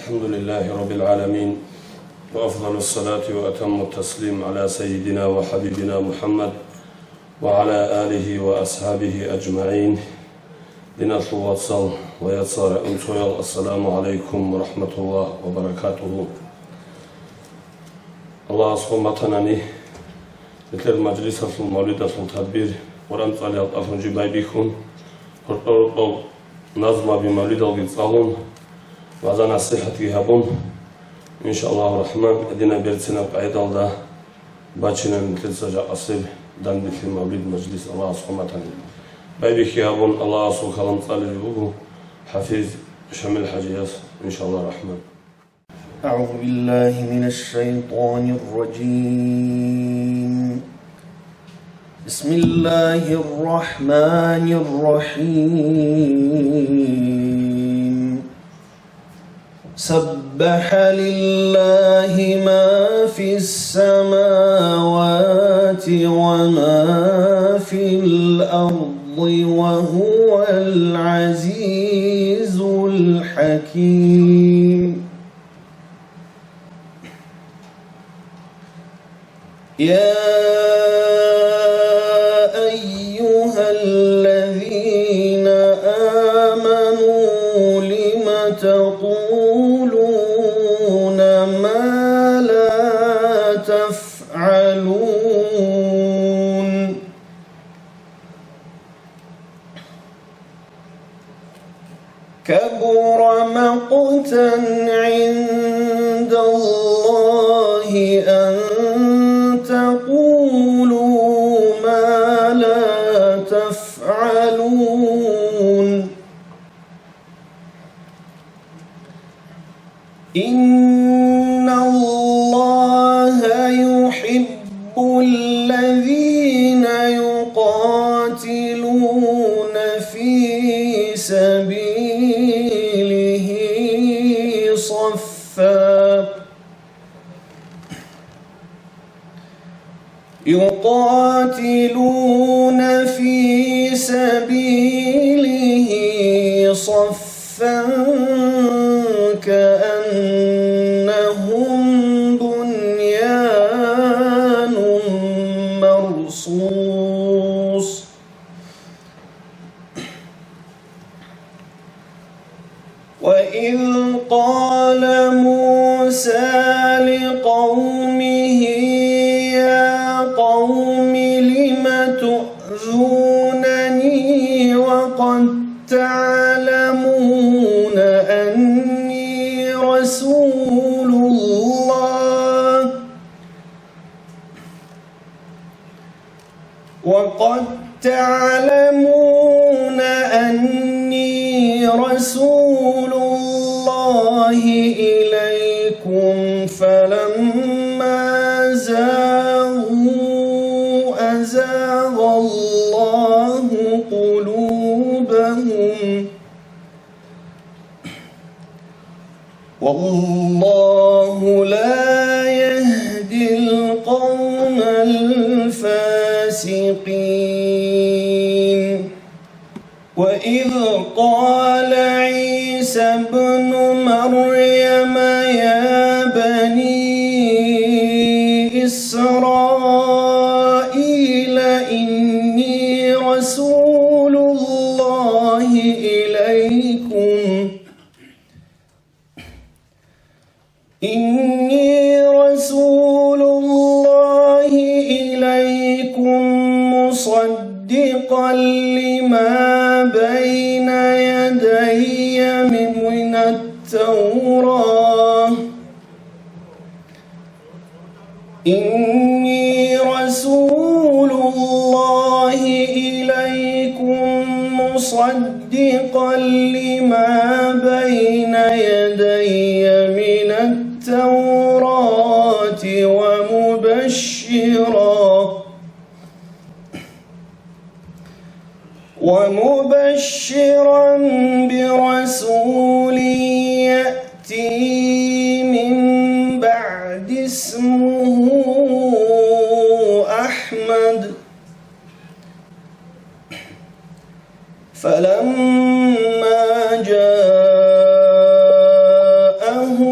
الحمد لله رب العالمين، وأفضل الصلاة وأتم التسليم على سيدنا وحبيبنا محمد وعلى آله وأصحابه أجمعين. لنطلب وصل ويتصار أنتويل. السلام عليكم ورحمة الله وبركاته. الله سبحانه وتعالى مثل مجلس المولد التدبير قرآن صلي الله جبايبكم قرطو نظم بمولد الصالون وزن الصحة هبون إن شاء الله الرحمن. أدينا بيرتنا قاعدة الله باتشنا مثل سجا أصيب دان مثل مولد مجلس الله سبحانه وتعالى بايبك هبون. الله سبحانه وتعالى جبوه حفيظ شمل حجياس إن شاء الله الرحمن. أعوذ بالله من الشيطان الرجيم. بسم الله الرحمن الرحيم. سبح لله ما في السماوات وما في الأرض وهو العزيز الحكيم. يا أيها الذين آمنوا لم تقولون ما لا تفعلون. كبر مقتا عند الله أن تقولوا ما لا تفعلون. إن الله يحب الذين يقاتلون في سبيله صفا يقاتلون في سبيله صفا كأنهم بنيان مرصوص. وإذ قال موسى لقومه قوم لم تؤذونني وقد تعلمون أني رسول الله إليكم فلما زاغوا أزاغ الله قلوبهم والله لا يهدي القوم الفاسقين. وإذ قال عيسى ابن مريم يا بني إسرائيل إني رسول الله إليكم مصدقا لما بين يدي من التوراة. إني رسول الله إليكم مصدقا لما بين يدي من التوراة ومبشرا برسول يأتي من بعد اسمه أحمد. فلما جاءهم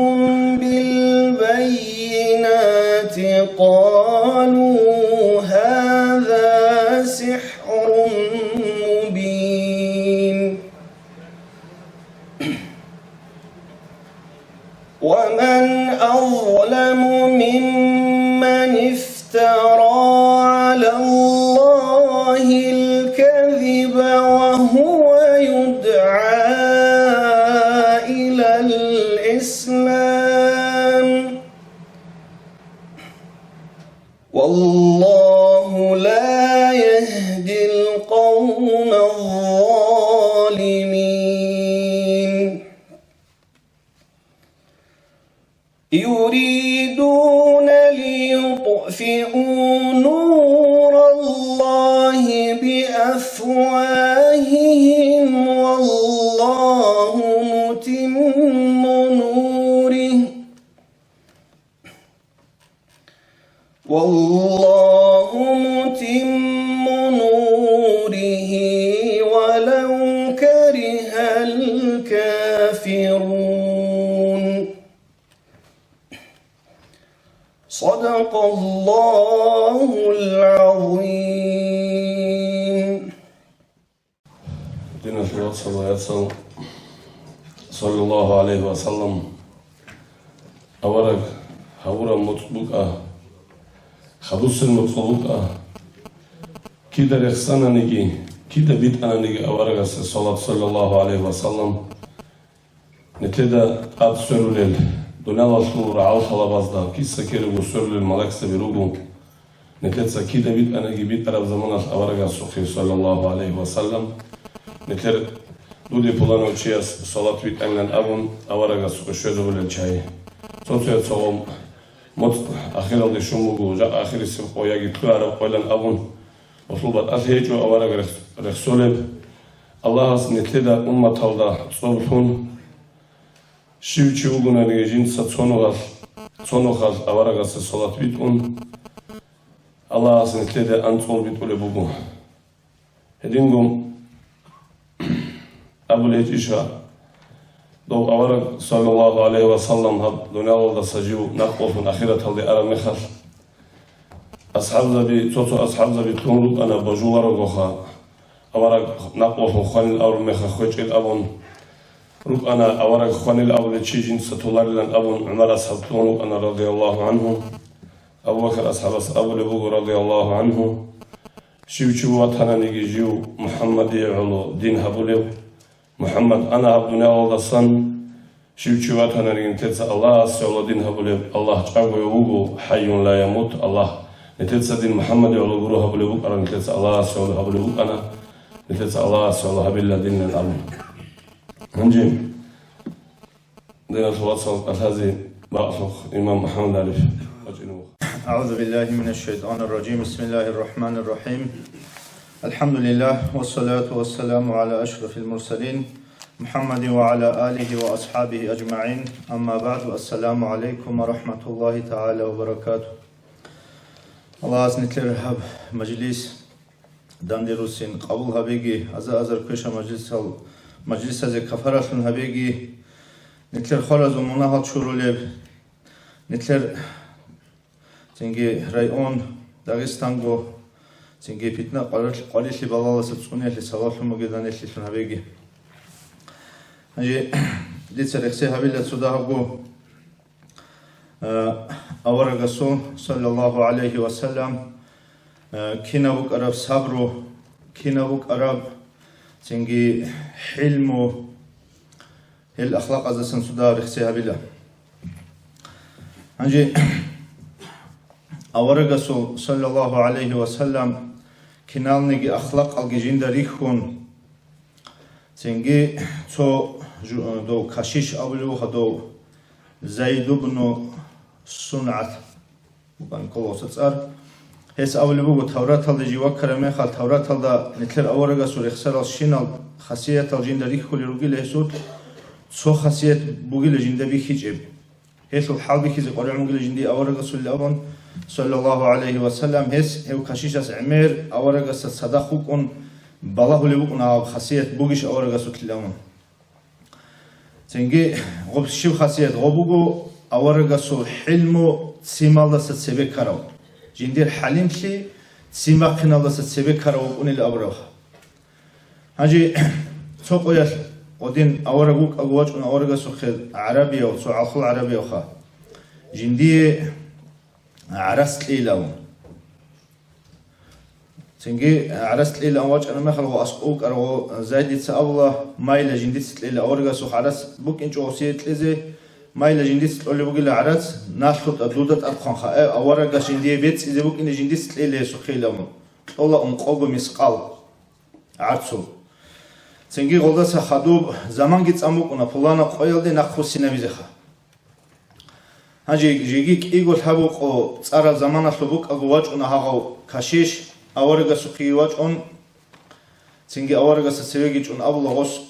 العظيم. دين الله صلى الله عليه وسلم أورق هورا مطبوكا خبوس المطلوبكا كده رخصانا نجي كده بيت أنا نجي أورق الصلاة صلى الله عليه وسلم نتدا قد سرول دونال الصور عاوز خلابازدا كيسا كيرو سرول الملك سبيروغو نتدا كده بيت أنا نجي بيت أرب زمان أورق الصوفي صلى الله عليه وسلم نتر دودي بولانو تشياس صلاة بيت أنغان أبون أورق الصوفي شوية دولن شاي صوتيا تصوم مت أخيرا اللي شموغو جاء آخر السبقو يجي تلعب قولن أبون وصلبت أثيجو أورق رخصولب الله نتدا أمة الله صوفون شيوچي угуна режинца цонохаз аварагас салат битун Аллах аснетледе анцол битуле бугу хедингум абулетиша до авараг саллаллаху алейхи ва саллам хаб дуниялда сажиу нақофун ахират халди арамехас асхабзаби цоцо асхабзаби тунрут ана бажулара гоха авараг нақофун ханил арамеха хочет абон روك أنا أورق خواني الأول تشيجين ستولار لأن أبو عمر أصحاب تونو أنا رضي الله عنه أبو بكر أصحاب أبو لبوغ رضي الله عنه شيو واتحنا نيجي جيو محمد يعلو دين هبوليو محمد أنا عبدنا والدسان شيو واتحنا نيجي نتلسى الله سيولو دين هبوليو الله جاقو يوغو حي لا يموت الله نتلسى دين محمد يعلو برو هبوليو أنا نتلسى الله سيولو هبوليو أنا نتلسى الله سيولو هبيلا دين الأمن هنجي دينا الصلاة الهزي بأخذ إمام محمد عليه أعوذ بالله من الشيطان الرجيم بسم الله الرحمن الرحيم الحمد لله والصلاة والسلام على أشرف المرسلين محمد وعلى آله وأصحابه أجمعين أما بعد السلام عليكم ورحمة الله تعالى وبركاته الله أزنتلر هب مجلس داندروسين قبول هبيجي أزر كوشا مجلس از کفارتون هبیگی نتلر خالص و مناهات شورولب نتلر تنگی رایون داغستانگو تنگی پیتنا قالیشی بالا سبسونی لی سوالم مگدانی لیتون هبیگی هنجی لیتر اخسی هبیل سوداهگو آورگاسو صلی الله علیه و سلم کینابوک عرب صبرو کینابوک عرب تنجي حلمو الأخلاق أزاسن سودار اخسيها بالله هنجي أورغسو صلى الله عليه وسلم كنال نجي أخلاق الجين داريخون تنجي تو دو كاشيش أولوها دو زيد بن صنعت وكان كلوسة صار هس أول بوجو تورات هذا جوا كرمه خال تورات هذا نتلر أورجا سور إخسار الشينال خاصية الجين دريك كل رجل هسود سو خاصية بوجي الجين ده بيخيج هس الحال بيخيج قرع مجل الجين دي أورجا سور الأبن صلى الله عليه وسلم هس هو كشيش عمير أورجا صدقكون بالله اللي بكون خاصية بوجيش أورجا سور الأبن تنجي غب شو خاصية غبوجو أورجا سور حلمو سيمال ده سبب كراو جندير حليم شي سيما قنالة سبب كراو أنيل أبرخ هاجي سوق ياش ودين أورجوك أجواج أن أورجا سخل عربية وسو عقل عربية وخا جندي عرست إيلاون تنجي عرست إيلاون واج أنا ما خلوا أسقوك أرو زايد يتسأله مايل جندي تسأله أورجا سخ عرس بوك إنش أوسيت لزه مايل جندي تسأله بوك العرس ناشلت أدودت أرخان خا أورجا جندي بيت إذا بوك إن جندي تسأله سخيلاون الله قوب مسقال عرسو تنجي غلطة خدوب زمان جت أموك ونا فلانا قايل دي نخوسينا بيزخا هاجي جيجيك إيجول هبوك أو صار زمان أسلوبك أجواج ونا هاو كشيش أورجا سخيواج أون تنجي أورجا سسيجيج أون أبو لغوس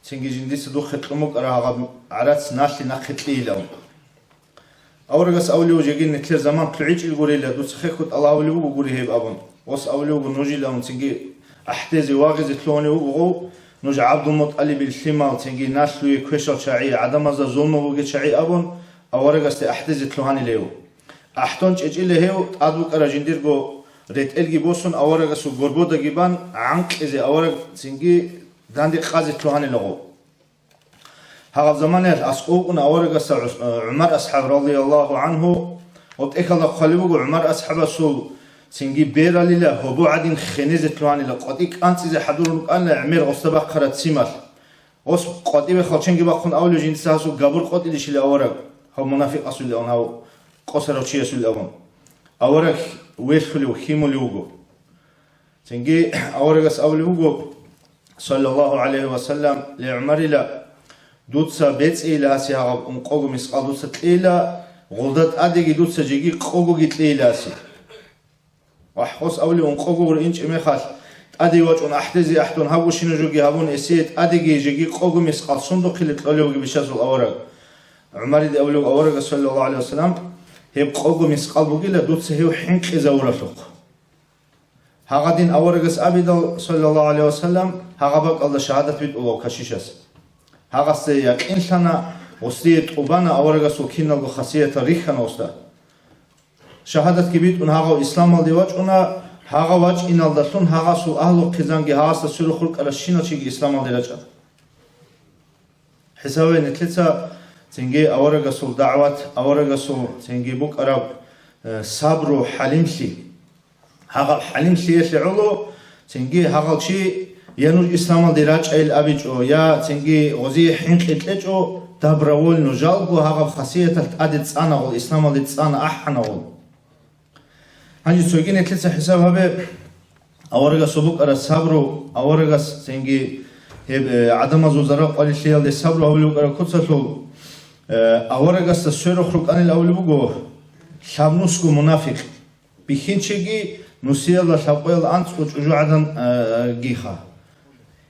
تنجي جندي سدو خطلمك أراه عرات ناشلي نخطلي لهم أورجا سأولي وجيجين نتلر زمان طلعيج الجوري لا دوس خيخوت الله أولي وجوري هيب أبون وس أولي وجنوجي لهم تنجي أحتزي واغز تلوني وجو نوج عبد المطلب الشمال تنجي ناسلوي كوشل شعي عدم از ظلم وجد شعي أبون أورجا است أحتزي تلوهاني ليو أحتونج إجيله هيو أدوك أراجندير جو რეტელგი ბოსონ ავარაგასო გორბოდა გიბან ანყიზე ავარაგ ცინგი დანდი ყაზი თუანელოღო هذا زمان الأسقوق أورجس عمر أصحاب رضي الله عنه وتأكل خليبو عمر أصحاب سو سنجي بيرا لله هو بعدين خنزة لواني لقطيك أنت إذا حضروا قال عمر أصطبح قرات سيمال أص قطيب خالشين بخون أول جنس هاسو قبر قطي ليش الأورج هو منافق أصل الأون هو قصر وشيء أصل الأون أورج ويخلي وخيم اليوجو سنجي أورجس أول يوجو صلى الله عليه وسلم لعمر لا دوتسا بيتس إلى سيها قوغو مسقال دوتسا تليلا غلدت أديكي دوتسا جيكي قوغو تليلا سي وحقوس أولي قوغو إنش إميخال أدي واجون أحتزي أحتون هاو شنو جوغي هاون إسيت أديكي جيكي قوغو مسقال صندوقي لتلوليوغي بشاسو الأورق عماري دي أوليوغ أورق صلى الله عليه وسلم هيب قوغو مسقال بوغيلا دوتسا هيو حنك إذا ورفلق هاغدين أورقس أبيدال صلى الله عليه وسلم هاغباك الله شهادة بيت الله كشيشاس هاغسي يقين لنا وصيت قبانا أورغسو كينالغو خاصية ريخنا وستا شهادة كبيت ان هاغو إسلام الدواج انا هاغا واج إن الدلتون هاغسو أهلو قزانجي هاغستا سيرو خلق على الشينا چيگي إسلام الدواج حسابي نتلتا تنجي أورغسو دعوات أورغسو تنجي بوك أراب صبرو حليم لي هاغا حليم لي يتلعولو تنجي هاغا چي يانو الإسلام الدراج أيل أبيجو يا تنجي غزي حنق إتلجو دابراول نجالغو هاغا خاصية الأدد سانا والإسلام الدد سانا أحنا وال هنجي سوغين إتلسا حساب هبه أورغا سبوك أرى صبرو أورغا تنجي عدم زوزارا قالي شيال دي صبرو أولوك أرى كتسلو أورغا سسيرو خلق أني الأولوكو شابنوسكو منافق بخينشيجي نسيال لشابويل أنتسكو جوجو عدن جيخا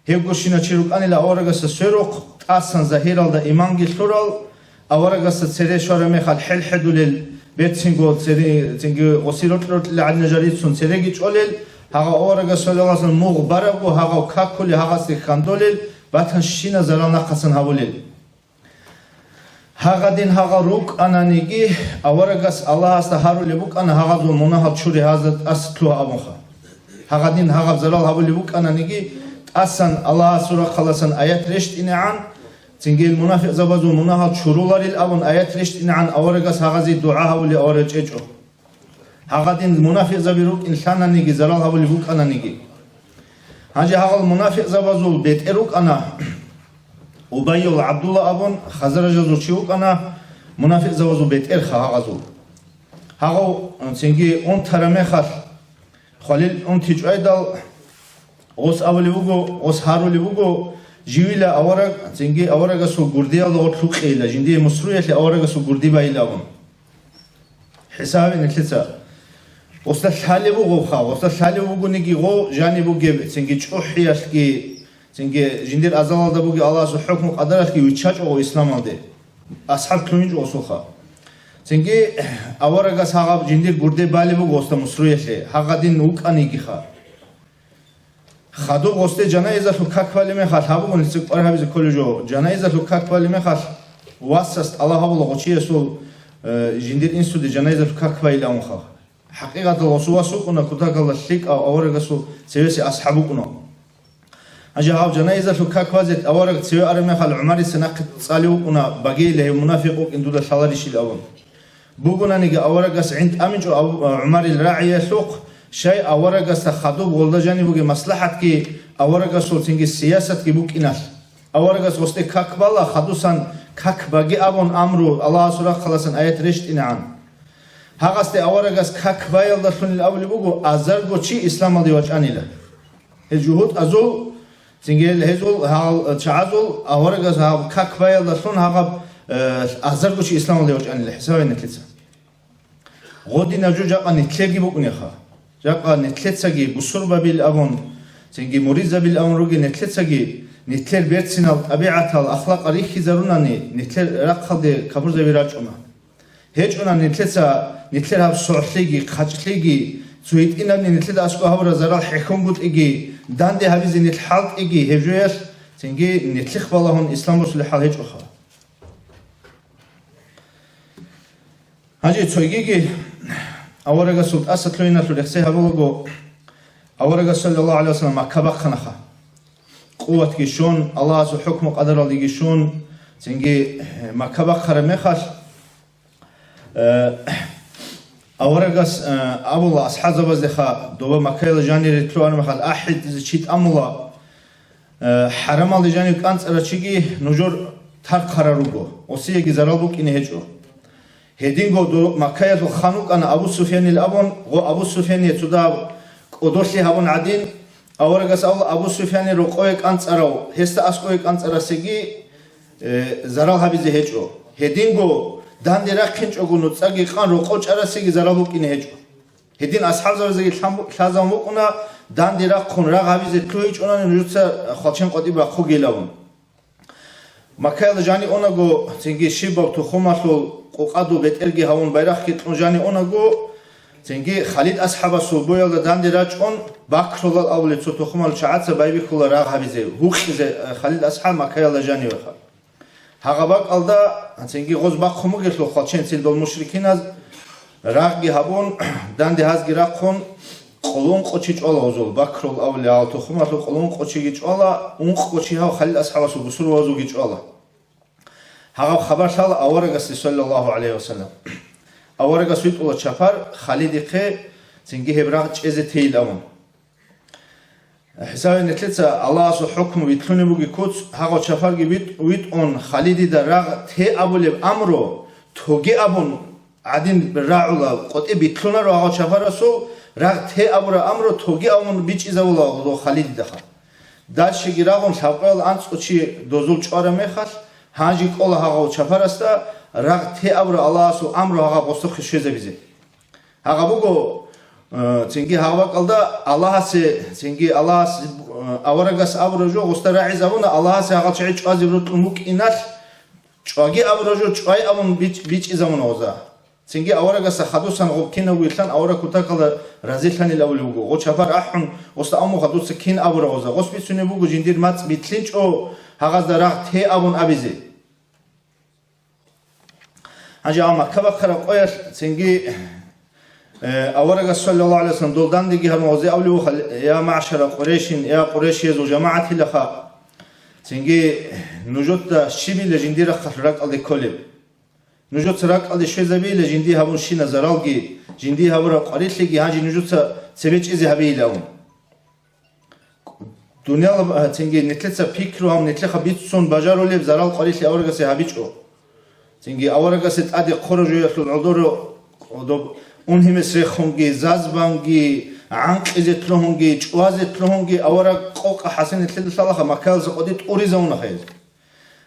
هيغوشينا چيروك أني لأورغا سسيروك تأسان زهيرال دا إيمانجي لورال أورغا سسيري شوارا ميخال حل حدو لل بيتسنگو تنگي غسيروت لورت لعدنا جاريتسون سيريجي چوليل هاغا أورغا سوليغاسن موغ بارغو هاغا كاكولي هاغا سيخاندوليل باتن شينا زرال ناقاسن هاوليل هاغا دين هاغا روك أنا نيجي أورغاس الله استهارو لبوك أنا هاغا دو مناهب شوري هازد أستلو أبوخا هاغا دين هاغا زرال هاو لبوك أنا نيجي أسان الله سورة خلاصن آيات رشت إنعان تنجي المنافق زبازو مناهب شرولار الأون آيات رشت إنعان أورغاس هاغا زي دعا هاو لأورج إجو هاغا دين المنافق زبيروك إنسانا نيجي زرال هاو لبوك أنا نيجي هاجي هاغا المنافق زبازو بيت إروك أنا وبايو عبد الله أبون خزرج زوجيوك أنا منافق زوجو بيت إرخا هاغزو هاغو تنجي أون ترمخال خليل أون تجايدال أوس أوليوغو أوس هاروليوغو جيويلا أورق تنجي أورق سو غرديا لغت لوقيلا جندي مصروية لأورق سو غردي بايلا أبون حسابي نتلتا أوس تحاليوغو خا أوس تحاليوغو نيجي غو جانبو جيب تنجي تشوحيا لكي تنجي جندير أزال دبوجي الله سو حكم قدرت كي ويتشاج أو إسلام ده أصحاب كلونج أوسوخا تنجي أورغاس هاغ جندير غردي بالي بو غوستا مصروية له هاغ دين نوك أنيجي خا خدو غوستا جنايزة لو كاكوالي مخال هابو نسيق أرها بيز كولجو جنايزة لو كاكوالي مخال واسست الله هابو لغوشي سو جندير إنسو دي جنايزة لو كاكوالي لهم خا حقيقة الوسوا سوقنا كتاك الله شيك أو أورغاسو سيوسي أصحابو كنا أجا هاو جنايزة لو كاكوازت أورغ تسيو أرمي خال عماري سناق تصاليو كنا باقي له منافقوك إندو دا شالاريشي الأول بوغونا نيجا أورغاس عند أمنجو عماري الراعية سوق شيء أورغاس تخدوب غولدا جاني بوغي مصلحت كي أورغاس وتنجي سياسة كي بوك إناش أورغاس وستي كاكبالا خدوسان كاك باقي أبون أمرو الله سورة خلاصن آيات رشت إنعان هاغاستي أورغاس كاكبايل داشون الأول بوغو أزرغو چي إسلام الدواج أنيلا الجهود أزول تنجيل هزول هال تعزول أورغاس هال كاكبايل داشون هاغاب أزرغو چي إسلام الدواج أنيلا حسابي نتلتسا غودي نجو جاقا نتلقي بوكني خا جاقا نتلتساقي بصربة بالأبون تنجي مريزة بالأبون روغي نتلتساقي نتلر بيرتسينال طبيعة الأخلاق ريخي زروناني نتلر رقل دي كبرزة بيراجعنا هيجونا نتلتسا نتلر هاب سعطليقي خاجليقي سويت إنا نتلد أسكو هورا زرال حكم قد إيجي داندي هابيزي نتحالت إيجي هجوير تنجي نتلخ بالهون إسلام رسول الحال هيج أخا هاجي تويجي أورجا سلط أسد لوينا لوريخسي هبوغو أورجا صلى الله عليه وسلم مكبا خنخا قوة كيشون الله سو حكم قدر الله كيشون تنجي مكبا خرمخال أورجاس أبو الله أصحاب زبزخا دوبا مكايل جاني ريتلوان مخال أحد زشيت أملا حرم الله جاني كانت رشيجي نجور ترك خراروغو وسيجي زرالبوك إنه هجو هدينغو دو مكايل خانوك أنا أبو سفيان الأبون أبو سفيان يتودا قدوشي هبون عدين أورجاس أبو سفيان رقوي كانت أراو هستا أسقوي كانت أراسيجي زرال هبيزي هجو هدينغو دان ديرا كنج اوغونو تاغي خان رو قوچ اراسيگي زرالو كين هجو هدين اصحاب زرزگي لازم مقنا دان ديرا خون را غابيز تويچ اونن نوتسا خالچن قدي با خو گيلاون مكايل جاني اونغو تنگي شيبو تو خماسو قوقادو بترگي هاون بايراخ كي جاني اونغو تنگي خالد اصحاب سو بويل دان ديرا چون باكرول اولت تو خمال شعات بايبي خول را غابيز هوخ خالد اصحاب مكايل جاني وخا هاغباك الدا تنگي غوز باق خمو گيسلو خالچن سيل دول مشركين از راغي هابون دان دي هاز گيرا خون قولون قوچي چولا اوزول باكرول اولي التو خماسو قولون قوچي چولا اون قوچي ها خالد اصحاب سو بسور وازو گي چولا هاغب خبر شال اورغس صلى الله عليه وسلم اورغس ويت اول چفر خالد خي تنگي هبراغ چيزه تيل اون حساب نتلتsa الله سو حكم ويتلوني بوغي كوت هاغو چفر گي ويت اون خالد دا راغ تي ابول امرو توگي ابون عدين راعولا قطي بيتلونا رو هاغو چفر سو راغ تي ابور امرو توگي امون بيچيزاولا دو خالد دا دال شگي راغون شاقال انص اوچي دوزول چوره مخال هانجي قول هاغو چفر استا راغ تي ابور الله سو امرو هاغو قوستو خشيزه بيزي هاغا بوغو تنگي هوا قلدا الله سي تنگي الله اورغاس ابروجو غسترا عزابون الله سي هاغا چي چازي برو موك انال چاگي ابروجو چاي امون بيچ ازامون اوزا تنگي اورغاس خدوسان غوكينا ويلان اورا كوتا قل رازيلان الاولي بوغو غو چفر احن وست امو خدوس كين ابرو اوزا غوس بيسوني بوغو جندير مات بيتلينچ او هاغا دراغ تي ابون ابيزي هاجي اما كبا خرا قوير تنگي أورجا صلى الله عليه وسلم دولدان ديجي هالموضوع أولي يا معشر قريش يا قريش يزو جماعة لخا تنجي نجوت شبي لجندي رخ رق على كلب نجوت رق على شيء زبي لجندي هبون شي نزرالجي جندي هبورا قريش لجي هاجي نجوت سبيج إزي هبي لهم دنيا تنجي نتلتسا بيكرو هم نتلخا بيتسون بجارو لب زرال قريش لأورجا سهبيجو تنجي أورجا ست أدي خرجوا يخلون عذورو اون همس رخونگی زازبانگی عنق ازت لهونگی چوازت لهونگی اورا قوق حسن تلد صلاح مكال زقديت اوريزون خيز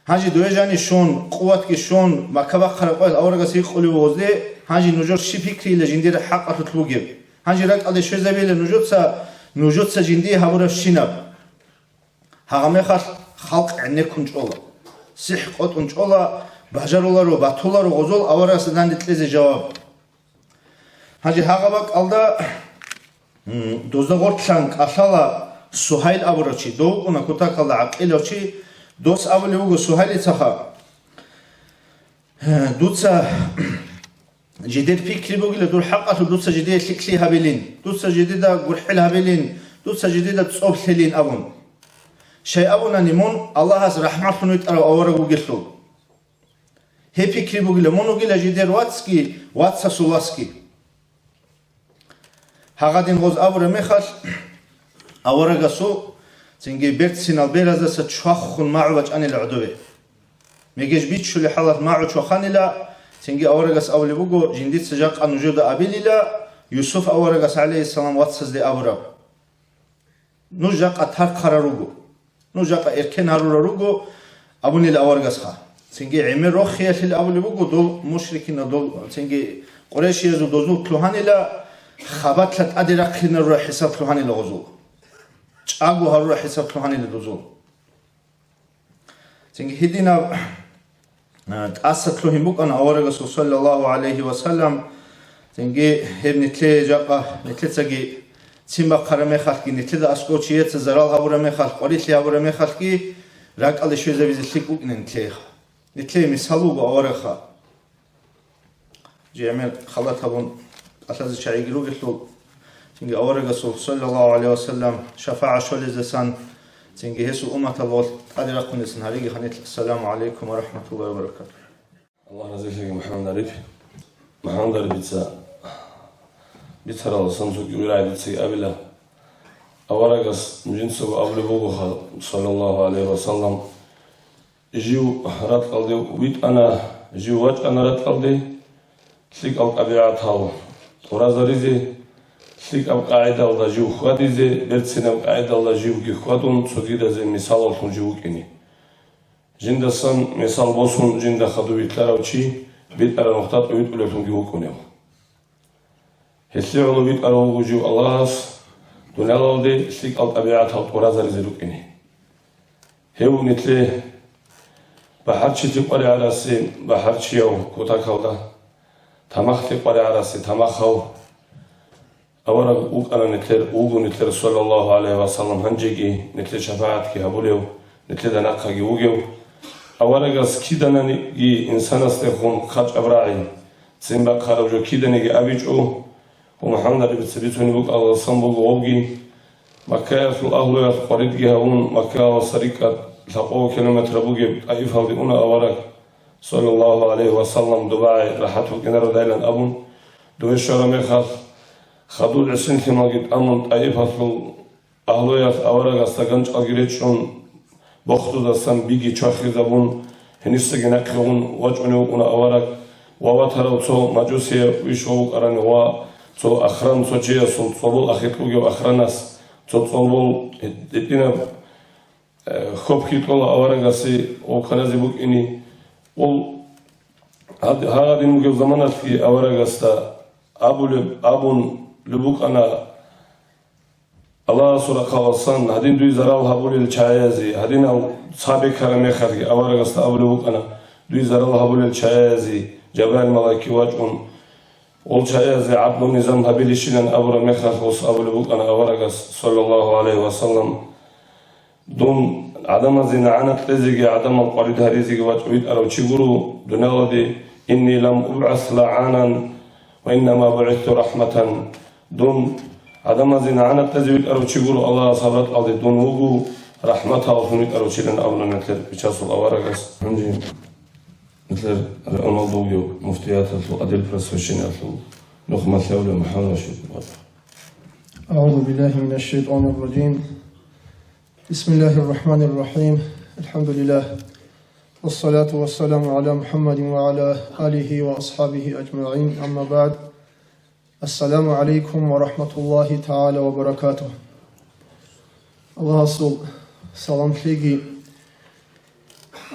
هاجي دوجاني شون قوت كي شون مكبا خرقوت اورا سي قولي وزدي هاجي نجور شي فكري لجندير حق تطلوگي هاجي رق على شو زبيل نجوتسا جندي هبور شيناب هاغمه خلق عنه كنجولا صح قوت كنجولا باجارولارو باتولارو غزول اورا سدان دتلز جواب هاجي هاغباك алда دوزغортсан قاشالا سهيل ابروچي دوقنا كوتاكالا عقيلوچي دوس اوليوغو سهيل цаха دوتسا جديد فكري بوغلا دول حقته دوتسا جديد لكلي هابيلين دوتسا جديد غرحل هابيلين دوتسا جديد تصوبلين ابون شيء ابونا نيمون الله has رحمه نويت اورغو گيسو هي فكري بوغلا مونوغلا جديد واتسا سولاسكي هاغادين غوز ابره مخال اورغاسو تنجي بيرت سينال بيرازا تشخخون معوج ان العدوه ميجيش بيتشو لحالات معو تشخانيلا تنجي اورغاس اولي بوغو جنديت سجاق انوجودا ابيليلا يوسف اورغاس عليه السلام واتسز دي ابرا نوجاق اتار قراروغو نوجاق اركن هاروروغو ابوني الاورغاس خا تنجي عمر روخيا في الاولي بوغو دول مشركين دول تنجي قريش يزو دوزو كلوهانيلا خبات لت أدرك خلنا نروح حساب كلهاني لغزو، أجو هروح حساب كلهاني لدوزو. تيجي هدينا تأسس كلهم بوك أنا أورجا صلى الله عليه وسلم تيجي هب نتلي جاقة نتلي تجي تيمبا قرمي خالكي نتلي أسكوتشية زرال هبورمي خالك قريت لي هبورمي خالكي راك على شوي زي بيزلك بوك نتلي مثالو بأورجا جميل خلات هبون قلز شعيقلو قلتلو تنجي أورق صلى الله عليه وسلم شفاعة شولي زسان تنجي هسو أمة الوال قادر أقول نسن هاريجي خنيت السلام عليكم ورحمة الله وبركاته. الله نزيل محمد عريف محمد عريف بيتسرى الصنصوك وراعي بيتسي أبلا أورقس مجنسو أبلي بوغوخا صلى الله عليه وسلم جيو رات قلدي وبيت أنا جيو واج أنا رات قلدي تلك أو أبيعات هاو ورازاريزي تلك أو قاعدة ولا جيو خواتيزي برتسين أو قاعدة ولا جيو كي خواتون تسوكيدا زي مثال الخون جيو كيني جندا سن مثال بوسون جندا خدو بيتلاراو چي بيت أرى نقطات ويت أولوكم جيو كونيو هسلي علو بيت أرى وجيو الله دونالو دي تلك أو أبيعات هاو ورازاريزي لوكيني هيو نتلي بحرچي تقاري عراسي بحرچي يو كوتا كودا تماخ تقاري عراسي تماخ هاو أورا أوك أنا نتلر أوغو نتلر صلى الله عليه وسلم هنجيكي نتلر شفاعت كي هبوليو نتلر دناقا كي وغيو أورا غاز كي دنانيكي إنسان استيخون خاج أبراعي سنبا خارجو كي دنيكي أبيجو ومحمد ربي تسبيتوني بوك الله صنبوغو وغي مكايا في الأهلو يتقريدكي هون مكايا وصريكا لقوه كلمة بوغي أيفا وديونا أورا صلى الله عليه وسلم دباعي راحتو كنارو دايلان أبون دوي شرمي خاص خدود عسين كما قد أمن أيف هاتلو أهلويات أورا غستاقنج أغيريتشون بختو دستان بيجي چاخي زبون هنستاقي نقلون واجعنيوكونا أورا وواتراو تو مجوسيا ويشووك أراني وا تو أخران تو جيا سول صلول أخيطلوغيو أخراناس تو صلول دينا خوب كيتولا أورا غسي وكنازي بوك إني هذا دي مجيو زمانات في أورا غستا أبون لبوك أنا الله سورة خالصان هدين دوي زرال هبولي الشايزي هدين أو صحابي كرامي خارج أورا غستا أبو لبوك أنا دوي زرال هبولي الشايزي جبال ملاكي واجون والشايزي عبد النظام هبيلي شيلان أبورا مخاخ وص أبو لبوك أنا أورا غس صلى الله عليه وسلم دون عدم زين عنك تزيجي عدم القريد هريزي واجويد أرو تشيبرو دونالدي إني لم أبعث لعانا وإنما بعثت رحمة دون عدم زين عنك تزيد أرو تشيبرو الله صبرت على دون وجو رحمتها وفنيت أرو تشيلن أبنا مثل بيشاسو الأوارقس عندي مثل رونالدو مفتيات الأديل برسوشين نخمة ثولة محمد شيخ أعوذ بالله من الشيطان الرجيم بسم الله الرحمن الرحيم الحمد لله والصلاة والسلام على محمد وعلى آله وأصحابه أجمعين أما بعد السلام عليكم ورحمة الله تعالى وبركاته الله أصول سلام تلقي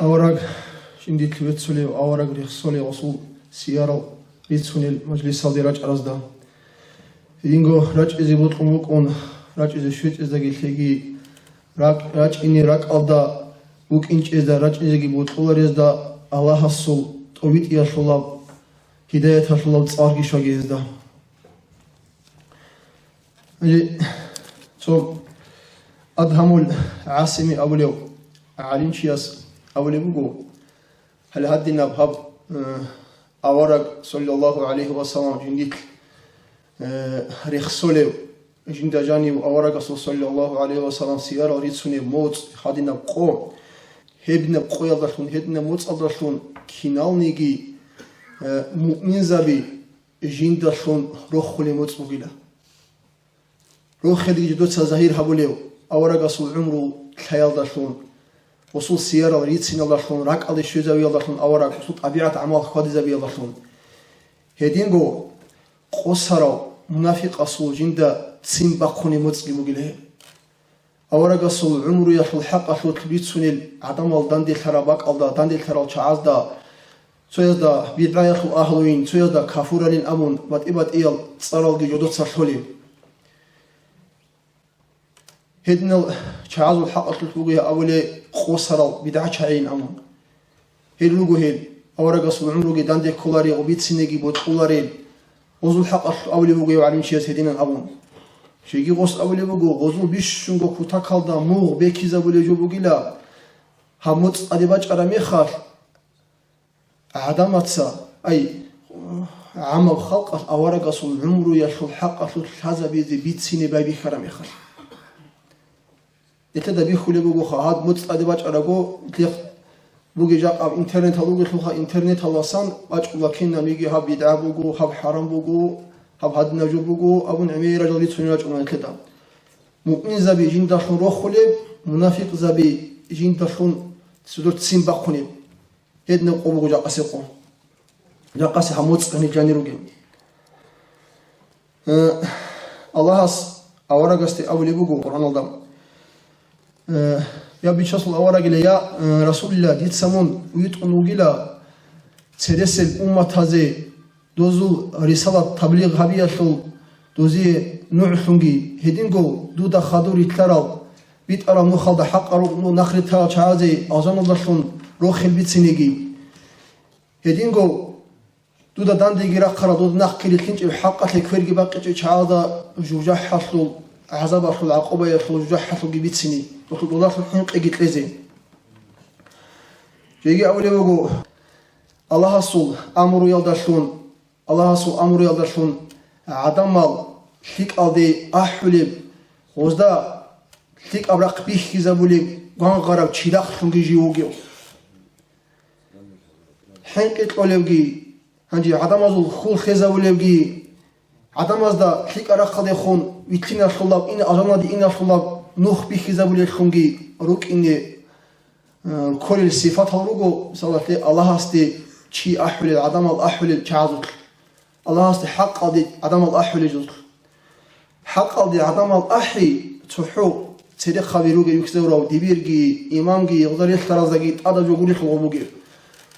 أورق شنديت لبتسولي وأورق ريخسولي وصول سيارة ريتسوني المجلس الدي رج أرزدا ينجو رج إزي بطلموكون رج إزي شويت إزي تلقي رج إني رج ألدا وك إنش إزا رج إزي بطلور إزدا الله أصول طويت إيالله هداية الله تصاركي شوكي إزدا تو أدهم العاصمي أوليو عالين شياس أولي بقو هل هدنا بهب أورق صلى الله عليه وسلم جنديك ريخسوليو جند جاني أورق صلى الله عليه وسلم سيارة ريتسوني موت هدنا بقو هبنا بقو يضرحون هدنا موت أضرحون كينالنيجي مؤمن زبي جند شون روح خلي موت مقيلة روح خلي جدوت زهير هبوليو أورق صل عمره خيال داشون وصول سيارة ريتسين داشون راك على شو زاوية داشون أورق وصول طبيعة أعمال خادي زاوية داشون هدينغو قصرا منافق أصول جندا تسين بقوني متسقي مقيله أورق صل عمره يحل حق أصول تبيت سنيل عدم الدندي الخرابك أو دندي الخراب شعاز دا سويدا بيدعي خو أهلوين سويدا كافورا للأمون بات إيال تصرال جدوت سرحولي هدنا شعاز الحق أطلقوا أولي قصرال بدعة شعين أمون هيلوجو هيل أورق أصل عمره داندي كولاري وبيت سنجي بود كولارين غزو الحق أولي بوجو عليهم شيء هدينا أمون شيء غص أولي بوجو غزو بيش شنجو كتاكال دا موغ بكيزا أولي جو بوجيلا هموت أديباج أرامي خار عدمتسا أي عمل خلق أورق صل عمره يشل حق صل هذا بيزي بيتسيني بابي خرم يخل يتدا بيخولي بوجو خاد متصادي باج أرجو تليق بوجي جاك أب إنترنت هلوجي خلها إنترنت هلاسان باج لكن نميجي هب يدعى بوجو هب حرام بوجو هب هاد نجو بوجو أبو نعمي رجل يتسوني رجل من كذا مؤمن زبي جين دخل روح خلي منافق زبي جين دخل سدور تسين بخوني هدنا قبوجو جاك أسيقون جاقاسي حموت كني جاني روجي الله اس اورا غستي اولي بوغو قران الله يا بيشاسل اورا غليا رسول الله ديت سمون ويتقنو غلا ترسل امه هذه دوزو رساله تبليغ هبيشل دوزي نوع خنجي هدينغو دودا خادوري تلارال بيت ارا نو خالد حق رو نخري تا چازي ازان الله روخل بيتسينيغي هدينغو دودا داندي راقرا دود ناقكلي كنج الحق تكفرجي باقي تشعادا جوجا حصل عذاب حصل عقوبه يحصل جوجا حصل جبيتسني وخذ الله الحين قيت لزين جيجي اولي بوغو الله صل امر يلدشون الله صل امر يلدشون عدمال فيك ادي احلب وزدا فيك ابرق بيخ زبولي غانغرا تشيداخ شونجي جيوغيو حين قيت قولوغي هنجي عدم أزول خول خزا ولبجي عدم أزدا خيك أرقد يخون ويتلين الخلاب إن أجمع دي إن الخلاب نخ بخزا ولبخونجي روك إن كل الصفات هروجو صلاة الله استي شيء أحول عدم الأحول تعذر الله استي حق أدي عدم الأحول جذر حق أدي عدم الأحي تحو تريق خبيروجي يكسروا دبيرجي إمامجي يقدر يختارزجي هذا جوجولي خلوبوجي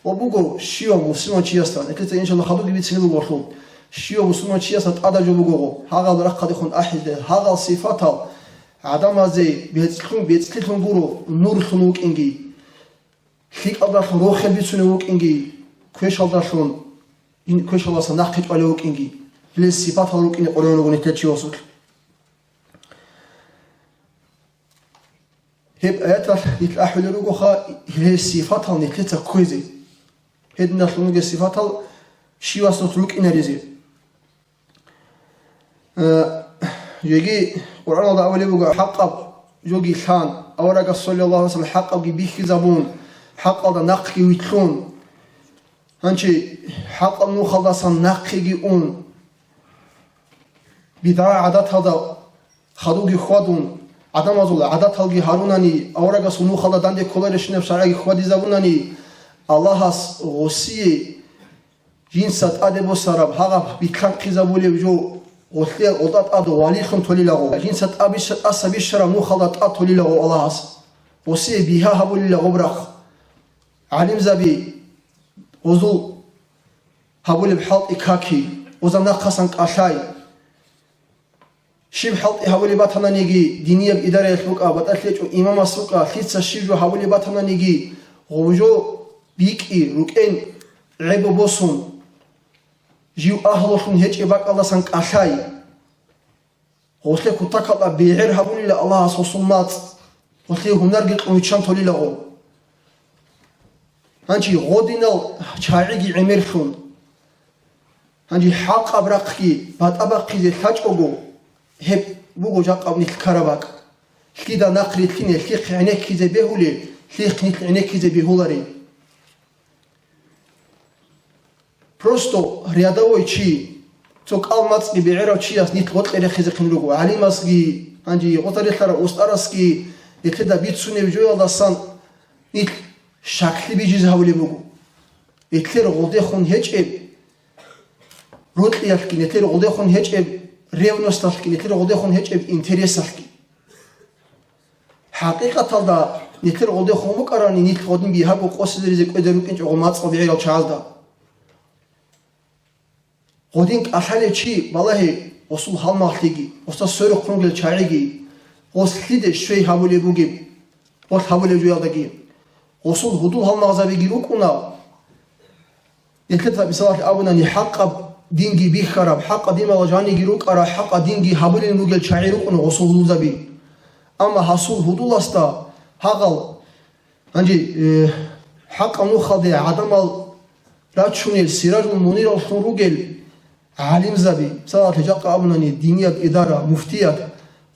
وبوجو شيو مسلمان شياستا نكتة إن شاء الله خدوك بيتسني بقولهم شيو مسلمان شياستا أدا جو بوجو هذا الرق قد يكون أحد هذا صفاتها عدم زي بيتسلون بورو نور خنوك إنجي خيك أدا خروخ بيتسنوك إنجي كويش أدا شون إن كويش الله سنحكي عليوك إنجي للي صفاتها لوك إن قرينو نكتة يوصل هب آيات يتلاحظ لوجو خا هي صفاتها نكتة كويزي هدنا خلوق الصفات شيء واسطلوك إن رزق يجي قرآن الله أولي بقى حق يجي خان أورق صلى الله عليه وسلم حق بيخ زبون حق هذا نقي ويتلون هنشي حق إنه خلاص نقي أون بداية عادات هذا خدوق خوادون عدم أزول عادات هالجي هاروناني أورق صنو خلا دندي كولرش نفس عراقي خوادي زبوناني الله has غسيه جنسات أدب وسراب هذا بيكان خزابولي بجو غسيه غدات أدو والي خم تولي لغو جنسات أبيش أسبيش شرا مو خلات أتولي لغو الله has غسيه بيها هبولي لغو برخ علم زبي غزو هبولي بحلط إكاكي وزنا قصنك أشاي شيب حلط هبولي باتنا نيجي دينية بإدارة الفقه بتأثلج إمام السوقة خيتس الشيب هبولي باتنا نيجي غوجو بيكي ركين عيب بوسون جيو أهلهم هيج إباك الله سانك أشاي غوثلي كتاك الله بيعير هبولي لله صوصنات غوثلي هم نرجع ويتشان تولي لغو هنجي غودينال شاعيجي عميرشون هنجي حق أبرقي بعد أبرقي زي ثاجوغو هب بوغو جاق أبني الكرباك كده نقري تيني خيق عينيك زي بيهولي خيق نيت عينيك زي بيهولاري просто рядовой чи цок алмацки биэра чиас нит готлере хизекинругу алимасги анжи отарихлара устараски итеда битсуне жояласан нит шакли бижиз хавлибугу итлер голдехун хечеб ротлиалки нитер голдехун хечеб ревносталки нитер голдехун хечеб интересалки حقيقة نتر голдехун мукарани нит годин бихабу қосидризе қедерукин чогомац биэра чазда غودينك أحلى شيء والله وصل هالمالتيجي وصل سوري خنوق للشارعي وصل شوي هبولي بوجي وصل هبولي جويا دقي وصل هدول هالمغزى بيجيروكونا يكتب بصلاة أبونا نحق دينجي بيخرب حق دين مواجهاني جيروك أرا حق دينجي هبولي نوق للشارعي روكونا وصل هدول زبي أما حصول هدول أستا هقل أنجي حق أنو خدي عدم راتشونيل سراج المنير الخروجل ალიმზაბი საათე ჯაყა აბუნანი დინიათ იდარა მუფტიათ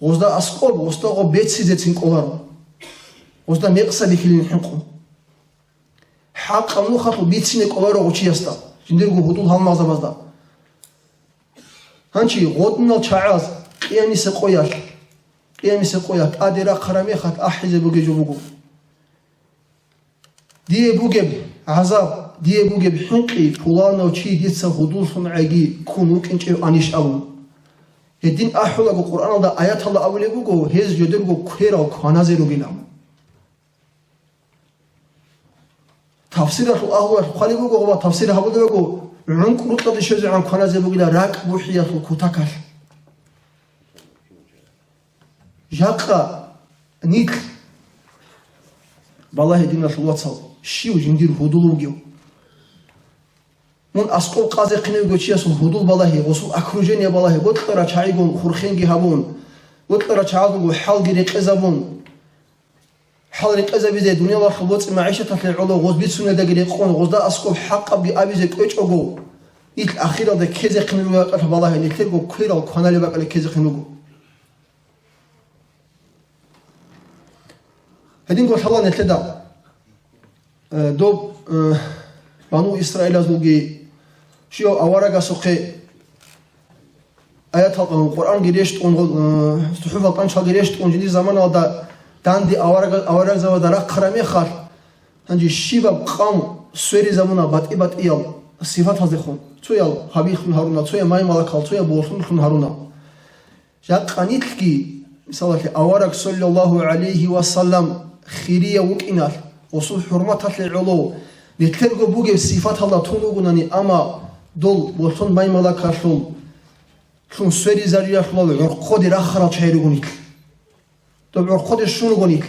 غوزدا اسقوب غوزدا غو بيتسيزتين قولارو غوزدا ميقصدي كلين حقو حق قانون خاطو بيتسيني قولارو غوچياستا جنديرغو هودول هالمازابازدا هانچي غودنال چاعاز قيامي سقويات اديرا قرامي خات احيزه بوجوجو دي بوجب عذاب دي بوجب حنقي فلانو چي ديتسا هودول صنعاجي كونو كنچي انيش ابو الدين أحوله القرآن ده آيات الله أولي بقول هز جدر بقول كيرا وكانازي روجينام تفسير الأهوال خالي بقول هو تفسير هبوده بقول عنك رطلة الشجع عن كانازي بقول راك بوحية الكتاكل جاكا نيك بالله الدين الواتساب شيء جندير هدولوجيو من أسقط قاضي قنوي قتشيا سو هدول بالله وصل أكروجينيا بالله وتقرأ شايقون خورخينجي هبون وتقرأ شايقون حال جريق إزابون حال ريق إزابيزي دنيا الله خبوت معيشة تطلع علو غوز بيت سنة دا جريقون غوز دا أسقط حقا بأبيزي كويتش أغو إيت الأخيرة دا كيزي قنوي قتل بالله نتلقو كويرا وكوانالي باقا لكيزي قنوي هدين قلت الله نتلدا دوب بانو إسرائيل أزوجي شيء أوراق سوقي آيات القرآن جريشت صحف القرآن جريشت جديد زمان هذا تاندي أوراق زمان درا قرامي خار هنجي شيباب قام سوري زمانه بات إيال صفات هذيهم تويا حبيب خن هارونا تويا ماي ملكال تويا بورخن خن هارونا جاء قنيتكي مثلا أوراق صلى الله عليه وسلم خيرية وكينار وصول حرمتها العلو نتلقى بوجي صفات الله تونغوناني أما دول بولتون باي ملاكا شول شون سوري زاريا شول عقود راخرا تشيرغونيك طب عقود شونغونيك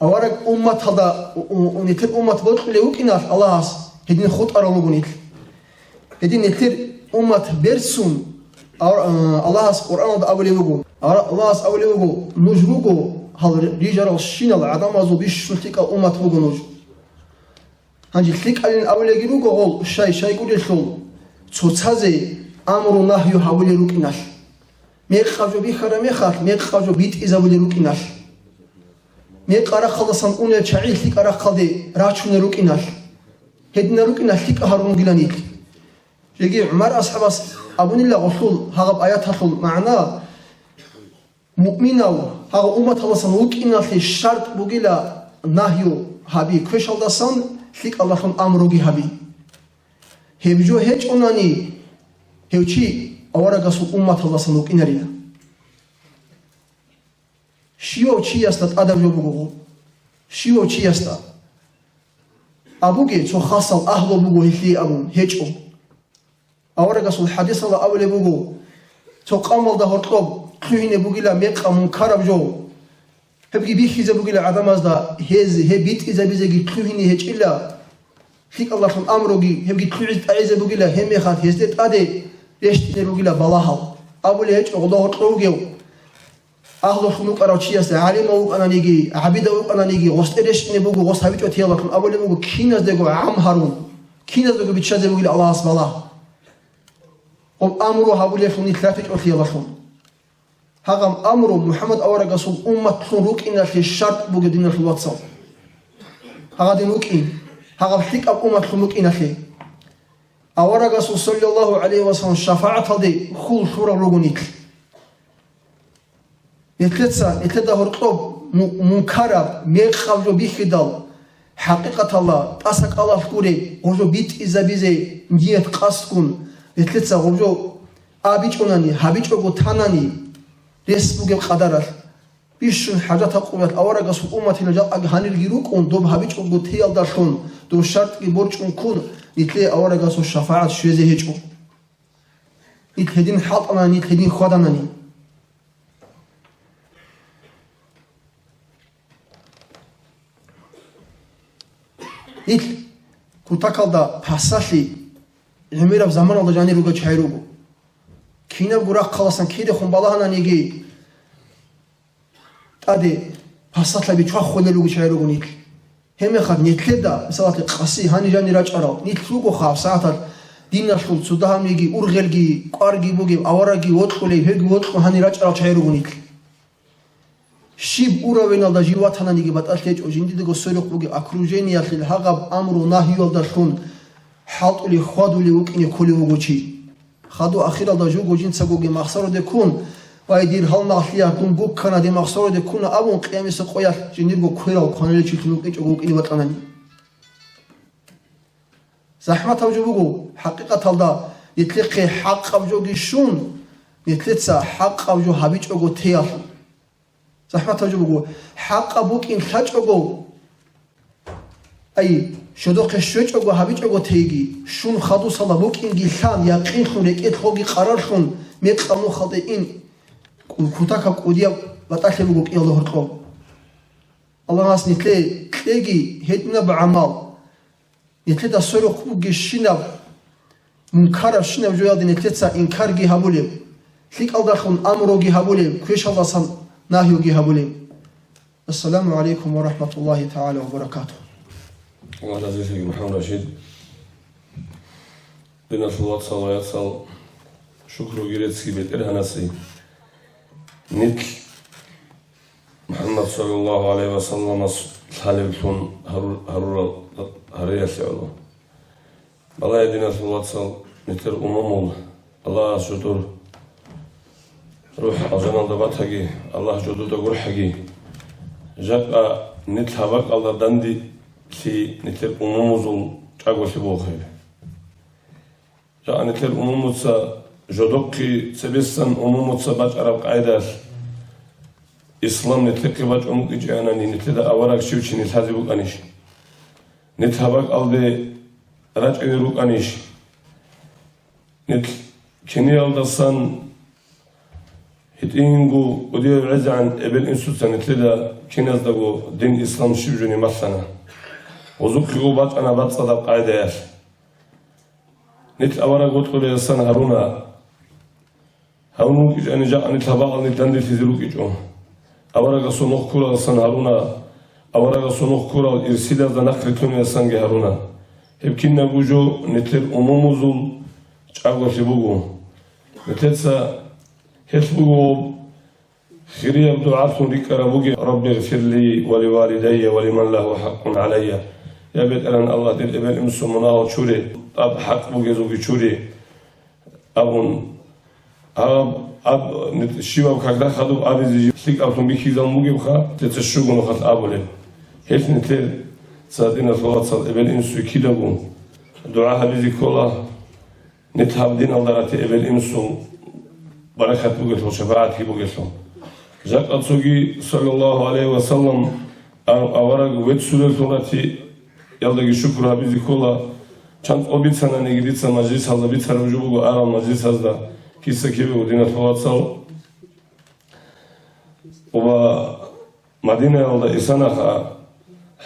أورك أمة هذا ونتل أمة بولتون لوكيناش الله هدين خود أرالوغونيك هدين نتل أمة بيرسون الله قرآن أولي وجو الله أولي وجو نجوجو هذا رجال الشين العدم أزو بيش شلتك أمة وجو نجو هنجي تلك أن أولي جروجو غول شاي كودي شول تصازي أمر نهي حولي روكيناش ميق خاجو بيخرا ميخات ميق خاجو بيت إذا ولي روكيناش ميق أرا خلصان أوني شعيل تلك أرا خلدي راتشون روكيناش هدنا روكيناش تلك أهرون جلانيك يجي عمر أصحاب أبوني الله غصول هغب آيات هصول معنا مؤمناو هغب أمة خلصان روكيناش الشرط بوجيلا نهيو هابي كويشال داسان تلك الله خم أمروجي هبي هبجو هيج أناني هوشي أورا قصو أمة الله سنوك إنرينا شيو شي يستات أدب جوبوغو شيو شي يستا أبوجي سو خاصة أهل بوغو هلي أبون هيج أورا قصو الحديث الله أولي بوغو سو قامل ده هرطلب كلهين بوغي لا ميقا منكرب جو هبقي بيخي زبوغي لا عدم أزدا هي بيت إذا بيزاقي كلهين هيج إلا فيك الله خم أمروجي هبقي كلهين أعيز بوغي لا هم يخات هزدت أدي ريشتين بوغي لا بلاها أولي هيج أغلو هرطلوغيو أهل خنوك أراوشياس عالم أوك أنا نيجي عبيد أوك أنا نيجي غصت ريشتين بوغو غصت هبيت وتيالا خم أولي بوغو كيناز ديغو عام هارون كيناز ديغو بيتشاز بوغي لا الله أسبالا أمرو هابولي خوني ثلاثة وتيالا خم هاغم أمرو محمد أورا قصول أمة تنروك إنا في الشرط بوغي دينا في الواتساب هاغا دينوك إن هاغم حيك أب أمة تنروك إنا في أورا قصول صلى الله عليه وسلم شفاعة هذي خول شورا روغونيك نتلتا هرقلوب منكرب ميق خبجو بيخدال حقيقة الله تأسك الله شكوري غجو بيت إذا بيزي نجيت قاسكون نتلتا غجو آبيجوناني هابيجوغو تاناني رسبوغي قدرات بيشون حاجات قوات أورا قصو أمتي لجاق هانير جيروكون دوب هابيجوغو تيال دارشون دو شرط يبورجون كون نتلي أورا قصو شفاعة شويزي هيجو نتلدين حاطنا نتلدين خوداناني نتل كتاكال دا بحساسي عميرا بزمان الله جاني روغا چهيروغو كينا بغراق خلاصان كيدي خون بالاهانا نيجي تادي بحسات لبي چوا خونه لوغو چهيروغو نتل هم يخد نتل دا مثلا قاسي هاني جاني راج أراو نتل روغو خواب ساعتا დინაშულ ცუდაჰამიგი ურღელგი კვარგი ბუგი ავარაგი ოწყული ჰეგი ოწყო ჰანი რაჭრალ ჩაერუგუნით შიბ ურავენალ და ჟივათანანიგი ბატალტეჭო ჟინდიდგო სოლიყვუგი აკრუჟენია ხილ ჰაღაბ ამრო ნაჰიოლ და ხუნ ჰალტული ხვადული უკინე ქოლიუგუჩი ხადო ახირალ და ჟუგო ჟინცაგოგი მახსაროდე ქუნ ვაიდირ ჰალმახლია ქუნ გუქანა დი მახსაროდე ქუნა აბუნ ყიამის ყოյალ ჟინდიდგო ქერალ ქონელი ჩიტლუ ყიჭო უკინე ბატანანი زحمت اوجو بگو حقیقت الدا نتلق حق اوجو گیشون نتلتسا حق اوجو هبیچ اوگو تیال زحمت اوجو بگو حق بوک این خج اوگو ای شدو قشوچ اوگو هبیچ اوگو تیگی شون خدو سالا بوک این گیلان یقین خون رکیت خوگی قرار خون میقامو خد این کوتاکا قودیا بطاقه بگو که الله هرقو الله ناس نتلقی هدنا بعمال نتلتا سورو خوگی شنو منکار شنو جویادی نتلتا انکارگی هبولیم لیک الداخون امروگی هبولیم کش الله سن نهیوگی هبولیم السلام عليكم ورحمة الله تعالى وبركاته الله عزيزي محمد رشيد بنا صلوات صلوات صل شكر وجريتسكي بيت إرهنسي نتل محمد صلى الله عليه وسلم حلبتون هريا سعلو الله يدينا صلوات صل نتر أممول الله شدور روح أجنال دباتهجي الله جدود دقور حجي جاء نتحبك الله دندي في نتر أمموزل أقوى في بوخي جاء نتر أمموزا جدوكي سبيسن أمموزا باج عرب قايدر إسلام نتلقي باج أمك إجعاناني نتلقى أوراك شوشي نتحازي بوك أنيش نتحبك الله راجعني روك أنيش نتل كني الدسان هتينغو وديو عز عن ابن انسوسا نتلقى كناز دقو دين إسلام شوجوني مثلا وزوكيو باج أنا باج صدق قايدة ياش نتل أوراك وطول يسان هارونا هاونوك إجعاني جاء نتحبك نتلاندي تزيروك إجعون أوراق سنوخ كورا سن هارونا أوراق سنوخ كورا إرسيلا دناخرتون يسان هارونا هبكينا بوجو نتر أموموزول جاغو سيبوغو نتلسا هسبوغو خيري عبدو عرسون ريكارا بوغي ربي اغفر لي ولوالدي ولمن له حق علي يا بيت ألان الله دير إبن إمسو مناو تشوري أب حق بوغي زوغي تشوري أبون شيباب когда ходу авизи сик автомобилизм мугибха тецшугун хат абуле хефнитер садина флатсал эбел инсу кидагу дуа хабизи кола нетхабдин алдарати эбел инсу баракат бугесо шафаат ки бугесо жакатсуги саллаллаху алейхи ва саллам авараг ветсулер тонати ялдаги шукр хабизи кола чант обицана негидица маджлис алда бицара жубугу арал маджлис азда كيسا كيبي ودينا فواتسال وبا مدينة يالدا إساناخا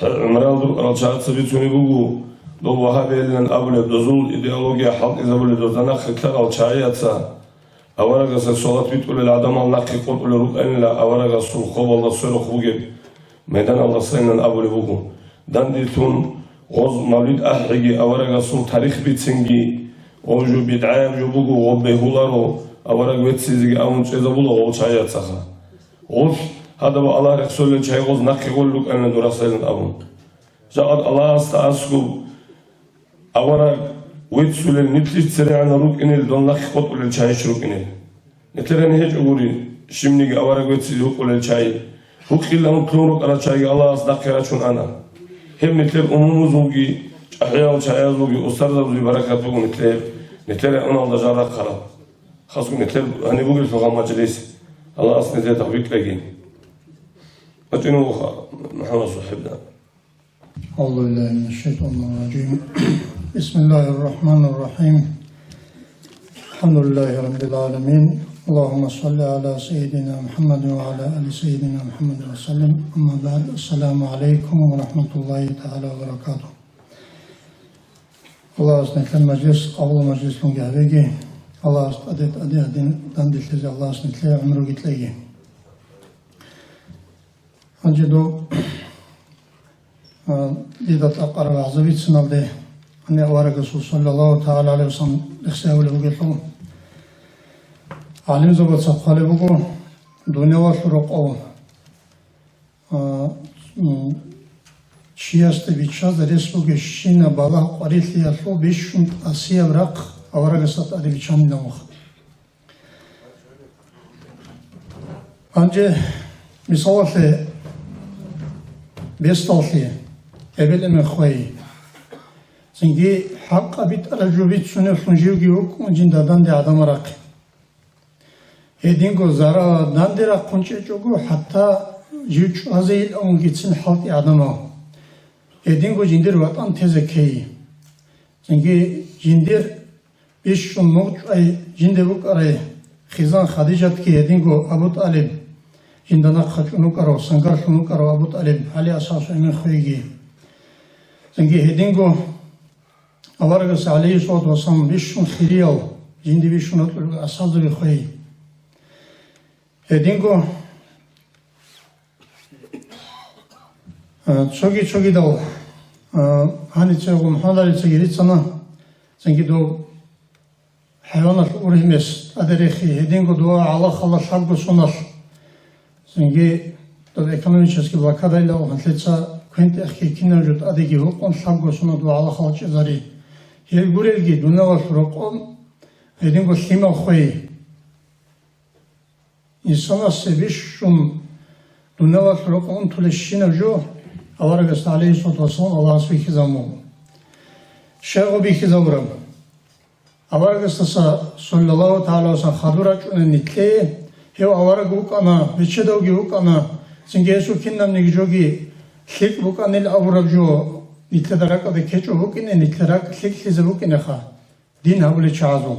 عمرال دو رالشاعت سبيتوني بوغو دو وهابي لن أبولي دوزول إيديولوجيا حلق إزابولي دوزانا خطلق الشاعياتسا أوراغا سكسولات بيتولي العدم النقي قطولي رؤين لا أوراغا سول خوب الله سولو خوغيب ميدان الله سينن أبولي بوغو دانديتون غوز موليد أحرقي أوراغا سول تاريخ بيتسنجي اوجو بدعاء جبوغو وبهولارو أوراق ويتسيزي أون تشيزابولو غو شايات سخا غوش هذا بو الله رسول شاي غوز نقي غولوك أنا دراسيلن أبون جاءت الله استعاسكو أوراق ويتسولن نتليش سريعنا روك إنيل دون نقي قطول الشاي شروك إنيل نتلين هيج أقولي شمنيك أوراق ويتسيزي هقول الشاي هقل لهم كلونوك على شاي الله استقي راشون أنا هم نتلين أمومو زوجي أحياء شاي زوجي أستاذ زوجي بركات بقول نتلين أنا الله جارك خراب خاصكم نتلين هني بقول في غام مجلس الله أصلا زي تحبيك لقين أتينو محمد صاحبنا أعوذ بالله من الشيطان الرجيم بسم الله الرحمن الرحيم الحمد لله رب العالمين اللهم صل على سيدنا محمد وعلى آل سيدنا محمد وسلم أما بعد السلام عليكم ورحمة الله تعالى وبركاته الله أسنك المجلس أول مجلس لنجهبيجي الله أسنك أدين دندلتزي الله أسنك لي عمرو قتليجي أجدو ديدت أقرب عزبيت سنالدي أن أوارق رسول صلى الله تعالى عليه وسلم إخساء ولبقى علم زبط صفحة لبقى دنيا وشرق أو شياست بيتشاز رسوق شينا بالا قريث يالو بيشون أسيا برق أوارق سات أدي بيتشان نمخ أنجي مثال بيستالفي قبل من خوي زنجي حق بيت الجوبيت سنة فنجيوجي وكون جندا داندي عدم راقي هدينغو زارا داندي راقونشي جوجو حتى جيوش هزيل أونجيتسن حالتي عدمه هدينغو جندير وطن تزكي زنجي جندير بيشون موج أي جندبوك أري خزان خديجة كي هدينغو أبو طالب جندنا خشونو كارو سنگر شونو كارو أبو طالب علي أساس من خويجي زنجي هدينغو أوارغس عليه الصلاة والسلام بيشون خيريو جندي بيشون أساس بخوي هدينغو 저기 도 한이 조금 하나를 저기 있잖아. 생기도 حيوانات أوريمس أدريخي هدينغو دوا على خلا شابو سونال 생기 또 에코노미스키 바카다일라고 한테차 퀸트 에키 키너르 아데기 호콘 샤고 소노도 على خلا 자리 헬구렐기 누나가 프로콘 هدينغو 시마 خوي 인사나 세비슌 누나가 프로콘 툴레시나조 أوارغس عليه الصلاة والسلام الله سبحانه زمو شيخو بيكي زمرم أوارغس صلى الله تعالى وسلم خدورة نتلي هو أوارغ وكانا بيشدوغي وكانا سنجيسو كنام نيجوغي خيك وكانا الأورب جو نتلي دراك أدي كيشو وكيني نتلي دراك خيك خيزة وكيني خا دين هولي چازو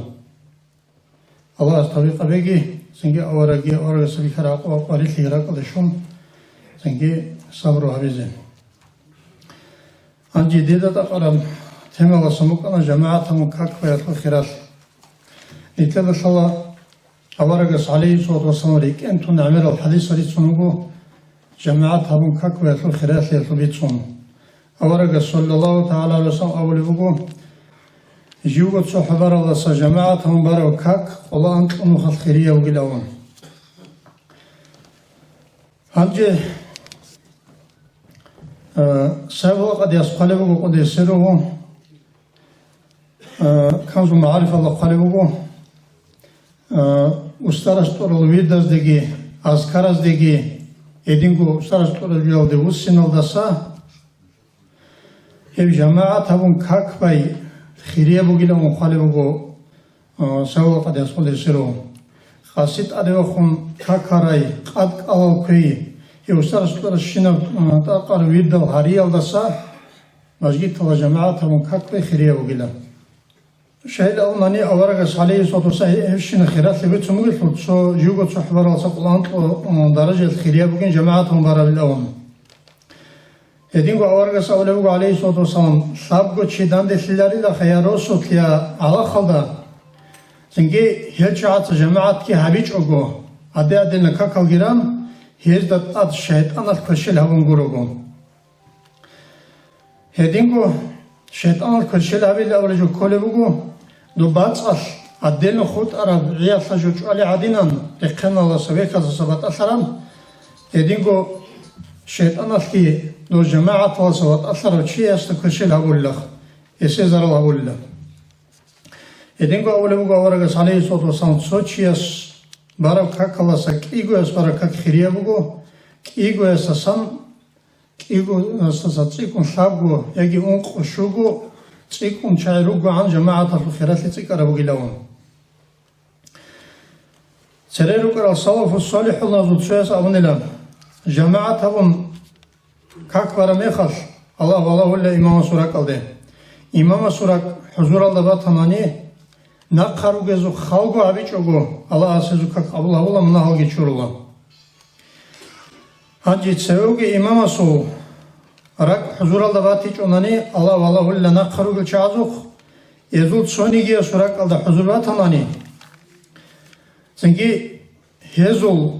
الله طريقة بيجي سنجي أوارغس بيخراق وقاري خيراق أدي شون سنجي صبرو حبيزين عن جديدة أقرب تما وسموكنا جماعتهم كاكفة الخيرات نتلقى صلاة أورقس عليه الصلاة والسلام ريك أنتم نعمل الحديث ريتسونوغو جماعتهم كاكفة الخيرات للبيتسون أورقس صلى الله تعالى عليه وسلم أوليبوغو جيوغو تصحبار الله جماعتهم بارو كاك والله أنتم نخل خيرية وقلاون هنجي سابقا قد يسقلبه وقد يسره كنز معارف الله قلبه استرستور الويدز ديجي أذكارز ديجي إدينكو استرستور الجلد وسين الدسا هب جماعة هبون كاك باي خيرية بقيلة مقلبه سابقا قد يسره خاصيت أدوخم كاكاراي قد أوكي يوسترستور الشنا تاقر ويدل هاريال دسا مسجد وجماعتهم كاكبي خيرية وقيلة شهد أولاني أورغس عليه الصلاة والسلام هفشنا خيرات لبيت مغلق سو جيوغو تحبر وصقلان درجة الخيرية بقين جماعتهم بارا بالأول يدينغو أورغس أولوغو عليه الصلاة والسلام شابغو تشيدان دي سلالي دا خياروسو تليا على خلدا سنجي هلچعات جماعت كي حبيج أغو عدي نكاكال جيران هيزدت أد شيطان الكرشل هون غروغون هدينغو شيطان الكرشل هبيل أولجو كولبوغو دو باتصال أدين خود أراب رياض لجوج علي عدينان لقنا الله سبيكا سبات أثران هدينغو شيطان الكي دو جماعة الله سبات أثران چي استكرشل هقول لك يسيزر الله هقول لك هدينغو أولبوغو أورغس عليه الصلاة والسلام سو چي بارو كاك الله سك إيغو يس بارو كاك خيريا بوغو إيغو يس سام إيغو يس تيكون شابغو يجي أنق شوغو تيكون شايروغو عن جماعة الخيرات اللي تيكارا بوغي لون سريرو كرا الصلاف الصالح الله زود شويس أبني لهم جماعة هون كاك بارا ميخل الله والله ولا إمام سوراك الدين إمام سوراك حضور الله باتماني نقارو گزو خالگو عبیچوگو الله آسیزو که قبول هولا مناهالگی چورلا هنجی تسوگی امام سو رک حضور الله باتی چونانی الله والله ولا نقارو گل چازوخ ازول سونیگی سورک الله حضور باتمانی زنگی هزول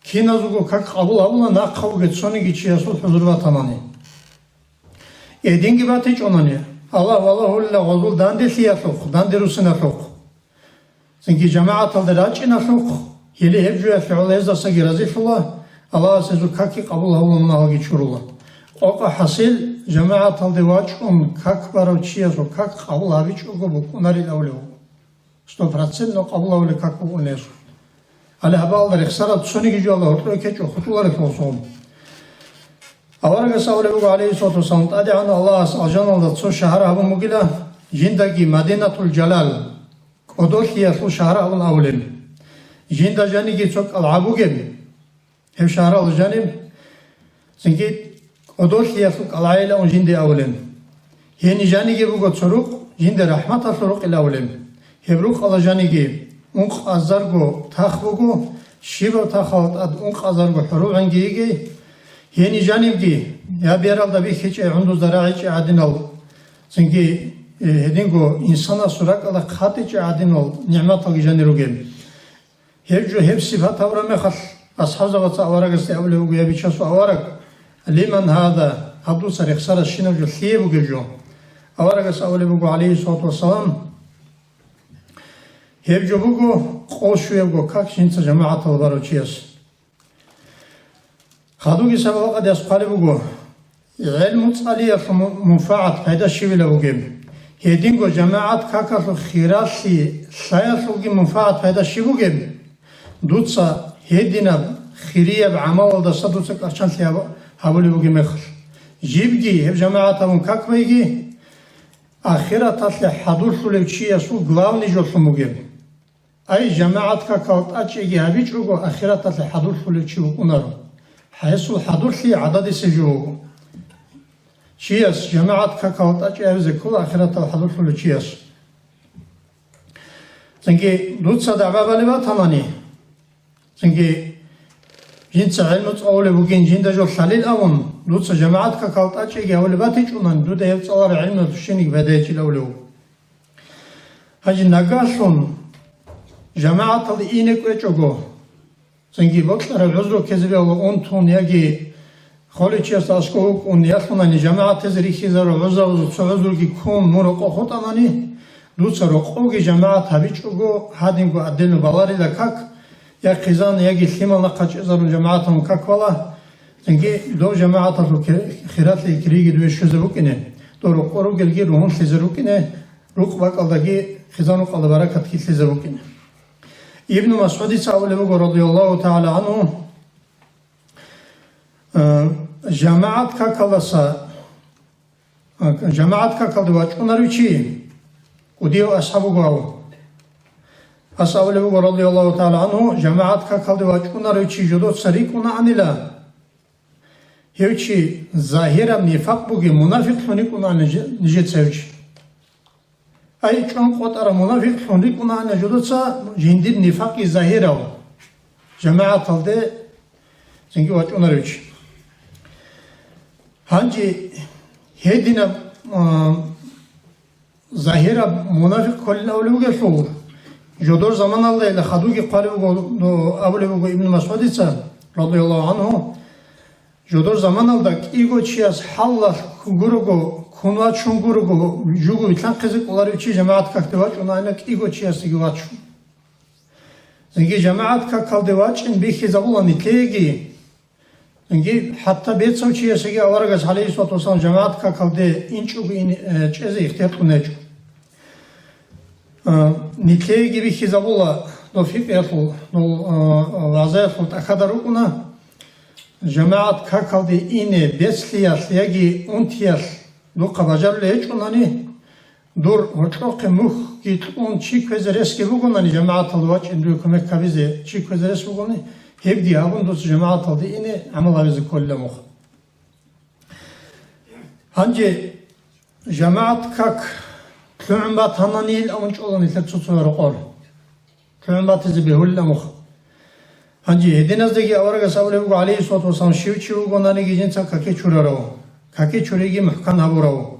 کی نزوگو که قبول هولا نقارو گل سونیگی چیاسول حضور باتمانی ادینگی باتی چونانی Allah ulla gozul dandi siyasuk, dandi rusinasuk. Çünkü cemaat aldıraçinasuk, hili hepcüye fi'ul ezdasa girazifullah, Allah sezu kaki kabul havlunun algı çurullah. Oka hasil cemaat aldıvaçun kak baravçiyasuk, kak kabul haviç ugu bu, kunari lavli ugu. 100% kabul havli kak bu nesu. Ali haba aldır, ikhsarat suni gücü Allah, ortaya keç okutuları olsun. Avaraga savle bu aleyhissalatu vesselam adi an Allah ajan aldı su şehir abu mugila jindagi Madinatul Jalal odohiya su şehir abu avlen jinda jani ki çok alabu gibi hem şehir abu janim çünkü odohiya su alayla on jindi avlen yeni jani ki bu gotsuruk jinde rahmat asuruk ila avlen hebruk ala jani ki unk azargo takhbugo shibo takhawt ad unk azargo huru angi yeni canım ki ya bir arada bir hiç undu zara'i adin ol. Çünkü hedingo insana surak ala khatiç adin ol. Nimet al janiru gel. Hep sıfat avrame khas. Ashab zavat avaragas avle bu ya bir çasu avarak. Liman hada hadu sar ikhsar şinu jo khiyebu gejo. Avaragas avle bu aleyhissalatu vesselam. Hep jo bu qoşuyebu kak şinsa cemaat al barochiyas. خادوگی سبب قد اسقال بگو علم مصالحه منفعت پیدا شویله بگیم هدینگو جماعت کاکر خیراسی سایسوگی منفعت پیدا شی بگیم دوتسا هدینا خیریه بعمل دست دوتسا کارچان سی حوالی بگیم اخر جیبگی هب جماعت همون کاک بگی آخرت اصل حضور سولوچیه سو گلاونی جلسو بگیم ای جماعت کاکالت اچیگی هبیچ بگو آخرت اصل حضور سولوچی بگونارو حيث الحضور في عدد سجوه شياس جماعة كاكاوت أجهز كل آخرة الحضور في الشياس زنكي دوت صدعبا بالبا تماني زنكي جنس علم تقول بوكين جند جو خليل أون دوت جماعة كاكاوت أجهز أولبا تيجونان دوت يتصور علم تشينك بداية الأولو هاجي نقاشون جماعة الإينك ويجوغو Çünkü baklar özür kezbe on ton yagi خالص أسكوك ونياخنا جماعة تزريخي زارو عزاو زوزو كي كون مورو قخوت أماني دوتسرو قوغي جماعة هبيتشوغو هادينغو أدلو بالاري لكاك يا خزان ياجي ثيمال نقاش زارو جماعة مكاك ولا تنكي دو جماعة خيرات الكريجي دوي شوزروكينه دورو قورو جلجي روحون سيزروكينه روك باك ألداجي خزانو قلد بركات كي سيزروكينه ابن مسعود سأوله رضي الله تعالى عنه جماعت کا کلاسا جماعت کا کل دواج اوناروچی ودیو اصحابو گاو اصحابو رضی الله تعالی عنه جماعت کا کل دواج اوناروچی جدو سریک اونا انیلا هیچی ظاهرا نفاق بوگی منافق خونیک اونا نجد سوچ ای چون قطر منافق خونیک اونا نجدو سا جندیر نفاقی ظاهرا جماعت الده زنگی واج اوناروچی Hangi hedine zahira münafık kolina öyle geçiyor. Jodor zaman aldı ile haduki kalibu Abu İbn Mesud ise radıyallahu anhu jodor zaman aldı ego çiyas hallar gurugo kunva çungurugo jugu itan kızık olar üçü cemaat kalktı var ona aynı ego çiyas gibi var. Çünkü cemaat kalktı var in bir hizabulan itlegi Çünkü hatta bir savcıyası olarak Aleyhisselatü Vesselam cemaat kaldı inçu bir çeze ihtiyat kunecuk. Nitliği gibi hizabullah dofik yapıl, vaziyet yapıl akadarukuna cemaat kaldı ine besliyas yagi untiyas do kabacarlı hiç onani dur çok muh git on çik vezeres ki bugunani cemaat alvaç indü kömek kavize çik vezeres buguni hep diye bunun cemaat aldı yine amellerimizi kollamak. Hangi cemaat kak kümbat hananil amunç olan ise tutuyor kor. Kümbat izi behullamak. Hangi hedinazdaki avraga savle bu Aleyhisselatü Vesselam şivçi bu gondani gecin sa kake çuraro. Kake çuregi muhkan haburao.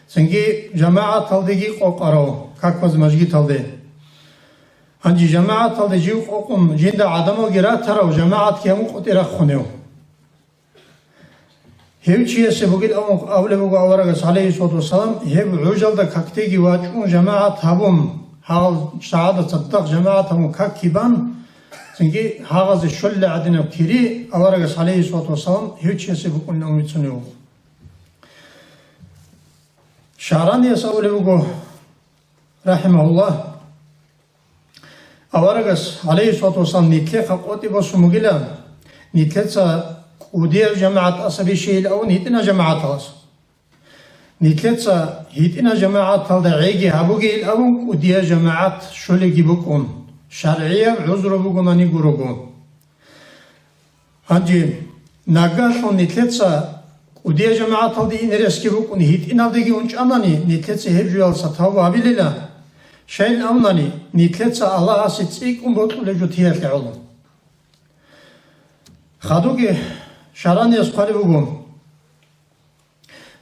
Çünkü cemaat aldığı qoqarao. Kak vaz majgit aldı. Hangi cemaat aldı jiv qoqum jinda adamı gira tarav cemaat ki amu qotira khuneo. Hevçiyesi bugün avle bugu avaragas aleyhissalatu vesselam hev ujalda kaktegi vaçun cemaat habum hal şahada saddaq cemaat habum kakkiban çünkü hagazı şölle adına kiri avaragas aleyhissalatu vesselam hevçiyesi bugün umitsuniyor. Şahraniye avle bugu rahimahullah avaragas aleyhissalatu vesselam nitle kakoti basumugila nitletsa ودير جماعة أصبي شيء الأول هيتنا جماعة خلاص نتلتسا هيتنا جماعة هذا عيجي هبوجي الأول ودير جماعة شولي جيبوكون شرعية عذر بوكون أني جروكون هنجي ناقاشون نتلتسا ودير جماعة هذا إنرس جيبوكون هيتنا دقي ونش أماني نتلتسا هبجوال ستهوا هبيللا شيء الأولاني نتلتسا الله أسيتسيك بطل لجوتيه العلم خدوكي شراني أسقالي بقوم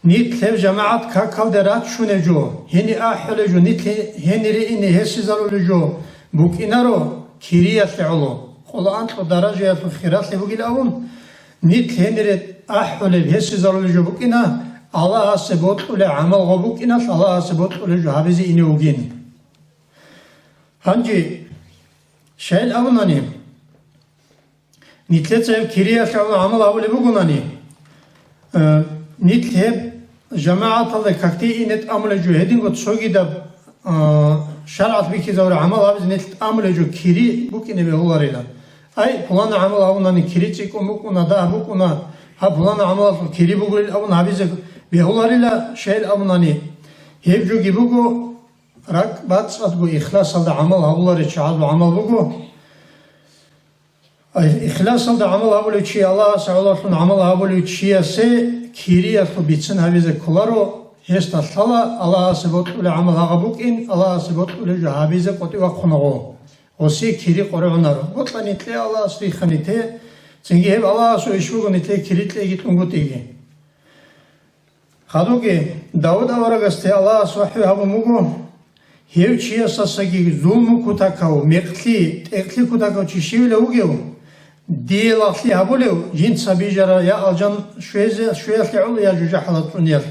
نيت لف جماعات كاكاو درات شونه جو هني أحل جو نيت هني رئيني هسي زارو جو بوك إنارو كيريات لعلو خلا أنتلو درجة في خيرات لبوكي الأول نيت هني رئيت أحل هسي زارو جو بوك إنا الله سبوت لعمل غبوك إنا الله سبوت جو هابزي إني وجين هنجي شيء الأول نانيم نتلتسب كريه شعور عمل أولي بقولاني نتلب جماعة الله كتير نت عمل جو هدين قد سوقي دب شرعت بيكي زور عمل أبز نت عمل جو كري بوكيني بهولاريلا أي فلان عمل أولاني كري تيكون بوكونا ده بوكونا ها فلان عمل كري بقول أول هابيز بهولاريلا شيء أولاني هيب جو جيبوكو رك بعد صدقو إخلاص الله عمل هولاري شعب عمل بوكو إخلاص هذا عمل أولي شيء الله سعوله عمل أولي شيء سه كيريا فبيتسن هذا كلارو هست الله الله سبوت ولا عمل هابوك إن الله سبوت ولا جهابيزه قطي وقنعه وسي كيري قرعونارو قطع نتلي الله سري خنيته تنجي هب الله سو يشوفه نتلي كيري تلي جتون قطيجي خدوكي داود أورغستي الله سبحانه هابو مغو هيو شيء ساسجي زوم كتاكاو مقتلي تقتلي كتاكاو تشيل لوجيو ديل أخلي هبولو جنس بيجرا يا ألجان شوية علو يا جوجا حلط نير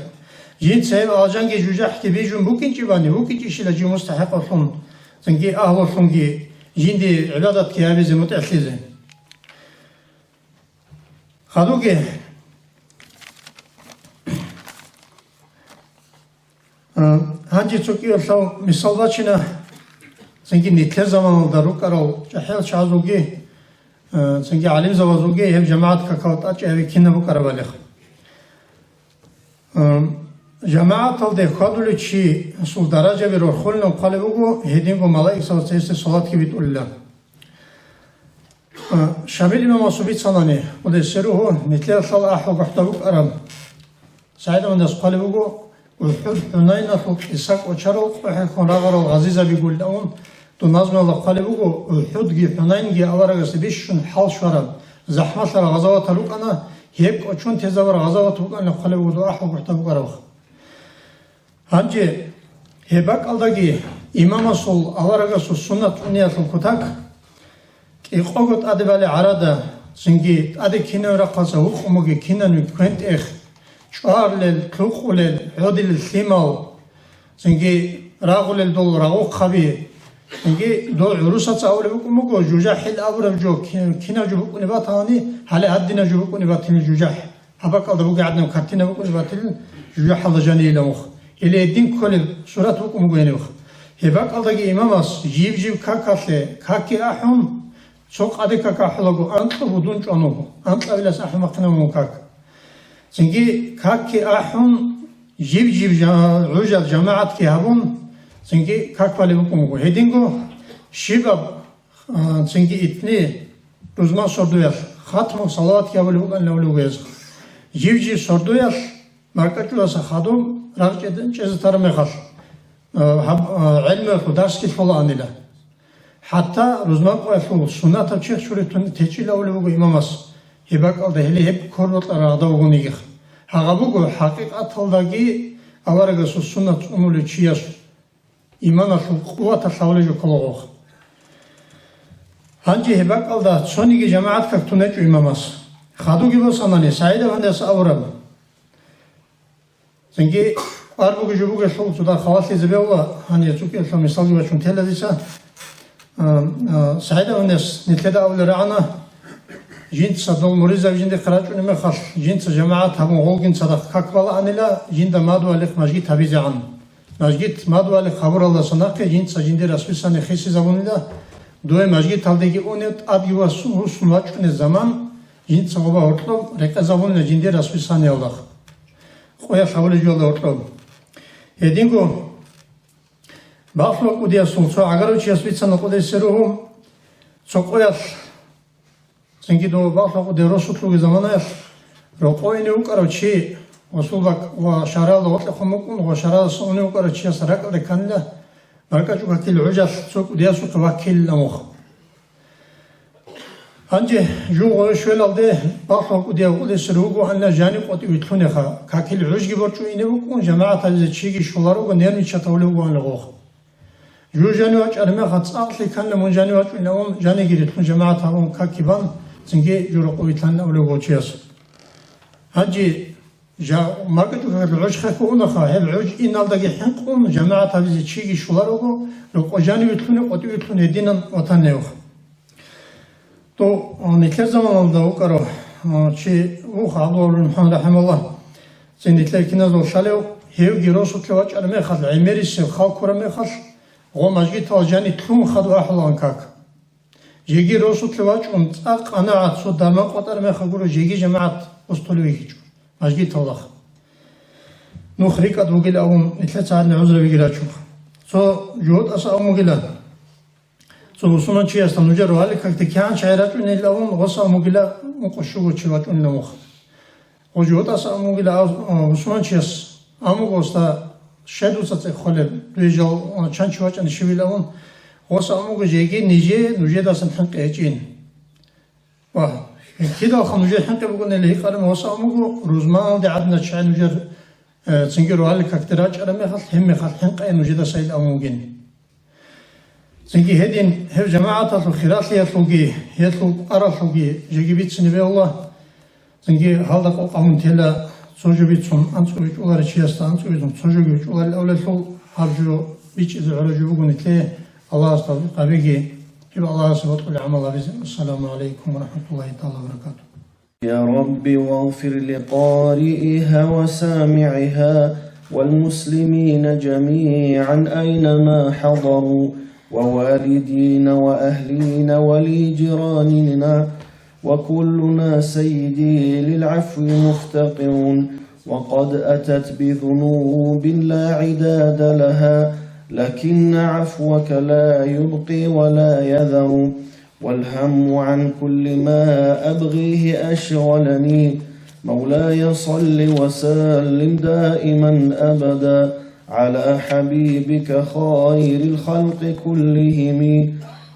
جنس هاي ألجان جي جوجا حكي بيجون بوكين جباني بوكين جيشيلا جي مستحق أصلاً تنجي أهل أصلاً جي جندي عبادات كهابيزي متأخذين خدوكي هانجي توكي أصلاً مثال باتشنا تنجي نتلي زمان داروك أرو جحيل شعزوكي سنجي علم زوجي هم جماعة كاكاوت أجي كنا بكربالخ جماعة تلده خدول شيء سول درجة بيروح خلنا وقالبوجو هدينكو ملاك سوتسيست صلاة كبيت الله شامل إمام صبيت صناني وده سروه نتلاقي صلاة أحوج احتوك أرم سعيد من دس قالبوجو وحد حنين أخوك إساق وشرق وحكون رغر الغزيزة بيقول لهم تنظم الله قالبوجو وحد جي حنين جي أورغس بيشون حال شرب زحمة شرب غزوات لوك أنا هيك أشون تزور غزوات لوك أنا قالبوجو أحوج احتوك أرم هنجي هباك ألداجي إمام صل أورغس السنة تونية الكتاك إخوات أدبالي عرادا سنجي أدي كنا رقصة وخموجي كنا نكنت إخ شارل كلوخول عودل الثمال سنجي راغول الدول راغوق خبي سنجي دول عروسة أول بكم جوجاح الأول جو كنا جو بكون باتاني هلا هدينا جو بكون باتين جوجاح هباك ألدا بقى عندنا كارتينا بكون باتين جوجاح الله جاني لمخ اللي الدين كل سورة بكم بقينه هباك ألدا إمامس جيب كاكله كاكي أحم سوق أديك كاحلقو أنت بدون جانوه أنت أبلس أحمقنا مكاك سنجي كاكي أحم جيب عجل جماعة كهابون سنجي كاك بالي بكم هيدينغو شباب سنجي إثني رزمان سردويل خاتم صلاة كهابولي بكم لولو ويز جيب سردويل مركز خادم راجدن جز ترمخل علم ودرس كتفلا أنيلا حتى رزمان قوي سنة تشيخ شوريتون تجيل أولي بكم إمامس هباك ألدا هلي هب كورلت أرادا وغنيخ هغابوغو حقيقة ألداجي أورغس السنة أمولي تشياس إيمان القوة الحولي كلوغ هنجي هباك ألدا تسونيجي جماعات كاكتونيجو إمامس خادوغي بساناني سعيدة وندس أورب Зинги арбуги жубуги шул туда хавасли забеула ани цуки шул мисал жуга чун теледиса сайда унес нитледа авлерана жинт садол муриза жинде қарачуни мехал жинт жамаат хаму голгин садақ каквала анила жинда маду алих мажгит табизан мажгит маду алих хабар алла санақи жинт жинде расвисани хиси забунила дуе мажгит талдеги унет абгива сумачуни zaman жинт сагаба отло река забунила жинде расвисани аллах خویا خبر جوال دارم. هدینگو باخلو کودیا سوچو اگر چی اسمیت سن کودی سرهم سوکویات سنگی دو باخلو کودی رسوتلوی زمانه رکوینی اوکارو چی وسوبک و شرال وقت خمکون و شرال سونی اوکارو چی سرک رکانلا برکاتو کل عجل سوکودیا سوک وکیل نموخ. Anca juğu şöyle aldı, bakla kudya kudya sürüğü anla janip oti ütfune ha, kakil rüzgi borçu ine bu cemaat alize çigi şuları o nerni çatavlu bu anla o. Juğu jani aç arme hat akli kanla mun jani aç ine on jani girit mun cemaat havun kakiban, çünkü juğu kuytlan avlu borçuyas. Anca ja marketu kakil rüzgi khakuna ha, hel rüzgi inaldagi hankun cemaat alize çigi şuları o jani ütfune oti ütfune dinan vatan ne o. تو نیکل زمان آمده او کرو چی او خالو محمد رحم الله زن نیکل کنا زور شلیو هیو گیروس و تلوچ علمه خال عمریس خال کرمه خال او مجگی تاجانی تلوم خال و احلان کاک جیگی روس و تلوچ اون اق انا عطسو درمان قطر مه خگورو جیگی جماعت استولوی هیچو مجگی تلاخ نو خریک ادو گیل اون نیکل ساعت نعوذر بگیرد چوخ سو جود اصا امو گیلن Sonuçta çiğ aslan uca ruhali kalktı ki an çayrat ünlü avun gosa mugila mukoşu çivat ünlü muh. Ojuot asa mugila Osman çiğ amu gosta şedu satı xole duyjal çan çivat an şivil avun gosa amu jegi nice nuje dasan hank eçin. Vah kida xanuja hank bugün eli qaram gosa amu rozman de adna çan uca çünkü ruhali kalktı raç arame xal hem xal hank nuje da sayil amu geni. Çünkü hedin hev cemaat atıl khiras yatlugi yatlug araslugi jegibit sinive Allah. Çünkü halda qoqamun tela sojubitsun ansubit ular çiyasta ansubitsun sojubit ular avlaslu harju biç izuraju bugün itle Allah astagfir qabigi gibi Allah subhanahu amala bizim. Assalamu aleykum ve rahmetullahi ta'ala ve berekatuhu. يا رب واغفر لقارئها وسامعها والمسلمين جميعا أينما حضروا ووالدين وأهلين ولي جيراننا وكلنا سيدي للعفو مفتقر وقد أتت بذنوب لا عداد لها لكن عفوك لا يبقي ولا يذر والهم عن كل ما أبغيه أشغلني مولاي صل وسلم دائما أبدا على حبيبك خير الخلق كلهم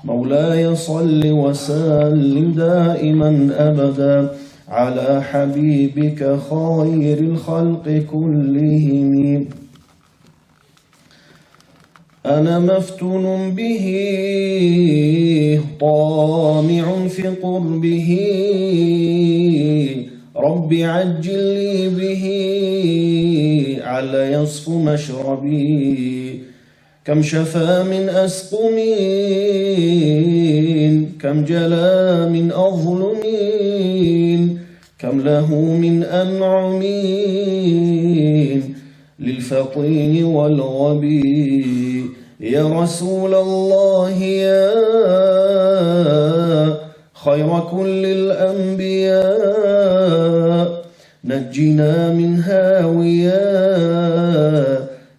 مولاي صل وسلم دائما أبدا على حبيبك خير الخلق كلهم أنا مفتون به طامع في قربه رب عجل لي به على يصف مشربي كم شفى من أسقم كم جلى من أظلم كم له من أنعم للفطين والغبي يا رسول الله يا خير كل الأنبياء نجنا من هاويا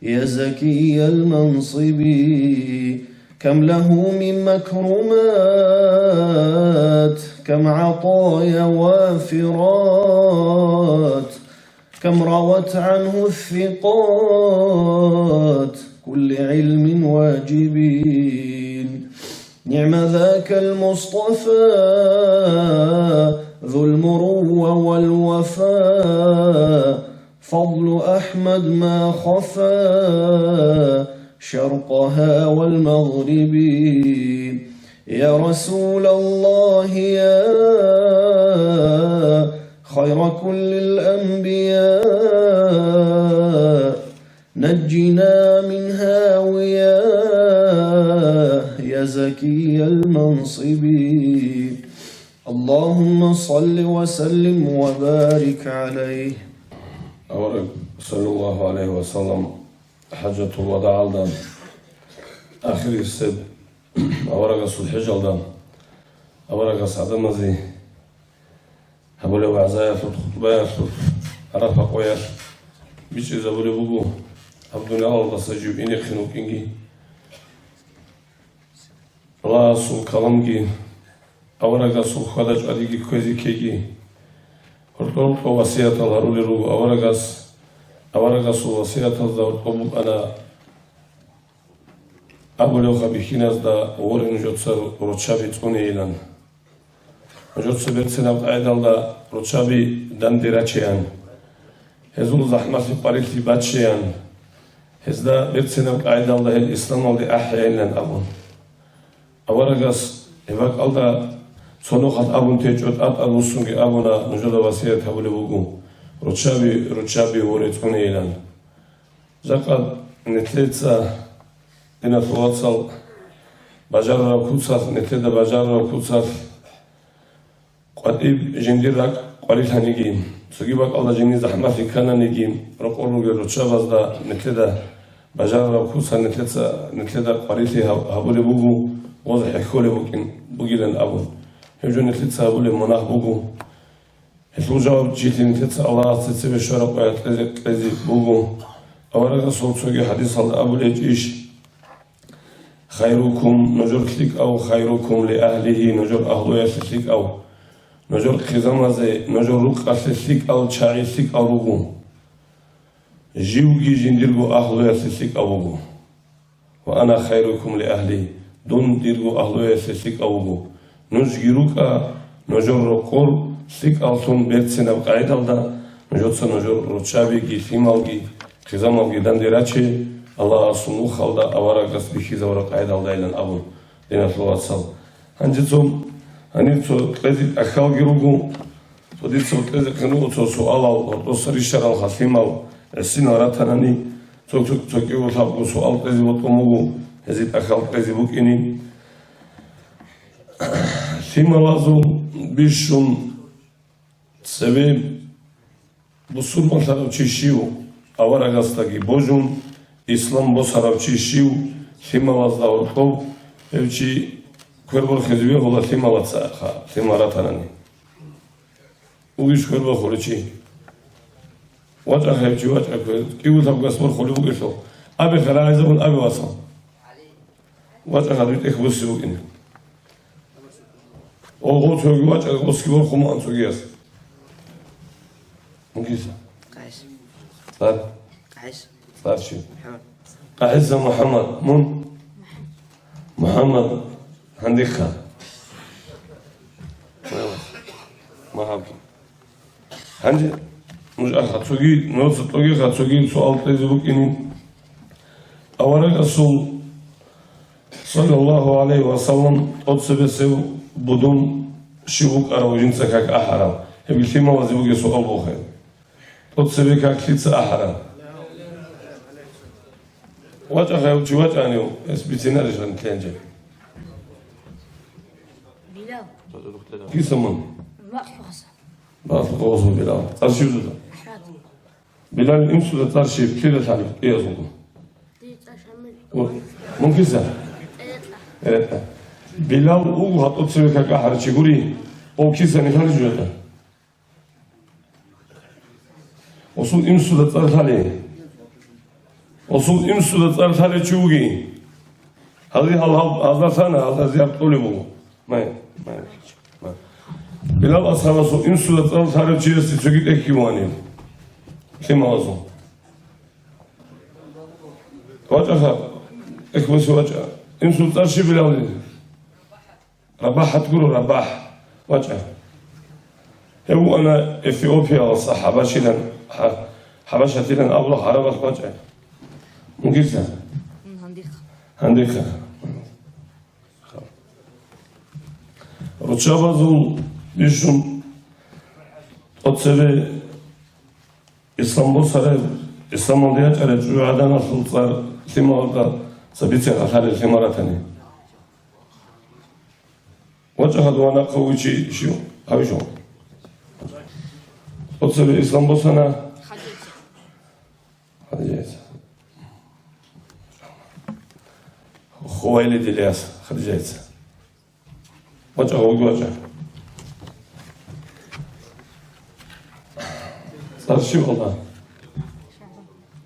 يا زكي المنصب كم له من مكرمات كم عطايا وافرات كم روت عنه الثقات كل علم واجبين نعم ذاك المصطفى ذو المروة والوفاء فضل أحمد ما خفى شرقها والمغرب يا رسول الله يا خير كل الأنبياء نجنا من هاوياه يا زكي المنصب اللهم صل وسلم وبارك عليه. أورق صلى الله عليه وسلم حجة الوداع الدم آخر السب أورق الحج الدم أورق سعد المزي هبولي وعزايا في الخطبات عرفة قوية بيش إذا بولي بقو عبدنا الله سجيب إني خنوك إنجي الله سو كلامجي أورق سو خدج أديكي كوزي كيجي هرطول وصية الله رولي رو أورق سو وصية الله قبوب أنا أبولي وخبيخيناز دا ورن جوتسر روتشابي توني إلان جوتسر بيتسنا بقايدال دا روتشابي دان ديراتشيان هزول زحمة في باريخي باتشيان هزدا بيتسنا بقايدال دا الإسلام والدي أحيان لن أبون أورقاس إباك ألدا صنوخات أبون تيجوت أبوسونجي أبونا نجود وصية هبولي بوغو روتشابي وريتوني إلان زاقاد نتليتسا إن فواتسال بجار كوتساف نتلدا بجار كوتساف قديب جنديرك قليل هنيجيم سجيبك الله جني زحمة في كنا نيجيم رقولو جروتشاباز دا نتلدا بجار كوتسا نتلدا قليل هبولي بوجو واضح يخولي بوجيلن أبون هجو نتلدا هبولي مناخ بوجو هلو جواب جيتي نتلدا الله تسيب الشرق ويتلزي بوجو أولا صوت سوجي حديث الله أبولي جيش خيركم نجور كليك أو خيركم لأهله نجور أهله يسلك أو نجور خزامة نجور رق أسلك أو شاعر سلك أو رقو جيوجي جنديرجو أهله يسلك أو رقو وأنا خيركم لأهلي دون ديرجو أهله يسلك أو رقو نجيروك نجور رقول سلك أو ثم بيتسنا بقاعدة دا نجور رتشابي جي ثيمالجي خزامة جي دندراتشي الله سمو خالدا أورقاس بيخيز أورق عيد الله إلى أبون دينا فلواتسال هنجتهم هنيتو تلزي أخال جروجو توديتو تلزي كنو تو سؤال أو سريشر الخصيمة السين وراتناني تو كيو ثابو سؤال تلزي وتقومو هزيد أخال تلزي بوكيني ثيما لازو بيشون سبب بصور مثلا تشيشيو أورقاس تاجي بوجون إسلام بصرفشي شيو ثم وضعوا هالشي كربل خزبيه ولا ثم واتساخا ثم راتناني ويش كربل خلشي وجه هالشي وجه كيو تبغى اسمه خلو بقيسو أبي خلاص يزبون أبي وصل وجه هذا يخبص يوقين أو هو تقول وجه بس كيو خم أن تقيس ممكن قيس صار قيس صار شو أعز محمد محمد هنديخا ما هابي هندي مش أخذتوجي نوت توجي أخذتوجي سؤال تزبوك إني أورق الرسول صلى الله عليه وسلم أتصبسوا بدون شبوك أروجين سكاك أحرام هبي ثيما وزبوك سؤال بوخير أتصبك كليتس أحرام وجه هاوتشي وجه أنيو إسبيتنا رجال كلانجي بلال كيف سمون مقفصة بافقوس بلال ترشيف ده بلال إمسو ده ترشيف كده تعرف إيه أظن ممكن سه بلال أو هتوصل كذا حرشي قولي أو كيسة نخرج جدا وصل إمسو ده تعرف عليه وصل إمسو ده تعرف عليه شوقي هذه هذا ثنا هذا زيادة طلبه ما بلال أصحاب صو إمسو ده تعرف عليه شيء استشجيت إكيواني كم أظن وجهها إخوة وجه إمسو ترشي بلال رباح تقولوا رباح وجه هو أنا إثيوبيا والصحابة شيلن حبشة لن أبلغ عربة وجه ممكن هنديك رتشابة زول بيشون Otsevi İstanbul Sarayı, İstanbul'da çare Cüvadan asıltılar Limalarda Sabitse Hasari Limaratani. Vaca Hadwana Kavuçi şu, Havişo. Otsevi İstanbul sana Hadi Хувайли Диляс, Хадижайца. Vaca Hoguaca. Старший волна.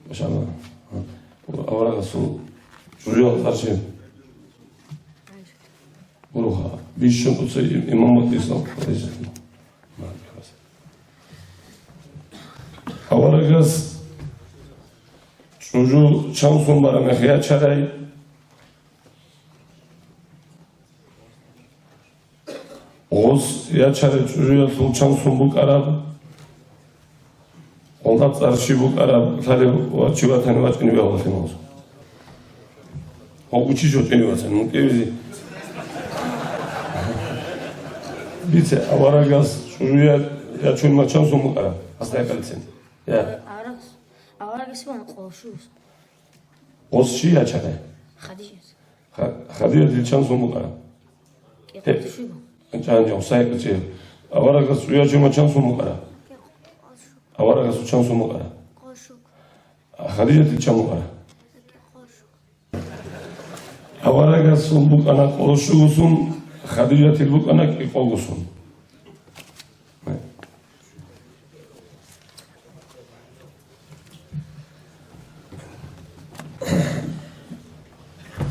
Машалла. Аврага су. Журил старший. Уруха. Бишшун кутса имамат ислам. Аврагас Жужу чансун барана хия чарай. Oğuz yaşarı çocuğa sulçan sumbuk Arap. Ondan arşivuk Arap. Tabi o çivatani vaçkını bir havasını olsun. O uçi çocuğunu vaçkını. Mutlu Bize avaragas çocuğa yaşın çan sumbuk Arap. Hastaya kalısın. Ya. Avaragas bana konuşuyoruz. Oğuz şi yaşarı. Hadiye dil çan sumbuk Arap. Konuşuyor. Canım saygıcı. Avaraga suya çöme çansu mu kara? Avaraga su çansu mu kara? Hadiye til çamu kara. Avaraga su bu kana konuşuyorsun. Hadiye til bu kana ikogusun.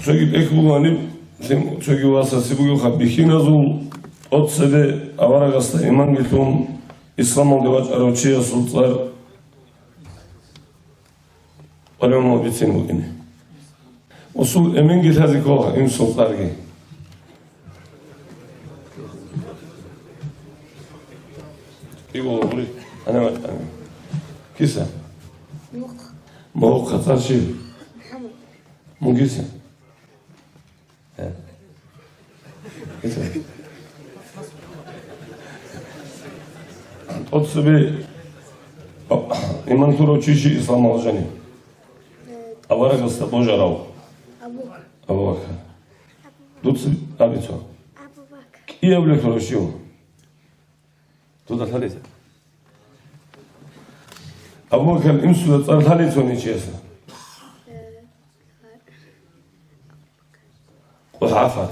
Çünkü ekbulanip çünkü vasası bu yok. Bihinazul Otsede Avaragas'ta iman gittim. İslam'ın devaç arauçiye sultlar. Alema bitsin bugün. Usul emin githazik ola im sultlar ki. İyi olur burayı. Ana var. Kisa? Mavuk Katar şey. Mungisa? Evet. Kisa? От себе имам туро чиши ислам алжани. Аварагаста божарау. Абубакр. Дуци абицо. И евле торошио. Туда талиса. Абубакр имсуда цар талицо ничеса. وحافظ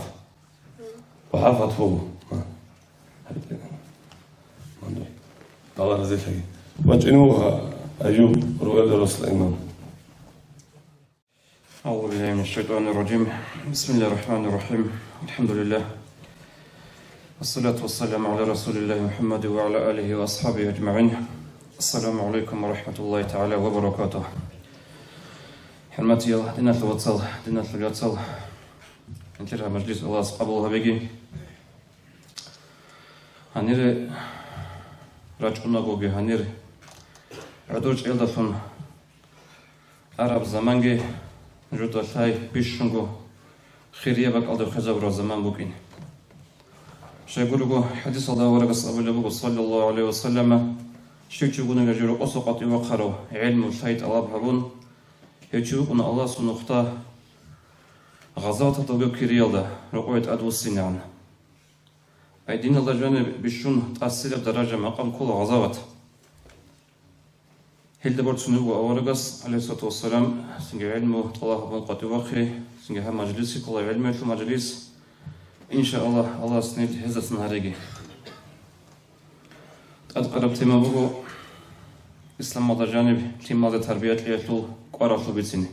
فوق الله رزقه وجنوها أيوب رؤيا رسول الإمام. أعوذ بالله من الشيطان الرجيم. بسم الله الرحمن الرحيم. الحمد لله والصلاة والسلام على رسول الله محمد وعلى آله وأصحابه أجمعين. السلام عليكم ورحمة الله تعالى وبركاته. حرمتي الله دينات الوصل دينات الوصل. انتهى مجلس الله قبلها بيجي. هنير رجعنا بوجي هنير عدوش إلدفن عرب زمانجي جودا ثاي بيشنجو خيرية بك ألدو خزور زمان بوكين شيقولوا حديث الله ورقص أبو لبوك صلى الله عليه وسلم شيقولوا نجرو أسقط وقروا علم الثايت الله بهبون يجيبون الله سنختا غزات تلقوا كريالدا رقوة أدو السنان أيدين الله جانب بيشون تأثير بدرجة مقام كل غزوات هيلدبرت سنوب وأورغس عليه الصلاة والسلام سنجي علمه الله بنقطي وخي سنجي هم مجلسي كل علمه في مجلس إن شاء الله الله سنيد هذا سنهارجي أتقرب تيما بقو إسلام الله جانب تيما ذا تربية ليتلو قرافلو بيتسيني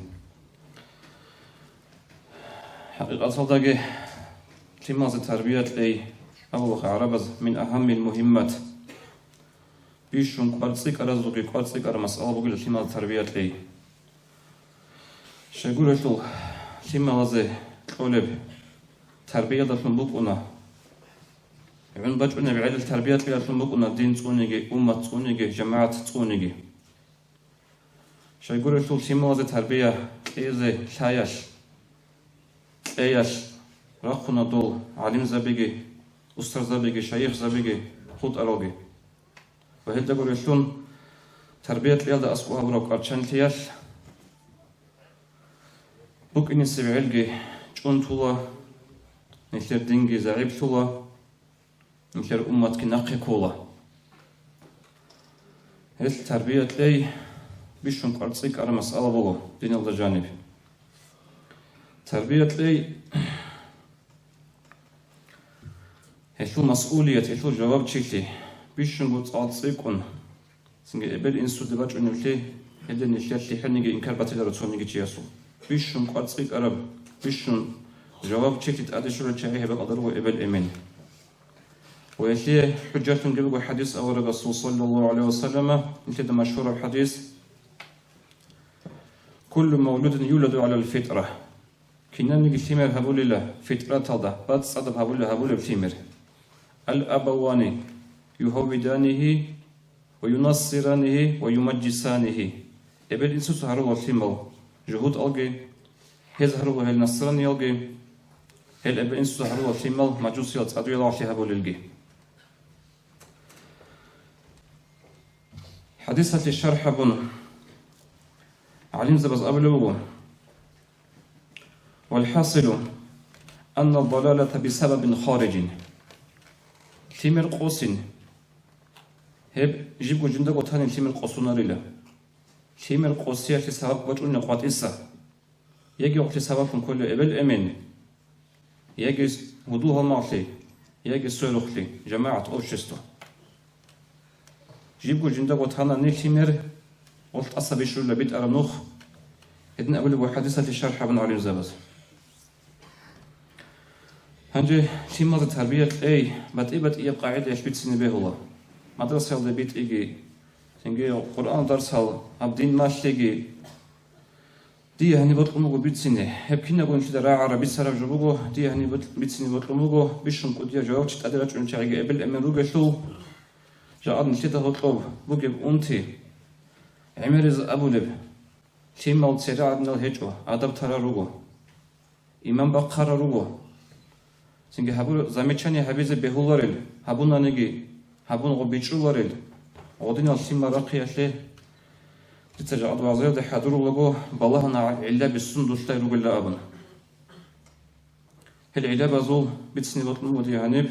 حقيقة صدقي تيما ذا تربية لي أبو عربز من أهم المهمات بيشون قرصيك أرزوقي قرصيك أرمسألة بقول تيما التربية لي شغول تو تيما لازم طلب تربية دفن بقونا يعني بجونا بعيد التربية لي دفن بقونا دين تونيجي أمة تونيجي جماعة تونيجي شغول تو تيما لازم تربية إذا شايش إيش رخنا دول علم زبيجي أستاذ زبيجي شيخ زبيجي خود أراجي وهذا يقول يشون تربية اليالدا أسقوها بروك أرشان تيال بوك إني سبعلقي جون طولا نشير دينجي زعيب طولا نشير أمتك نقي كولا هذه التربية لي بيشون قرصيك على مسألة بلو دين الله جانب تربية لي هشو مسؤولية هشو جواب تشيلي بيشون قرصيكون سنجي إبل إنسو دباج ونملي هذا نشير لي حنيجي إنكار باتي رسولني جياسو بيشون قرصيك عرب بيشون جواب تشيلي تأدي تشاهي هبل أضر وإبل إمين ويشي حجة جبوا حديث أو الرسول صلى الله عليه وسلم انتهى مشهور الحديث كل مولود يولد على الفطرة كنا نيجي ثمر هبول الله فطرة هذا بعد صدق هبول الثمر الأبوان يهودانه وينصرانه ويمجسانه إبل إنسو سهروا الثمر جهود ألقي هزهروا هل نصراني ألقي هل إبل إنسو سهروا الثمر مجوسي أدوي الله هبول الجي حديثة الشرح بن علم زبز أبلغ والحاصل أن الضلالة بسبب خارج ثمر قوس هب جيبو جندق وثاني ثمر قوسنا لله ثمر قوسية سبب وجهنا قاتسة يجي وقت سبب كل إبل أمين يجي هدوها معطي يجي سولخلي جماعة أوشستو جيبو جندق وثانا نيل قلت أصبي شو لبيت أرنوخ إذن أول حديثة الشرح بن علي زبز هنجي تيمة التربية أي بات إيه قاعدة يشبيت سنة به الله مدرسة هل بيت إيجي تنجي القرآن درس هل عبدين ماش تيجي دي هني بطلموغو بيت سنة هب كنا قول نشد راع عربي سرف جبوغو دي هني بيت سنة بطلموغو بيشن قدية جواب تتأدرج ونشاقي قبل أمن روغ شلو جاء نشد هطلوب بوغب أنتي عمرز أبو لب تيم السراع من الهجوة أدب ترى روغو إمام بقرة روغو سنجي هبو زميتشاني هبيز بهولارل هبونا نجي هبون غبيتشولارل غدين السيم راقي أشلي تتجع أدوازير ده حضور لغو بالله علا بالسندوش تاي روغ الله أبن هالعلا بزول بتسني بطنو ودي هنب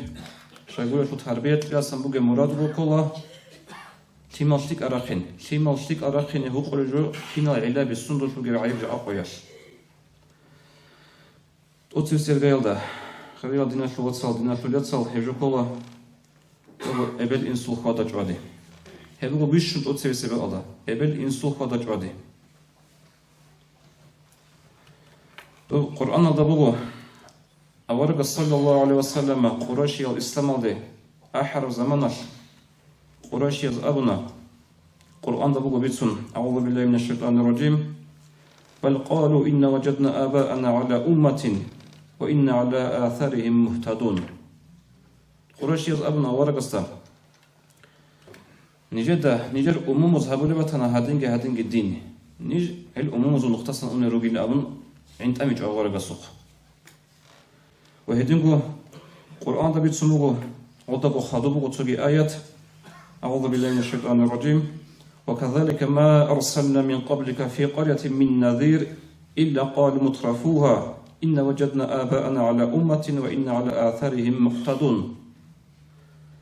شايقول شو تربية لأسن بوغي مراد روكولا تيمالشتيك أراخين هو قرجو كنا العلا بالسندوش بوغي رعيب جاء قوياش أوتيو سيرغيل ده خليل دينا شو واتسال دينا شو ليتسال هجو كولا إبل إنسو خوادا جوادي هبو بيشن أوتيو سيرغيل ده إبل إنسو خوادا جوادي القرآن ده بوغو أورق صلى الله عليه وسلم قراشي الإسلام ده أحر زمانش قراشي أبونا قرآن ده بوغو بيتسون أعوذ بالله من الشيطان الرجيم بل قالوا إن وجدنا آباءنا على أمة وإن على آثارهم مهتدون قراشي أبونا أورق استا نجر أمم مذهب لبتنا هادينج الدين هل أمم مختصا أن روغي لأبن عند أمج أورق السوق وهدينكو قرآن ده بيتسموغو وضبو خادوبو تسوغي آيات أعوذ بالله من الشيطان الرجيم وكذلك ما أرسلنا من قبلك في قرية من نذير إلا قال مترفوها إن وجدنا آباءنا على أمة وإن على آثارهم مقتدون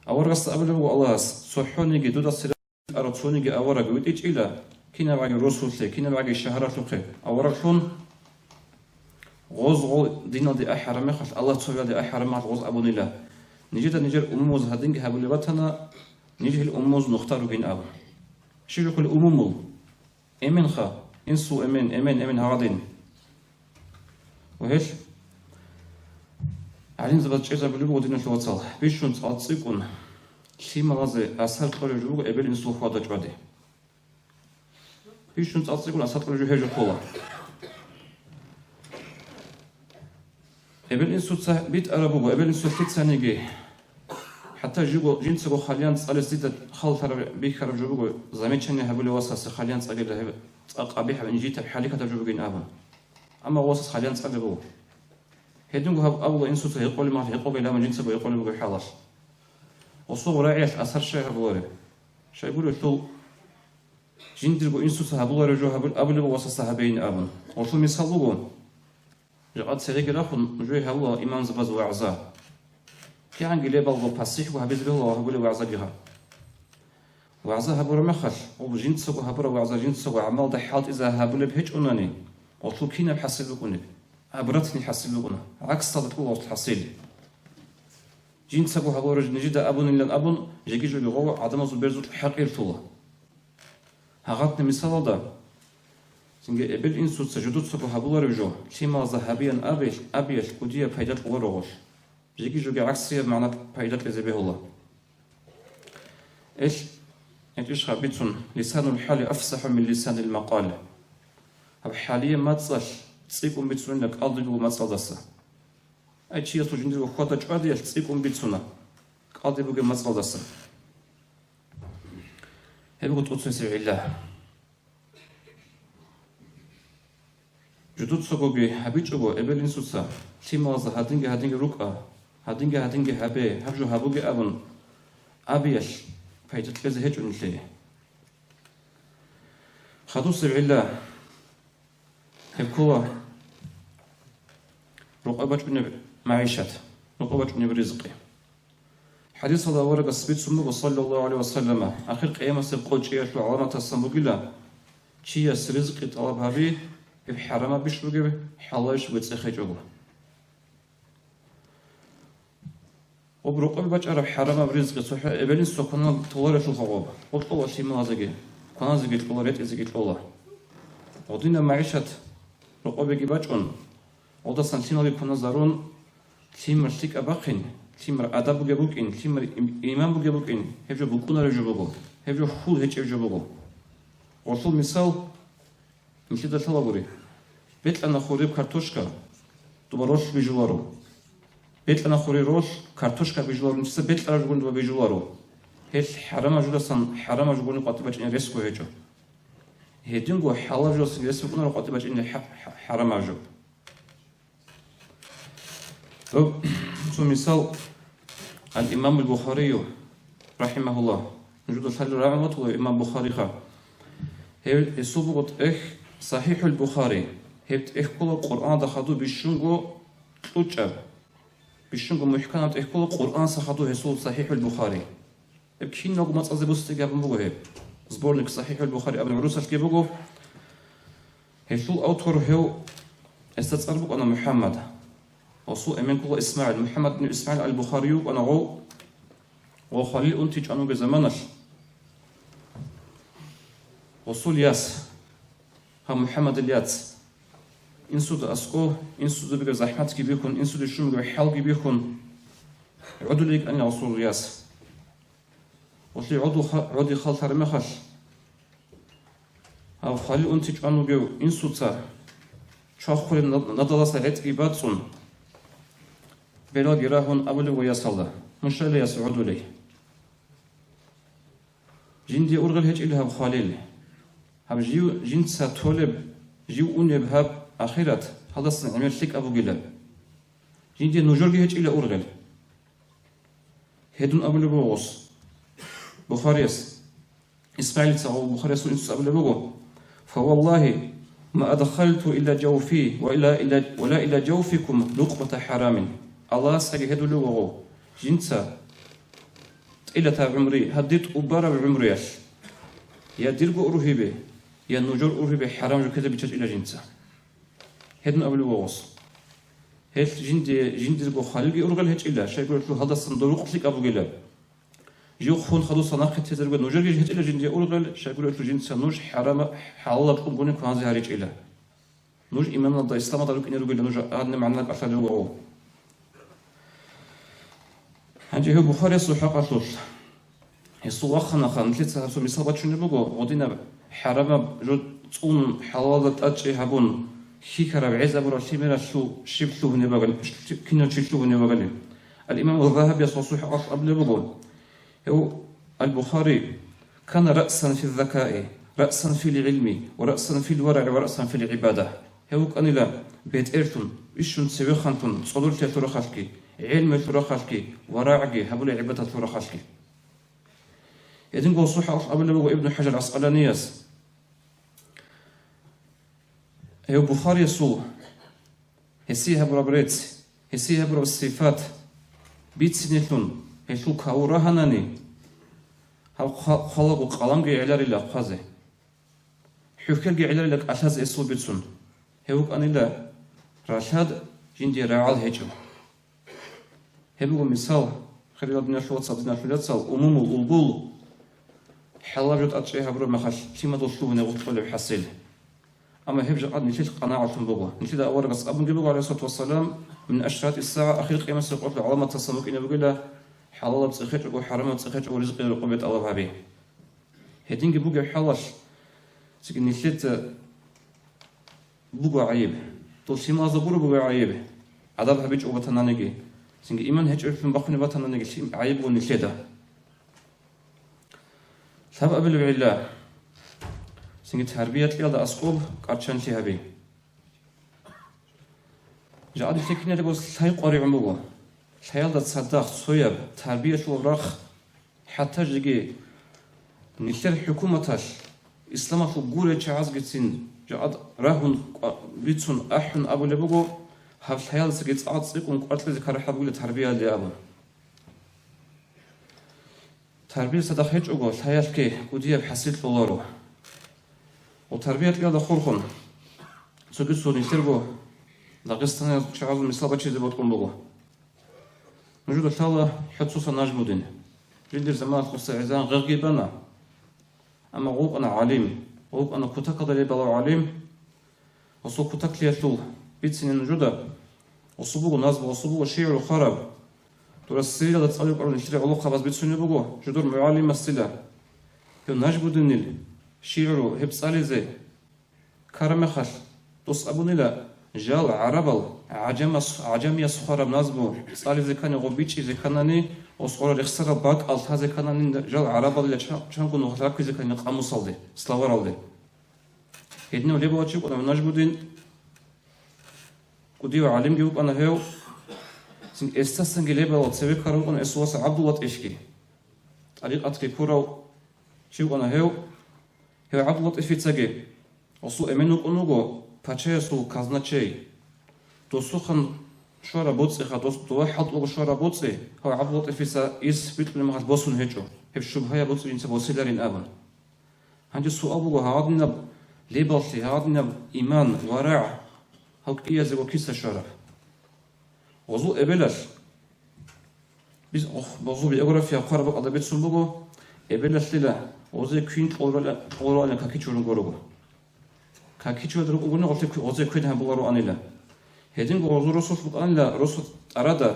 أورغس أبلغو الله صحوني جدود السلاح أرطوني أورغ ويتيج إلا كنا بعد الرسول كنا بعد الشهرات أورغشون غوز دينا دي أحرام خش الله تسوي دي أحرام غوز أبو نيلا نجر أموز هادينج هابو لبتنا نجي الأموز نختار بين أبو شو كل أمومو إمن خا إنسو إمن هادين وهيش علين زبط شيء زبلو ودينا شو وصل بيشون تصيقون شيء مغازي أسهل خارج جوج قبل إنسو خاطر جوادي بيشون تصيقون أسهل خارج جوج هجو كولا إبل إنسو بيت أرابو إبل إنسو فيت سنيجي حتى جيبو جنسو خاليان صار زيد خال ترى بيخرج جوجو زمين شني هبول واساس خاليان صار له أقابيح من جيت بحالي كتر جوجين أبا أما واساس خاليان صار له هدوم هب أول إنسو يقول ما يقول لا من جنسو يقول بقول حلاش وصور راعيش أثر شيء هبوله شايبولو تو جندرغو انسوس هابولار جو ابلغو واسا صحابين ابن ورسو مثالوغو جقد سريغراخون جوي هالله امام زباز وعزا كان جلبالغو باسيح وهبيزبه وهبولو وعزا جها وعزا هبور مخل وجنتسو هبور وعزا جنتسو عمل ده حالت اذا هبول بهج اوناني وطلو كينا بحسبكوني عبرتني حسبكونا عكس صدق الله تحصيل جنتسو هبور نجد ابون الا ابون جيجي جو لغو عدم زبرزو حقير طوله هاغاتني مثال ده سنجي ابل انسوت سجدوت سو هبولار جو كيما ذهبيا ابيل وديا فايدات غوروش جيجي جو عكسيه معنى فايدات لزبه الله ايش إيش خبيتون لسان الحال أفصح من لسان المقال. هب حاليا ما تصل تصيبون بتسونك أضربوا ما تصلصه. أي شيء تجندي وخاطر جادي تصيبون بتسونا أضربوا ما تصلصه. هبوا تقصي الله. جدود سقوبي هبيتشوا إبلين سوسا. تيماز هادينج روكا هادينج هبه هبجو هبوجي أبن أبيش. فايدة كذا هيك ونشلي خدوس الله هبكوا رقابة من معيشة رقابة من برزقه حديث الله ورقة سبيت سمو صلى الله عليه وسلم آخر قيامة سبقوا شيء في علامة السمبوغيلا شيء رزق طلب هذه بحرامة بشروجه حلاش بتسخجوه وبرقم بچ عرب حرام برزق صح ابلين سكون طوال الخواب وطول شيء مازجي كنازجي طولت ازجي طولا ودينا معيشة رقابي بچون ودا سنتينالي كنازارون تيمر تيك اباقين تيمر ادب بوجبوكين تيمر ايمان بوجبوكين هبجو بوكونا رجبوغو هبجو خول هيك رجبوغو وصل مثال مشي ده طلبوري بيت انا خوريب كارتوشكا دوباروش بيجوارو بيت أنا خوري روش كارتوشكا بيجوارو نفس بيت أنا جوون دو بيجوارو هيش حرام جلسان حرام جوون قاتباش إن ريسكو هيجو هيدينغو حالا جلس ريسكو كنا قاتباش إن حرام جو تو مثال الإمام البخاري رحمه الله نجد الحل رحمه الله الإمام البخاري خا هي السبوت صحيح البخاري هبت كل القرآن دخلوا بيشنغو تلوتشر بيشنغو محكمات كل القرآن سخطوا هسول صحيح البخاري بكين نوع ما تصدق بستجاب بقوله زبورنك صحيح البخاري ابن عروس كي بقول هسول أوتور هو استتصرف أنا محمد وصو أمين كل إسماعيل محمد بن إسماعيل البخاري وأنا غو وخليل أنتج أنو بزمانش وصول ياس هم محمد الياس إنسود أسقو إنسود بيجر زحمات كي بيكون إنسود الشوم بيجر حال كي بيكون عدو ليك أني وصول ياس وصلي عدي خال ترمخش أو خليل أنتج أنو بيو إنسود سا شاخ خلي نضلا سعيد إبادسون بلا جراهون أولي وياسالله مش لا يسعد لي جندي أرغل هج إلها بخاليل هب جيو جند ساتولب جيو أنب هب آخرت هذا عمل لك أبو جلال جندي نجرجي هج إلى أرغل هدون أبو لبوغوس بخاريس إسماعيل سعو بخاريس إنس أبو لبوغو فوالله ما أدخلت إلا جوفي ولا إلا جوفكم لقمة حرام الله سعي هدو لبوغو جنسا إلا تاب عمري هديت أبارا بعمريش يا ديرجو أروهيبه يا نجور أروهيبه حرام جو كذا بيجت إلى جنسا هدن أبو لبوغوس هل جندي جو خالقي أرغل هج إلا شيء يقول له هذا الصندوق لك أبو جلاب جو خون خدو صناقة تزرق نجور هج إلا جندي أرغل شيء يقول له جنسا نوج حرام حلال تقولون كان زهرج إلا نوج إمامنا الله إسلام ضلوك إن يرغل نوج أدنى معنا أصلا لوغو هنجي هو بخاري صحة قصص الصلاة خان ثلاثة سو مصابات شنو بقول ودينا حرام جد تون حلال تأجي هبون شيكرا بعزة براسي من شو شبتو هني بقول كنا شبتو هني بقول الإمام الذهبي يصحح قبل بقول هو البخاري كان رأسا في الذكاء رأسا في العلم ورأسا في الورع ورأسا في العبادة هو كان لا بيت إرتون إيشون سوي خانتون صدور تلتورا خالكي علم تلتورا خالكي وراعي هبول عبادة تلتورا خالكي هدين قو صحة قبل بقو ابن حجر العسقلانيس هيو بخاري سو هسيها برابريت هسيها برا الصفات بيت سنتون هيشو كاورا هناني هاو خلقو قلمجي علاري لقازي حكرجي علاري لك أساس اسو بيتسون هيوك أني لا رشاد جندي رعال هيجو هبو مثال خلينا بنشوف صدنا في الصال أمم الألبول حلا جت أشياء برا مخش كيما توصلوا هنا وتقول بحصيل أما هبج قد نشيل قناعة بقوة نشيل أول قص أبن جبوا عليه الصلاة والسلام من أشراط الساعة أخير قيامة سقوط علامة تصمك إن بقول حلال بسخيت وحرام بسخيت ورزق رقبة الله به هدين جبوا حلاش سكن نشيت بقوا عيب توصي ما زبور بقوا عيب عذاب هبج وبتنانجي سنج إيمان هج في بخن بتنانجي شيء عيب ونشيته سبب بالله سنج تربية يلا أسقوب قرشان شهبي جاد فكرة لقول ساي قاري عموه سايل تصدق صيب تربية الورخ حتى جيجي نشر حكومتاش إسلام شو جورة شعاز جتين جاد راهون بيتون أحن أبو لبوجو هف سايل سجت أتصيقون قتل ذكر حبول التربية اللي أبو تربية صدق هج أقول سايل كي وديه بحسيت لولارو وتربية يلا خورخون سجد سوني تربو داغستان شعب مثال بچه زبطكم بگو نجود الله حدثوصا نجمودين جدير زمان خصوصا عزان غرقبنا أما غوق أنا عليم غوق أنا كتاك ضلي بلو عليم وصو كتاك ليتلو بيتسين نجودا وصبوغ نازب وصبوغ شيع وخرب دور السيلة دا تصاليق أرون نشتري علوق خباز بيتسوني بگو جدور معاليم السيلة يو نجمودين نيل شيعرو هبسالي زي كارمخش دوس أبو نيلا جال عربل عجمي صخرة بنازبو صالي زكاني غوبيتشي زكاناني وصخرة رخصرة باك ألتها زكاناني جال عربل اللي شانكو نغتراكي زكاني قامو صالدي سلاور ألدي هيدني وليبو واتشيب أنا مناجبودين كوديو عالم جيوب أنا هيو سن استسنجي ليبا واتسوي كارون أنا إسواس عبدو واتشكي أليق أتكي كوراو شيب أنا هيو عبدو واتشفي تساقي وصو أمينو قنوغو پاچه‌سو کازناچی دوستخن شو رابطه خداست دو حد او شو رابطه ها عبود افیسا ایس بیت نمی‌خواد باسون هیچو هب شبهه بوت این سواسیلرین آبن هنجی سوال بگو هادنا لیبالتی هادنا ایمان ورع هاک ایاز و کیسه شرف وضو ابلش biz bozu bir geografya qarab adabiyat sunbugo ebelasila oze kvint orala kakichurun gorogo kakichurun uguna oze kvint han bularo anila hedin gozu rosos bu anla rosot arada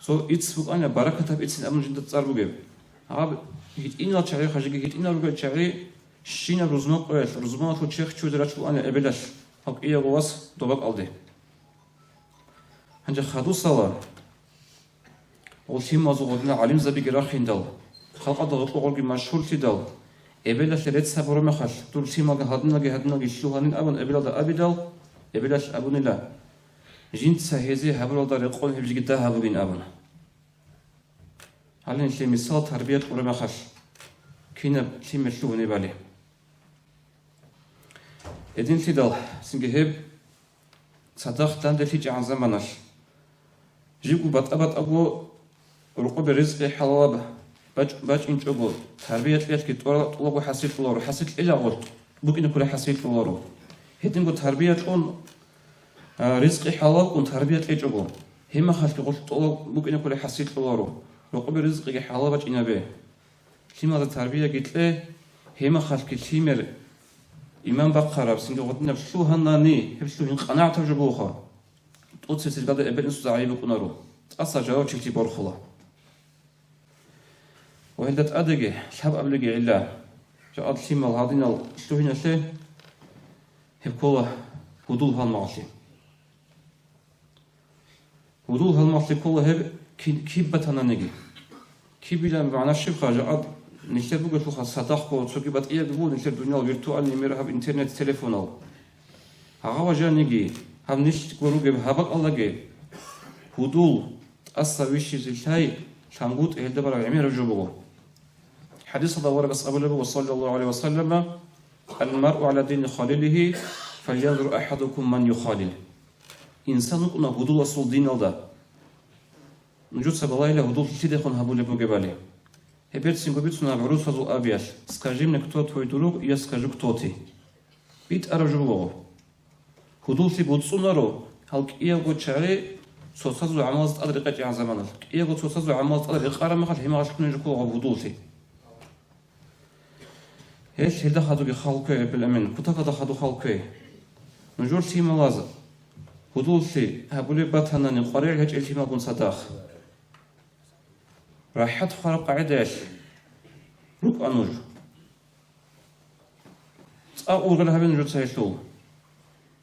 so its bu anla barakatab itsin amn jinda tsarbuge abi hit inal chari khajigi hit inal ruga chari shina rozmaq rozmaq shu chekh chudrach bu anla ebelas hak iya gowas dobak aldi hanja khadu sala والتيم مازوغنا علم زبيق راخين دال خلق ضغط قولي مشهور تدال ابلا ثلاث سبر مخش طول تيم هدنا شلوهن ابن ابلا دا ابدال ابلاش ابن لا جنت سهزي هبل دار يقول هبجي دا هبين ابن على شي مثال تربيه قول مخش كينا تيم شلوهن بالي ادين تدال سنجهب صدق تندلي عن زمانش جيبو بطبط ابو رقب رزق حلال باج إنجبو تربية ليش طلبوا حسيت فلورو حسيت إلا غلط بقين كل حسيت فلورو هتنقو تربية أون رزق حلال أون تربية ليجبو هم خلك غلط طلب بقين كل حسيت فلورو رقب رزق حلال باج إنبه كلمة التربية قلت له هم خلك تيمر إمام بقرة بس إنه غلطنا بشو هناني بشو هن قناعة تجبوها توصل سجادة إبن سعيب كنارو أصلا جواب شفتي بارخلا وهذا أدقي شاب أبلغي علا جاءت سيما الهادين الشوهين شيء هبكوله هدول هالمعصي هدول هالمعصي كله هب كيف بتنا نجي كيف بلا معنى الشبكة جاءت نشتري بقول شو خاص صداقة وشوكي بات إيه بقول نشتري دنيا الفيرتوال نمير هب إنترنت تليفونال هغوا جا نجي هم نشتري كوروجي هبك الله جي هدول أصلا ويش زي شيء شامقوت إهدا برا عمير رجوبه حديث الله ورقص أبو لبو صلى الله عليه وسلم المرء على دين خليله فلينظر أحدكم من يخالل إنسان قلنا هدول أصل دين الله نجود سبلايلا هدول تدخل هبو لبو جبالي هبيت сингобицуна врусазу авиаш. Скажи мне, кто твой друг, я скажу, кто ты. Бит аражуго. Худулси буцунаро, халк иего чаре, сосазу амаз адрикати азаманал. Иего сосазу амаз адрикара махал химаш книжку худулси. Эш хида хадуги халкэ беламин. Кутака да хаду халкэ. Нужур сималаз. Худулси хабуле батанани қарир хеч илтимагун садах. راحت خرق عداش روك أنور أقول لها بين جوتها يشلو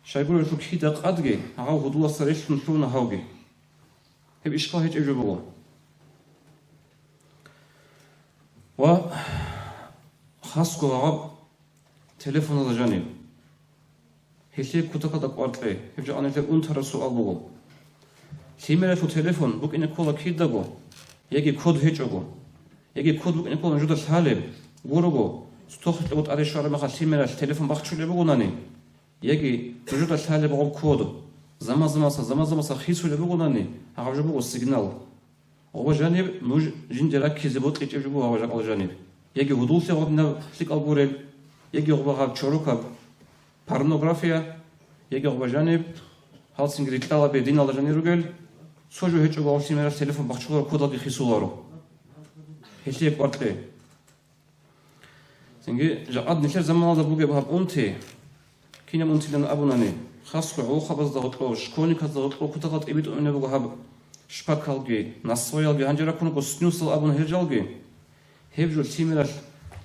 شايبول يشلو كيدا قادجي هاو هدوء الصريش نشلونا هاوجي هب إشكال هيج إجابة و خاصكو عب تلفون الجانب هيشيب كتاكا دقوارتلي هبجا أنا لك أنت سؤال بقول سيميلا شو تلفون بوك إنك كولا كيدا بو يجي كود هيجوجو يجي كود بوك إنك كولا نجود الحالب غورجو ستوخت لغت على شهر ما خل سيميلا تلفون بخشولي بقولني يجي نجود الحالب غو كود زما خيسولي بقولني هاجو بقول سيجنال هو جانب نوج جندرا كيزبوت ليجوجو هو جاك الجانب يجي هدول سيغبنا فيك الغورل يجي غبا تشوروكا порнография يجي غبا جانب هالسنجري كلا بدين الله جاني رجل سوجو هيجو باو سيميلا تلفون بخشولو كوداكي خيسولارو هيشيك واتلي سنجي جاءت نشر زمان هذا بوجي بهاب أنتي كينا أنتي لنا أبوناني خاصة عو خبز ضغطلو شكوني كضغطلو كتغط إبيت أمني بوجي هاب شبكالجي نصويالجي هنجرا كونو كوسنيوسل أبون هيرجالجي هيبجو سيميلا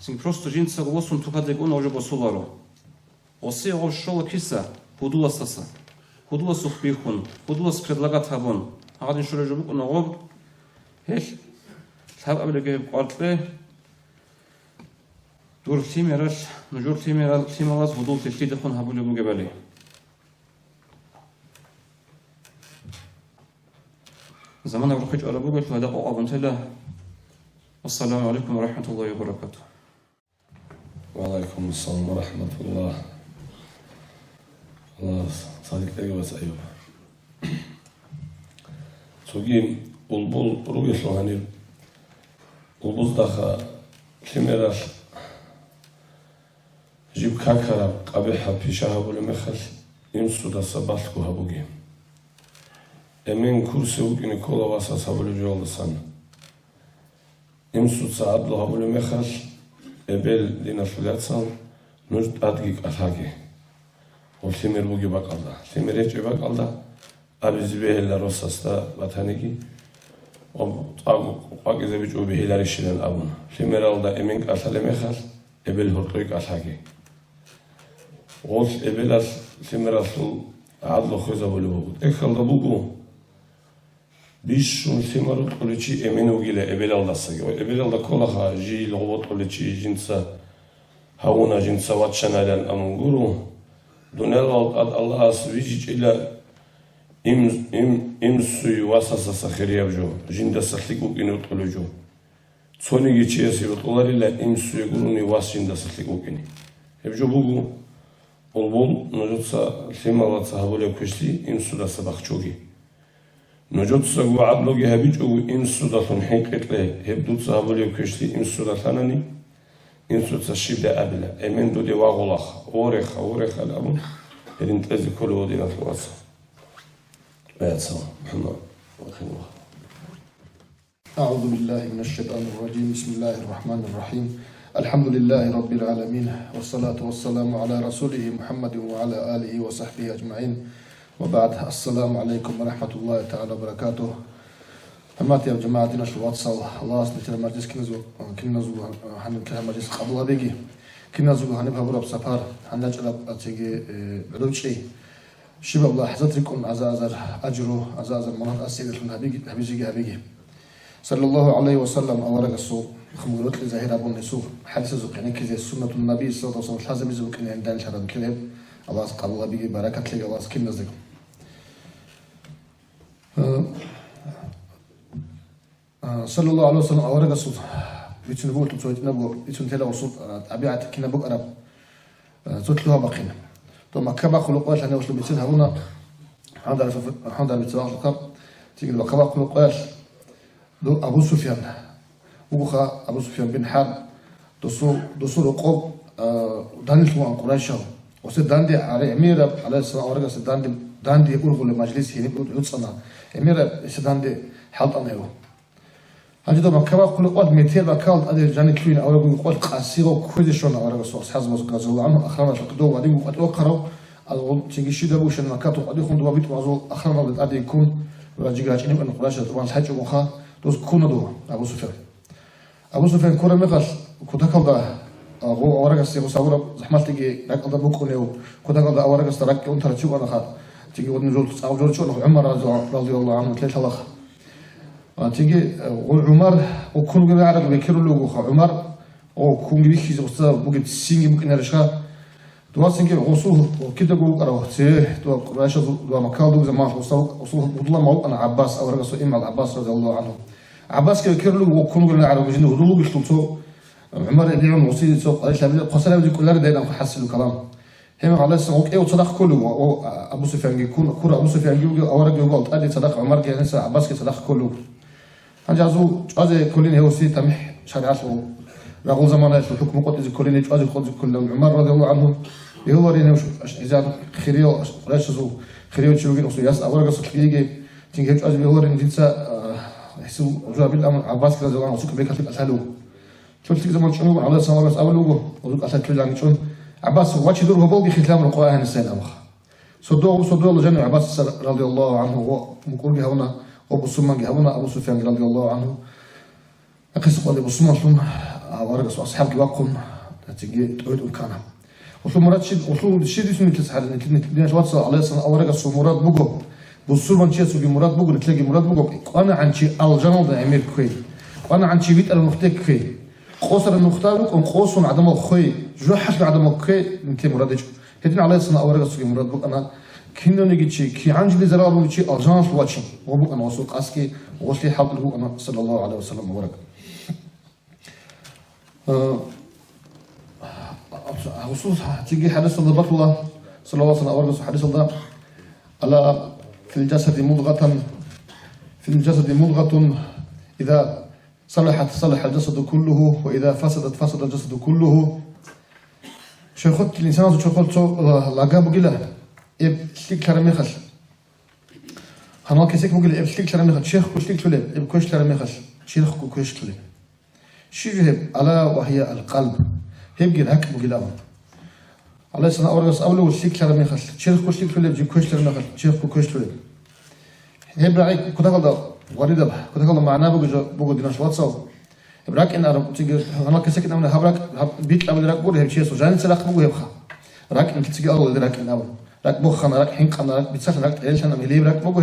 سنجي просто جنسا غوصون تقدر أنا وجو بسولارو وسي غو شولا كيسا هدولا ساسا هدولا سخبيخون هدولا سكردلاغات هابون هذا نشر جبوك أنا غوب هيش هاب أبلغي بقارتلي دور سيميراش نجور سيمالاز هدول تشتي دخون هابولي بوجبالي زمان أبرخج أربو قلت هذا قوابن تلا والسلام عليكم ورحمة الله وبركاته وعليكم السلام ورحمة الله الله صادق أيوة أيوة سوغين بلبل رويش لغاني بلبل داخا سيميراش جيب كاكرا قبيحة بيشاها بولمخل يمسو دا سبالكو هابوغي امين كورسي وكيني كولا واسا سابولو جوال سان يمسو تساعدلو هابولمخل ابل دينا فلاتسان نجد ادقيق الهاكي والسيمير بوغي باقالدا سيمير يجي باقالدا ابي زبيهلا روساستا باتانيكي وقاقي زبيجو بيهلا ريشيلن ابون سيمير الدا امين كاسالمخل ابل هرطويق الهاكي غوث إبلاس سمراسل عدل خوزا بولبوغ إخال دبوغو بيشون سمرات قوليشي إمينو جيلا إبلال داساقي وإبلال دا كولخا جي لغوط قوليشي جنسا هاونا جنسا واتشانا لان أمونغورو دونيال الله أسويجيج إلا إمسوي واساسا سخيرياب جو جندا سخليقو كينو تقولو جو تسونيجي چيسي بطولار إلا إمسوي قولوني واس جندا سخليقو كيني هبجو بوغو Olbol nojotsa limalatsa habole kushti imsuda sabakchogi nojotsa gu adlogi habichogu imsuda thon hinqetle hebdutsa habole kushti imsuda thanani imsuda shibda abla emendo de wagolakh orekha labu elintezi kolo dina thwasa bayatsa muhammad wa أعوذ بالله من الشيطان الرجيم بسم الله الرحمن الرحيم الحمد لله رب العالمين والصلاة والسلام على رسوله محمد وعلى آله وصحبه أجمعين وبعد السلام عليكم ورحمة الله تعالى وبركاته همات يا جماعتنا شو واتسال الله سبحانه مجلس كنزو هنكها مجلس قبل بيجي كنزو هنبها برب سفر هنجعل أتيجي علوشي شباب الله حزتكم عزازر أجرو عزازر مناط أسير هبيجي صلى الله عليه وسلم أورق الصوم خمولات لزاهر أبو النسوء حديث زوجين كذا سنة النبي صلى الله عليه وسلم حزم زوجين عندنا شرط كلام الله قال الله بيجي بركة لك الله سكين نزلكم صلى الله عليه وسلم أورق الصوم بيتون بقول تبصوت نبغى بيتون تلا وصول أبيعت كنا بق أنا تطلعها بقينا تو ما كبا خلقاش أنا وصل بيتون هنا هذا بيتون خلق تيجي بقى خلقاش دو أبو سفيان وخا أبو سفيان بن حرب دوسو رقب داني شو عن قريشة وسيد داندي على أمير على السلام ورجع سيد داندي يقول كل مجلس هنا يقول صنع أمير سيد داندي حلط أنا هو هذا ما كبا كل قد ميتير بكال أدي جاني كلين أو يقول قد قاسيرو كوديشون أو رجع صوص حزم وزقاز الله عنه أخرنا شقدو وبعدين قد أقرأ أو تيجي شيء ده بوش المكاتو قد يكون دوا بيت وازو أخرنا بدأ أدي يكون راجع عشان يبقى قريشة طبعا الحج وخا دوس كونا دوا أبو سفيان كورا مقاش كودا كالدا هو أورجس يقول سأورا زحمة تيجي لك أضرب بكونيو كودا كالدا أورجس ترك أنت رتشوف أنا خا تيجي ونزول أو جول شو عمر رضي الله عنه ثلاثة لخ تيجي وعمر وكون جميع عرب بيكروا له خا عمر وكون جميع شيء وصل ممكن سينج ممكن هرشة دوا سينج وصول وكده جو أروح سيه دوا قريش دوا مكان دوا زمان وصول والله ما هو أنا عباس أورجس إمام العباس رضي الله عنه عباس كيرلو وكونوا قلنا عرب جنود ودلو بيشتغلوا عمر اللي عم وصيد سوق قال شامل قصنا بدي كلنا دينا نحسن الكلام هم على السوق إيه وصدق كله أبو سفيان يكون كورة أبو سفيان يجوا أورق يقول أدي صدق عمر كي نسى عباس كي صدق كله هنجازو جازي كلنا هو سي تمح شرعته رغم زمانه في الحكم قد إذا كلنا جازي خذ كلهم عمر رضي الله عنه يهو رينا وش إذا خيريو رئيس زو خيريو تشوفين وصي ياس أورق صدق يجي تيجي جازي يهو رينا جنسا يحسوا رجال بالأمر عباس كذا زمان وسوق بيكل في الأسهلو شو تيجي زمان شنو على السماء بس أول وجو وسوق أسهل كل يعني شون عباس واتش دور هو بولي ختام القرآن السنة أمخ صدوا الله جميع عباس رضي الله عنه ومقول هنا أبو سلمان هنا أبو سفيان رضي الله عنه أقصد قال أبو سلمان ثم ورجع أصحاب الوقم تيجي تعود الكلام وثم مرات وثم الشيء اسمه تسحر نتلقى شواتس على السنة أو رجع مراد بوجو بوصل شيء سوي مراد بوجو نتلاقي مراد بوجو أنا عن شيء الجنال ده عمير كوي وأنا عن شيء بيت المختار كوي قصر المختار بوك قوسون عدم الخوي جوحش عدم الخوي نتلاقي مراد يجو هدين على السنة أو رجع سوي مراد بوك أنا كنا نيجي شيء كي عنجلي زرار بوك شيء الجنال واتشي وبوك أنا وسوق أسكي وغسلي حبل هو أنا صلى الله عليه وسلم وبركة خصوص تيجي حديث الضبط الله صلى الله عليه وسلم أورجس حديث الله على في الجسد مضغة إذا صلحت صلح الجسد كله وإذا فسدت فسد الجسد كله شيخوت الإنسان شيخوت لاجاب جلا إبسلك كرميخش هناك كيسك بقول إبسلك كرميخش شيخ كوشلك تلي إبكوش كرميخش شيخ كوش تلي شيء على وهي القلب هيبقى هك بقول على سنة أورجس أولو وسلك كرميخش شيخ كوشلك تلي بجكوش كرميخش شيخ كوش تلي هبراي كده قلنا وريدة كده قلنا معنا بوجو ديناش واتساب هبراك إن أرب تيجي هنا كسكت أمنا هبراك بيت أول راك بقول هبشي سوجان سلاخ بوجو هبخا راك إن تيجي أول راك إن أول راك بوخنا راك حين قنا راك بيتسافر راك تعيش أنا مليب راك بوجو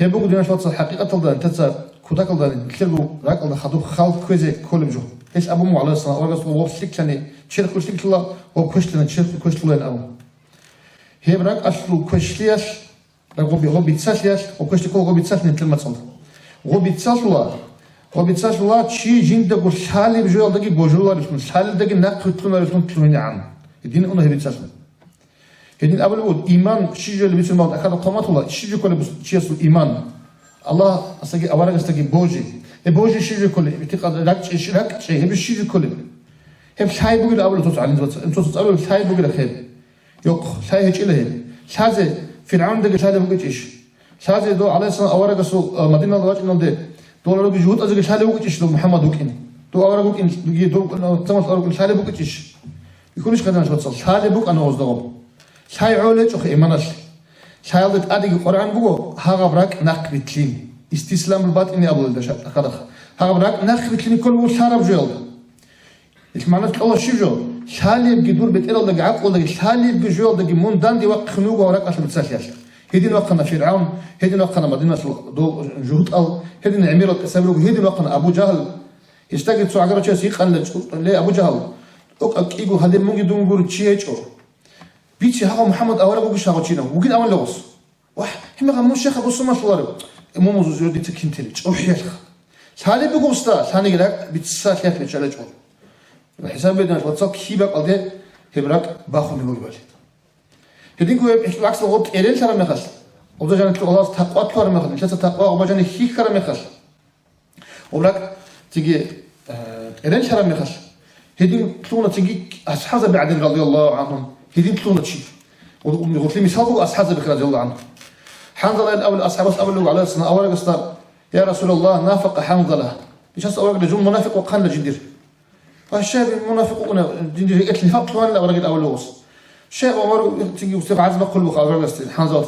هب بوجو ديناش واتساب حقيقة تلدا تتسا كده قلنا كتيرو راك قلنا خدوب خالد كويزة كل بجو إيش أبو مو على السنة أورجس ووب سلك ثاني شير كل سلك الله وكوش لنا شير كوش لنا الأول هبراك أصله كوش ليش غوبي تسالياش وكاش تكون غوبي تسال نتلمت صند غوبي تسال شي جين دغ شالي بجول دغ بوجول رسم شالي دغ ناق تلمر رسم تلمني عن يدين انا هبي تسال يدين اول ايمان شي جول بيتم بعد اكاد قامت الله شي جو كل شيء ايمان الله اسقي اورغ استقي بوجي بوجي شي جو كل بتقد راك شي هبي شي جو كل هب شاي بقول اول تصعد انت تصعد شاي بقول خير يق شاي هيك له شازه فرعون دغ شاله بوجيش شازه دو عليه السلام اورغ سو مدينه لواج نده دولار بيجوت ازغ شاله بوجيش دو محمد وكين دو اورغ وكين دو دو تمس اورغ شاله بوجيش يكونش قدنا شو تصل شاله بوك انا وزدغ شاي عولج اخ ايمانش شايلد ادي قران بوغو هاغ براك ناق بتلين استسلام البات اني ابو الدش خدخ هاغ براك ناق بتلين كل شرب جيل المعنى الله شجو شالي بجدور بتقول دق عقل دق شالي بجول دق من دان دي وقت خنوق وراك أصل بتسافر هدين وقنا فرعون هدين وقنا مدينة دو جهود أو هدين عميرة سبلوك هدين وقنا أبو جهل يستجد سو عقرة شيء قال ليه أبو جهل أكيجو هذا ممكن دون يقول شيء أو بيتي هذا محمد أولا بقول شاغو تشينا وقيل أول لغص واحد هم غمون الشيخ أبو سما صلارو مو مزوج يودي تكين تلج أو حيالخ ثاني بقوستا ثاني لك بتسال كيف بتشالج الحساب بدنا توصل كيبك قد هبرك باخذ من بالي هديك هو بالعكس الغط إيرين ترى مخل وده جانت الله تقوى ترى مخل مش تقوى وبجاني هيك ترى مخل ولك تيجي إيرين ترى مخل هدين تلونا تيجي أصحاب بعدين رضي الله عنهم هدين تلونا شيء وقلت لي مثال أصحاب بكر رضي الله عنهم حنظلة الأول أصحاب أول على السنة أول قصة يا رسول الله نافق حنظلة إيش هسه أول رجل منافق وقان لجندير فالشاب المنافق قلنا جندير قلت لي فقط وأنا أول رجل أول وص شاب عمر تيجي وسيف عزم قلبه خالد قصة حنظلة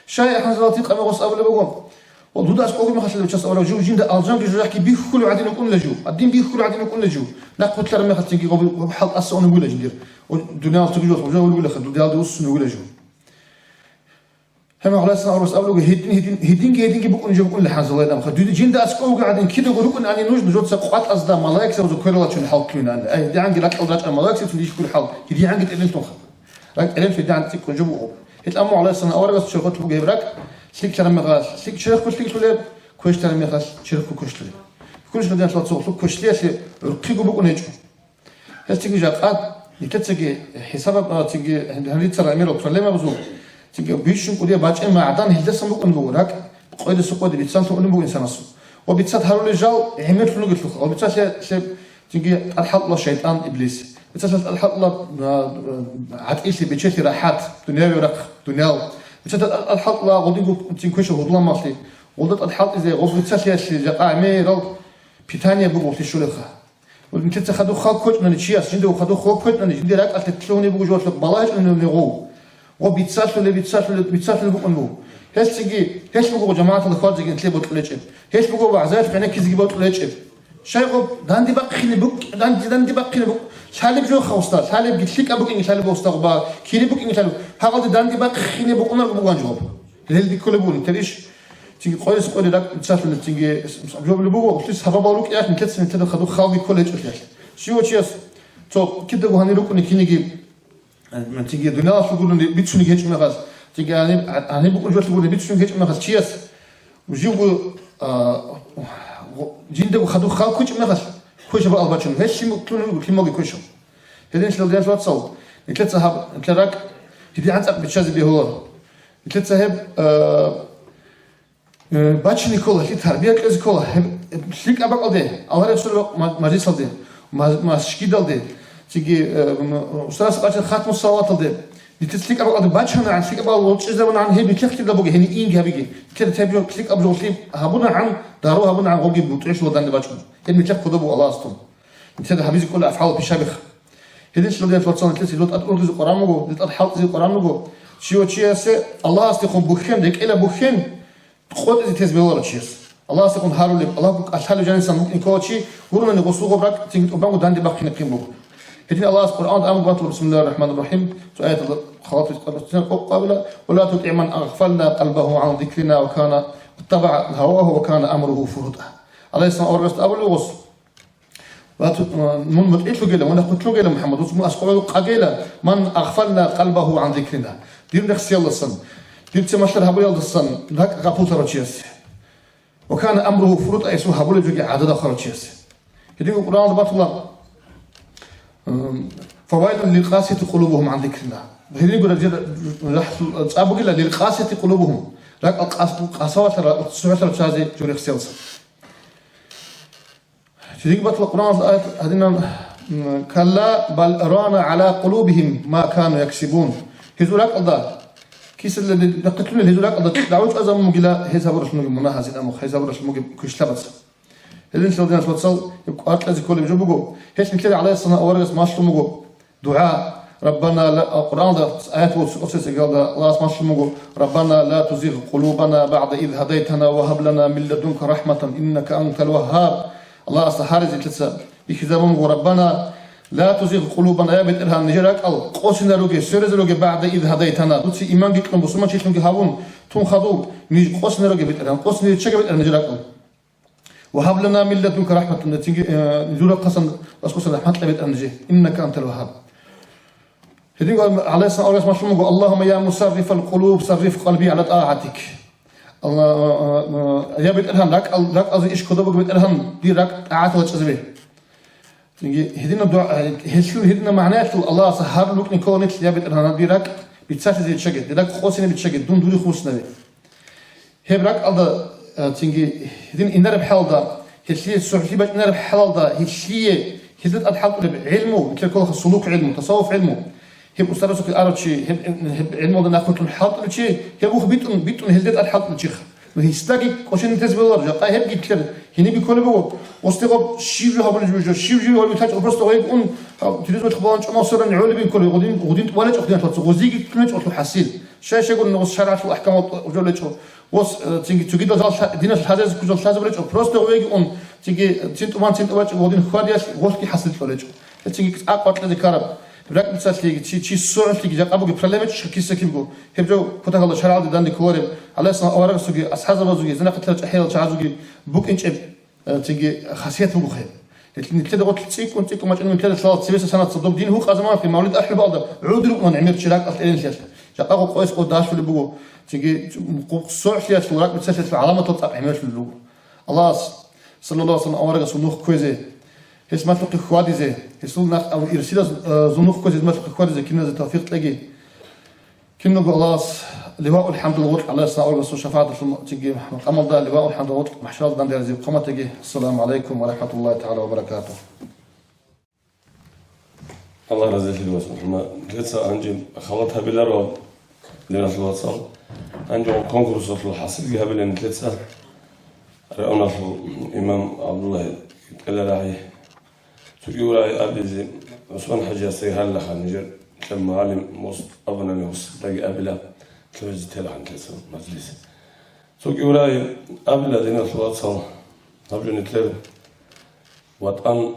شاي حنظلة تيق أما وص أول بقوم وضد أسقوق ما خشل بتشاس أول جو جند ألجام بيجوا يحكي بيه كل عادين يكون لجو الدين بيه كل عادين يكون لجو لا قلت لهم ما خشل تيجي قبل حلق أصلا نقول جندير والدنيا تيجي وجو ولا خد الدنيا دوس نقول لجو هم على سنة أورس أولو هيدين بكون جو بكون لحظة الله نام خدود جند أسقوق قاعدين كده يقولون أني نوج نجود سقوات أصدام ملاك سووا ذكر الله شو الحلق كنا أي دي عندي لك أولاد الملاك سووا ليش كل حلق دي عندي تقلل تنخ لكن تقلل في دي عندي تكون جو هتأمر على سنة أورس شغلت بقى يبرك سلك كلام مغاز سلك شرخ كل سلك تولد كويش كلام مغاز شرخ كويش تولد كلش بدنا نطلع صوت كويش ليه شيء رقيقو بكون يجوا هستيجي جاقات يكتسجي حساب تيجي هنريد ترى أمير وبسلمة بزوج تيجي بيشون كودي باج إما عدان هلدس سموك أنبوراك قيد السوق ودي بيتسان تو أنبو إنسان السوق وبيتسات هارو الرجال عمل فلوق الفخ وبيتسات تيجي الحق الله شيطان إبليس بيتسات الحق الله عتيسي بيتشتي راحات دنيا ورق دنيا بيتسات الحق الله غديقو تنكوش وضلا ماطلي وضد الحق إذا غوف بيتسات يا جاقا عمير بيتانيا بقول في الشولخة والمتلت خدو خاك كوت من الشياس جندو خدو خاك كوت من جندي راك أتتلوني بقول جوات بلاش إنه نغو وبيتسافلوا بقنبو هيش تيجي هيش بقول جماعة الأخوات زي قلت لي بطلعش هيش بقول بعزاف عينك كذي بطلعش شايفه داندي باقي بوك داندي باقي بوك شالب جو خوستار شالب قلت لك أبوك إني شالب وستغبا كيري بوك إني شالب هذا داندي باقي بوك أنا بقول جواب اللي بيقول بقول تريش تيجي قوي سقولي لك تسافل تيجي جواب اللي بقول قلت سحب بالوك إيش من كده سنة تدخل خدو خاوي كل شيء شو تشيس تو كده وهني لوك نكيني جيب من تيجي الدنيا تقولون بيتشوني هيك مغاز تيجي أنا بقول جوات تقولون بيتشوني هيك مغاز تشيس وجيبوا جيندو خدوا خال كوش مغاز كوش بقى الباتشون هيك شيء مكلون كل ما يكوشوا هذين شلون ديان شوات صل نتلت صاحب نتلراك هدي عن سق بتشاز بيهور نتلت صاحب باتش نيكولا هي تربية كذا كولا شيك أبغى أقضي الله رسول ما جيس أقضي ما شكيد أقضي تيجي أستاذ قاتل خاتم الصلوات ده لتسليك أبغى أقضي باتشنا عن سليك أبغى لوتش إذا وانا عن هي بكيف تبلا بوجي هني إنج هبيجي كده تبيو سليك أبغى لوتش هبونا عن دارو هبونا عن غوجي بوتعيش ودان باتشنا هني بكيف كذبوا الله أصلا نتهذا حبيزي كل أفعال بشابخ هذين شلون ده فلسطين تلسي لوت أتقول زي القرآن مجو لوت أتحط زي القرآن مجو شيء وشيء الله أستيقظ بخين ديك إلا بخين خود زي تزبي ولا شيء الله أستيقظ هارو لي الله أشهد جاني سامك إنكوتشي ورنا نقصوه برك تيجي تبغى دان دي بخين قيم بوجو هدين الله القرآن أمر بطل بسم الله الرحمن الرحيم آية خواطر قبل ولا تطع من أغفلنا قلبه عن ذكرنا وكان اتبع هواه وكان أمره فرطا عليه الصلاة والسلام أول وص من متقيت له قيل من قلت له قيل محمد وسمو أسقوا قيل من أغفلنا قلبه عن ذكرنا دير نخسي الله الصن دير تمشر هبول الله الصن لك قبوت رجيس وكان أمره فرطا يسوع هبول جوجي عدد آخر رجيس هدين القرآن بطل فوائد للقاسية قلوبهم عن ذكرنا هذي يقول راح أبو قيل للقاسية قلوبهم لك القسوة سويت رشازي جوري خسيلس تيجي بطل القرآن الآية هذين كلا بل رانا على قلوبهم ما كانوا يكسبون هذولاك الله كيس اللي نقتلون هذولاك الله دعوت أزم مقلا هذا برش مقل مناهز الأمر هذا برش مقل كش لبس اللي شلون دينا توصل يبقى أتلازي كل يجوا بقول هيش نكلي على السنة أورجس ما شلون بقول دعاء ربنا لا القرآن ده آيات وأسس قال الله ما شلون بقول ربنا لا تزغ قلوبنا بعد إذ هديتنا وهب لنا من لدنك رحمة إنك أنت الوهاب الله أصحى زي تلسا يكذبون ربنا لا تزغ قلوبنا يا بيت إرهام نجرك الله قوسنا لوجي سيرز لوجي بعد إذ هديتنا دوتي إيمان جيكم بسمة شيء هاون تون خدو نيج قوسنا لوجي بيت إرهام قوسنا يتشجع بيت إرهام نجرك الله وهب لنا من لدنك رحمة نزول قسم أسقط رحمة لبيت أنجي إنك أنت الوهاب. هذين عليه الصلاة والسلام اللهم يا مصرف القلوب صرف قلبي على طاعتك. يا بيت إرهان راك أزي إيش كذا بقى بيت إرهان دي راك عاتوا تشزبه هدينا دعاء هشلو هدينا معناته الله سهر لك نكونت يا بيت إرهان دي راك بيتسافر زي تشجع دي راك خوسنا بتشجع دون دوري خوسنا به هب راك الله تيجي هدين إننا بحال دا هشلي السعودي بس إننا بحال دا هشلي هدت أدحال بعلمه مثل كل سلوك علمه تصوف علمه هب أستاذ سوق الأرض شيء هب علمه ده ناخد الحاط شيء هبوه بيتون هدت أدحال الشيخ وهي استاجي كوشين تزبل ورجع طيب هب جيت كده هني بيكون بقول واستغرب شيء هو بنجوج شيء هو بيتحج أبرز طويل يكون تريد تخبران شو ناصر نعول بيكون غدين ولا تأخذين تلصق وزيج كلنا تأخذ حسيل شيء يقول إنه الشرع الأحكام وجول شو وص تيجي ده دينا الحزاز كذا الحزاز ولا شو أبرز طويل يكون تيجي تنت وغدين خارج وقت حصل ولا شو تيجي أقوى لذي كرب براك مثلا شيء سرعة تيجي جاك أبوك برلمت شكيس كيبقو هبجو كتاك الله شرع دي داندي كورم على أساس أورق سوقي أصحاب بازوقي زنا قتلت أحيال شعزوقي بوك إنش تيجي خاصية بوك خير لكن كده قلت تسيك وانتيكو ما تقولون كده ثلاث سبيس سنة تصدق دين هو خازمان في مولد أحلى بعض عودلو من عمير شراك أصلين سياسة جاك أبو قويس قداش في اللي تيجي سرعة سياسة وراك بتسلسل في علامة تطلع عمير في اللي الله صلى الله عليه وسلم أورق سنوخ كويزة هس ما تلقي خوادي زي هسول ناخ أو إرسال زنوخ كويس ما تلقي خوادي زي كنا زي توفيق تلاقي كنا الله لواء الحمد لله على الصلاة والسلام شفاعة تجي قام الله لواء الحمد لله محشر دان دير زي قامة تجي السلام عليكم ورحمة الله تعالى وبركاته الله رزق لي وسلم لسه عندي خلطها بالله لناس الوصل عندي كونكورس في الحاصل قبل ان لسه رأونا الإمام عبد الله قال راعي تقول راعي أبي عثمان حاجة سيهال لخ نجر كم معلم مص أبناني مص باقي أبلا توجه تلا عن كذا مجلس تقول راعي أبلا دينا الوصل قبل نتلر وطن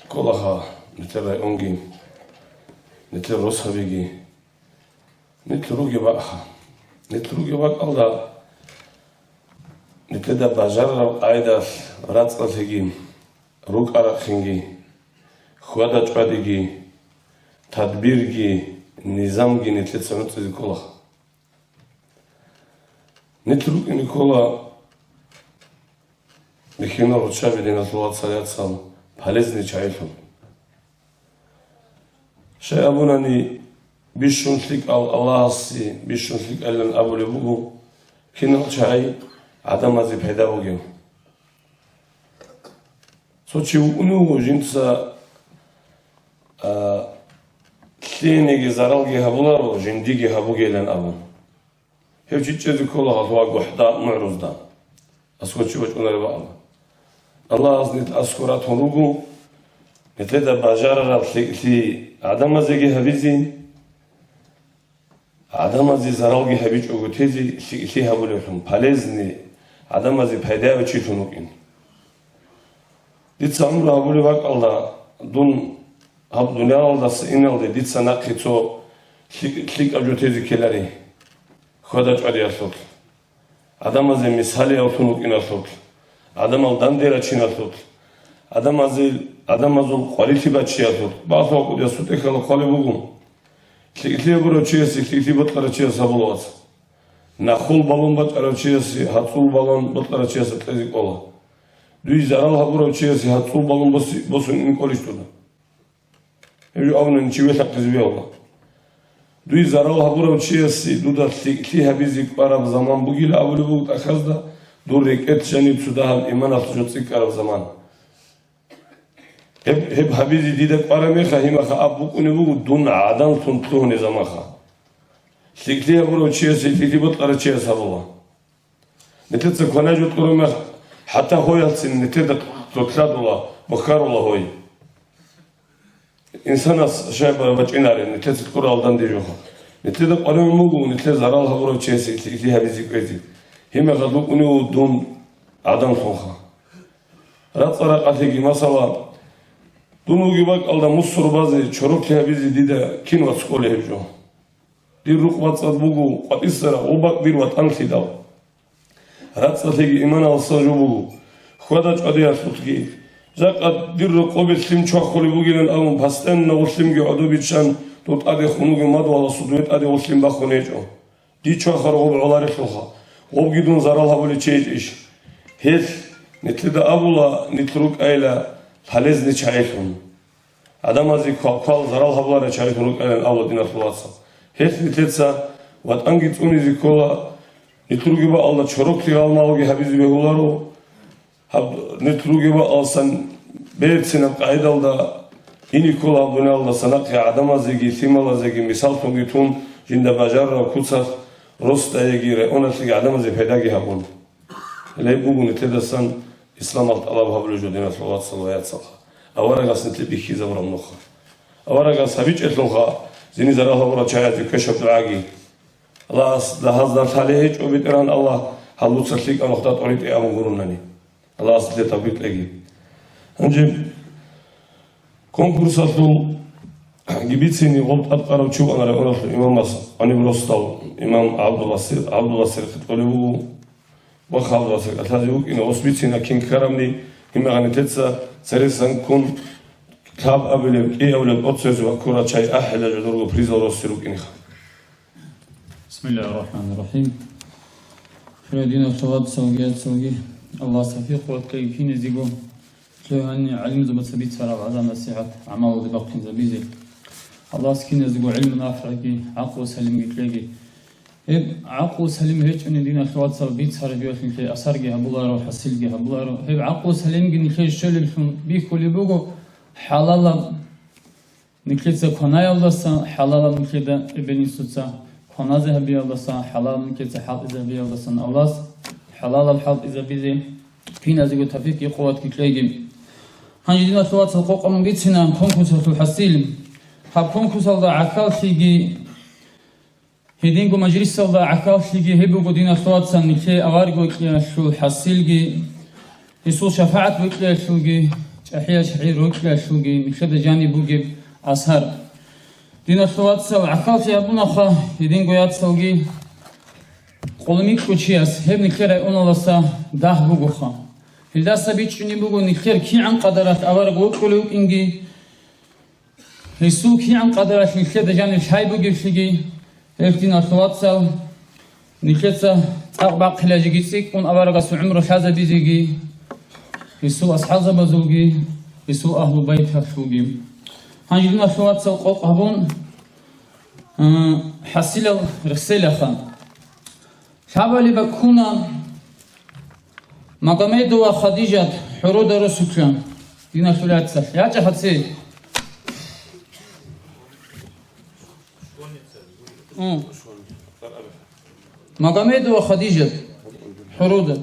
كلها نتلر أنجي نتلر رصها بيجي نتلروجي بقى الله نتلدا بجرب عيدا راتل تجيم روك أرخينجي خوادا جاديجي تدبيرجي نظامجي نتلت سنة ذكولا نتلوك نيكولا بخينا رتشابي دينا طلوات صليات صال بحلزني شايفهم شيء أبوناني بيشون فيك الله سي بيشون فيك ألن أبو لبوغو كنا شاي عدم هذه بهذا وجهه. سوتشي ونو جنسا كلينيجي زارالجي هبولارو جنديجي هبوجي لين أبو. هيك تجد كل هذا وحدة معروض ده. أسكت وجه أنا بقى. الله أزنيت أسكرات هروجو نتلدا بجارة في عدم هذه هبيزين عدم هذه زارالجي هبيج وجتيزي في هبولارهم بالزني عدم هذه بهذا وتشيلونكين. ديت سامر هبولي بق الله دون هب دنيا الله سئنال ديت سناق خيتو كليك أجوتيزي كلاري خداج عليه الصوت. عدم هذه مثالي أوتونكين الصوت. عدم الدندير أشين الصوت. عدم هذا قريتي بتشي الصوت. بعض وقت يسوت إخلا قالي بقوم. كلي برو تشيسي كلي بطلع تشيس هبولات. نخول بالون بطلع تشيسي هاتول بالون بطلع تشيس تلزيك الله. دوی زارال هبورو چیزی هاتول بالون بسون این کاریش داده. هیچ آن نچیوه تقصیر بیاولا. دوی زارال هبورو چیزی دودا تی هبیزی کاراب زمان بگیل اولی بود اخذده دور رکت جنیب سوده هم ایمان افزودی کاراب زمان. هب هبیزی دیده کارمی خواهیم خا اب بکنی بگو دون عدم تونتون نظام خا. تی هبورو چیزی تی بود کار چیز هبولا. نتیجه کنه جود کرم حتى هو يلسن نتيجة تطلع الله بخار الله هوي إنسان شاب بتشيناري نتيجة كرة الدم ديجوها نتيجة قريب موجو نتيجة زرال هبورو تشيسي تيجي هبيزي كويتي هم غدوك أنيو دون عدم صنخا رات صراحة تيجي مثلا دونو جيبك الله مصر بازي شروك هبيزي ديدا كين واتسكولي هبجو دي رقبات صدبوجو قد إسرع وباك دير واتأنسي داو رات صدقي إيمان الصجوبو خداج أديا صدقي زاك أدير رقابة سلم شخولي بوجين أمم بستن نوسلم جعدو بيتشان توت أدي خنوج ماد ولا صدوت أدي وسلم بخونيجو دي شخر غب على رخلها وبجدون زرالها بولي تشيش هيت نتلدا أبولا نتروك أيلا حلز نتشايفون عدم هذه قال زرالها بولا نتشايفون روك أيلا أبولا دينا خلاصة هيت نتلسا وات أنجت أوني ذي كولا نتروك با الله تشروك تيال مالوجي حبيزي بهولارو نتروك با ألسن بيت سنة قاعدة ودا إني كولا بنا الله سنقي عدم هذه ثملا زي مثال تونجتون جند بجار وكوسا رست أيجيره أنا تيجي عدم هذه فداجي هبون اللي بقول نتدرسن إسلام الله بحبل جودنا صلوات صلوات صلاة أورا قاس نتلبي خيزة ورا منخا أورا قاس هبيج إتلوخا زين زرها ورا شايات كشف العاقي الله ده هذا ثالث وبيتران الله هلو تسليك أنا خدت أريد أمام قرنني الله أصل تبيت لقي أنجب كونكورساتو جبت سني قلت أتقرب شو أنا رأينا في الإمام مصر أنا بروستاو إمام عبد الله سير تقولوا وخالد واسق أتلاقيوك إنه أصبحنا كين كرمني إما غنتتسا سرسان كون كتاب أبلغ إيه أولاد أتصوص وكورة شيء أحلى جدور وبريزا روسيروك إنخا بسم الله الرحمن الرحيم فريدين الصواب سوجيات سوجي الله سفيق وكيفين زيجو تلوهني علم زبط سبيت سراب عظام السيحة عمال زبقين زبيزي الله سكين زيجو علم نافرقي عقل سلم يتلاقي عقل سليم هيك إن دينا خلوات سبيت صار بيوت نخلي أسرجي هبولارو حسيلجي هبولارو هيب عقل سليم جن نخلي شل الفن بيكولي بوجو حلال نخلي زكوناي الله سا حلال نخلي ده ابني سوتسا كونا ذهبي الله سا حلال نخلي حق ذهبي الله سا الله حلال الحق إذا بيزي فينا زيجو تفيق قوات كليجي هنجي دينا خلوات سقوق من بيتنا كونكوس الحسيل هب كونكوس الله عكال تيجي هيدينكو مجلس الله عكاف لجي هبو قدينا صوت سنكي أغارقو إكليا شو حسيلجي يسوع شفاعت بإكليا شوجي أحيا شعير وإكليا شوجي مشهد جاني بوجي أسهر دينا صوت سو عكاف يا أبونا خا هيدينكو يات سوجي قلميك كوتشياس هب نكير أون الله سا ده بوجو خا هلدا سبيت شني بوجو نكير كي عن قدرات أغارقو كلوك إنجي يسوع كي عن قدرات مشهد جاني شاي بوجي شوجي هفتين أصوات سو نكتة أربع خلاجي جيسيك ون أبارقة عمره حازة بيزيجي يسوع أصحاب بزوجي يسوع أهل بيت هفوجي هنجينا أصوات سو قوق هبون حسيل رسالة خان شعبالي بكونا مقاميد وخديجة حرود رسولان دينا شلات سح يا جهتي مقاميد وخديجة حرودة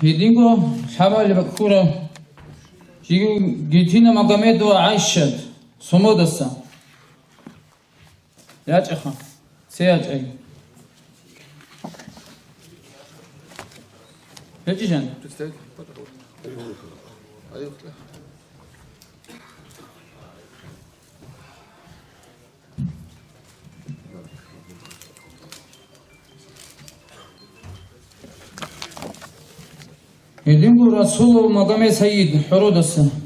هيدينكو شعبا اللي بكورة جيتينا مقاميد وعايشة صمودسا ياج أخا سياج أي يجي جان يدينكو رسول مقام سيد حرود السنة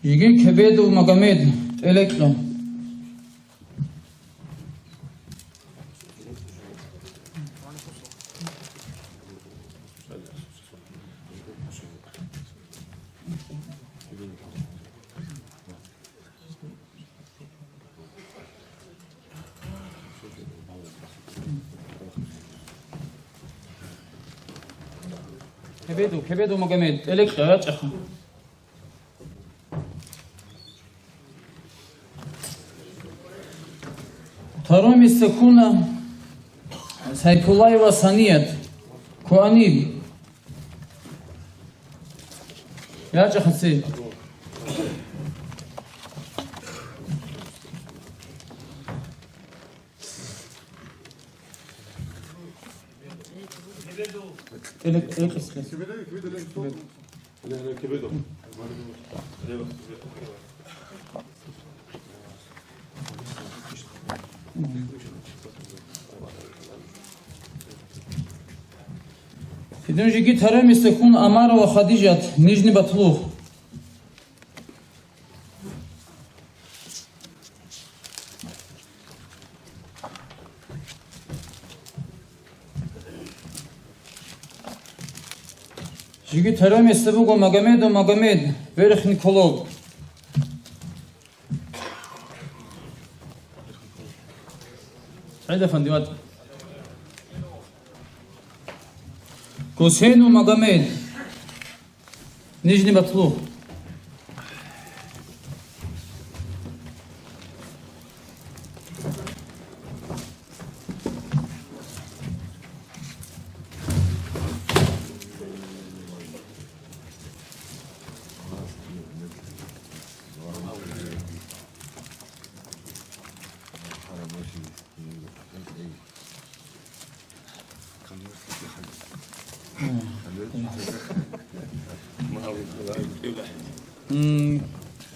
يجين كبيد ومقاميد إليكلو كبيد ومقاميد إليكلو يا أخي ترامي السكونة سيكولاي وصانيات كوانيب يا جخسي Фидунжиги Тарем Истехун Амара ва Хадижат, Нижний Батлух. Жиги Тарем Истебуго Магомед, Верх Николов. Саида Фандиват. Гусейн Магомед, Нижний Батлух.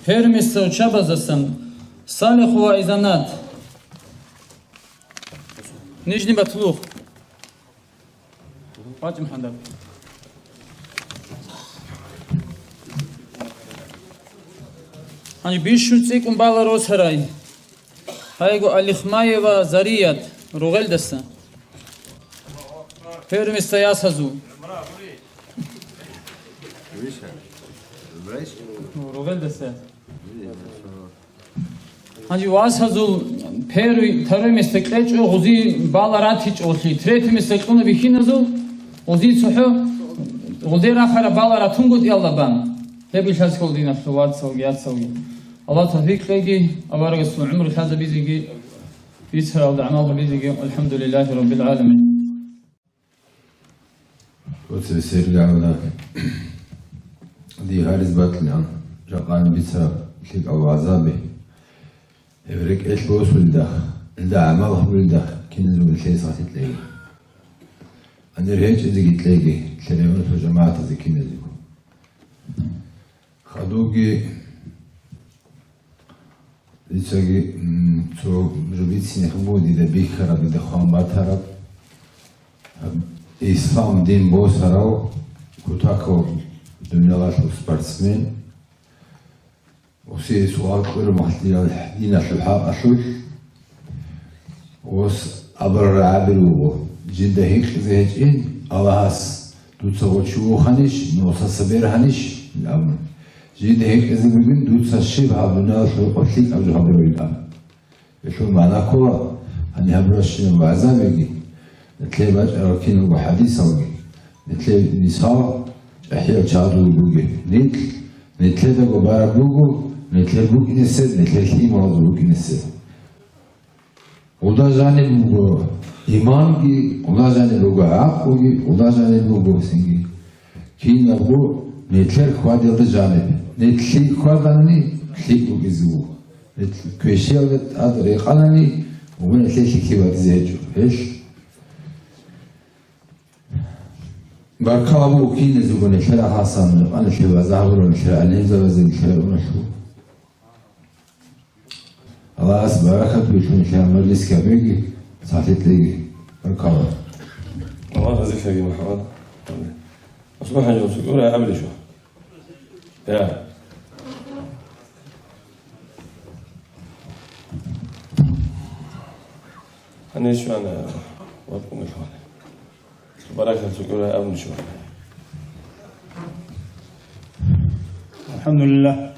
Hermes Учабазасан, Салихова Изанат, Нижний Батлух. Фатим Хандаб. Они бишунцик умбала Росхарай. Хайго Алихмаева Зарият, Ругельдаса. Hermes Ясазу. Ругельдаса. Они Васазу Перу Тарем Стеклеч Узи Баларатич Оли Третьим Стеклуна Вихиназу Узи Цухо Узи Рахара Баларатунгут Яллабан Хебил Хасколдина Флуат Саугиат Сауги الله توفيق لقي أبارك اسمه عمر هذا بيزيجي يسهر ودعمه بيزيجي الحمد لله رب العالمين. وتسير قاعدة دي هارس باتليان جاقان بيسا لك أو عذابه يفرق إيش بوس ولده لده عمله ولده كنزل والشيء صحيح تلاقي أنا رهيج إذا تلاقي تلاقي في جماعة إذا كنزل خدوجي لسه تو جبت سنخبودي ده بيخرب ده خامات هرب إسلام دين بوس هراو كتاكو دنيا لاشو سبارتسمين وسي سؤال كل محلي الدين الحق أشوش وس أبر عابر وبو جدا هيك زهجين الله هاس دوتسا شو خانش نوصا سبير هانش الأمن جدا هيك إذا بيجين دوتسا الشبه بنا شو قتلك أو جهبرو الأمن يشوف معنا كوا أني هبرش وعذابي نتلاقي بقى أركين وحديث أوجي نتلاقي نساء أحياء شعروا بوجي نتلاقي ده جبارة بوجو نتلاقي بوجي نسد نتلاقي كلي مرض بوجي نسد وده جانب بوجو إيمان كي وده جانب بوجو عقوجي وده جانب بوجو سينجي كي نبغو نتلاقي خوادي ده جانب نتلاقي خواداني كلي بوجي زبو نتلاقي كويشيا ده أدري قانني ونتلاقي كي وادي زيجو إيش بركابو كين زوجنا شرع حسن أنا شو بزعور شرع ليزا وزين شرع ونشوف الله أسبارك بيشون شرع مجلس كبير صحيت لي بركابو الله يجزيك يا محمد اسمح لي قول يا قبل شو يا أنا شو أنا وأبقى مشوار بركة تقولها أبن شو الحمد لله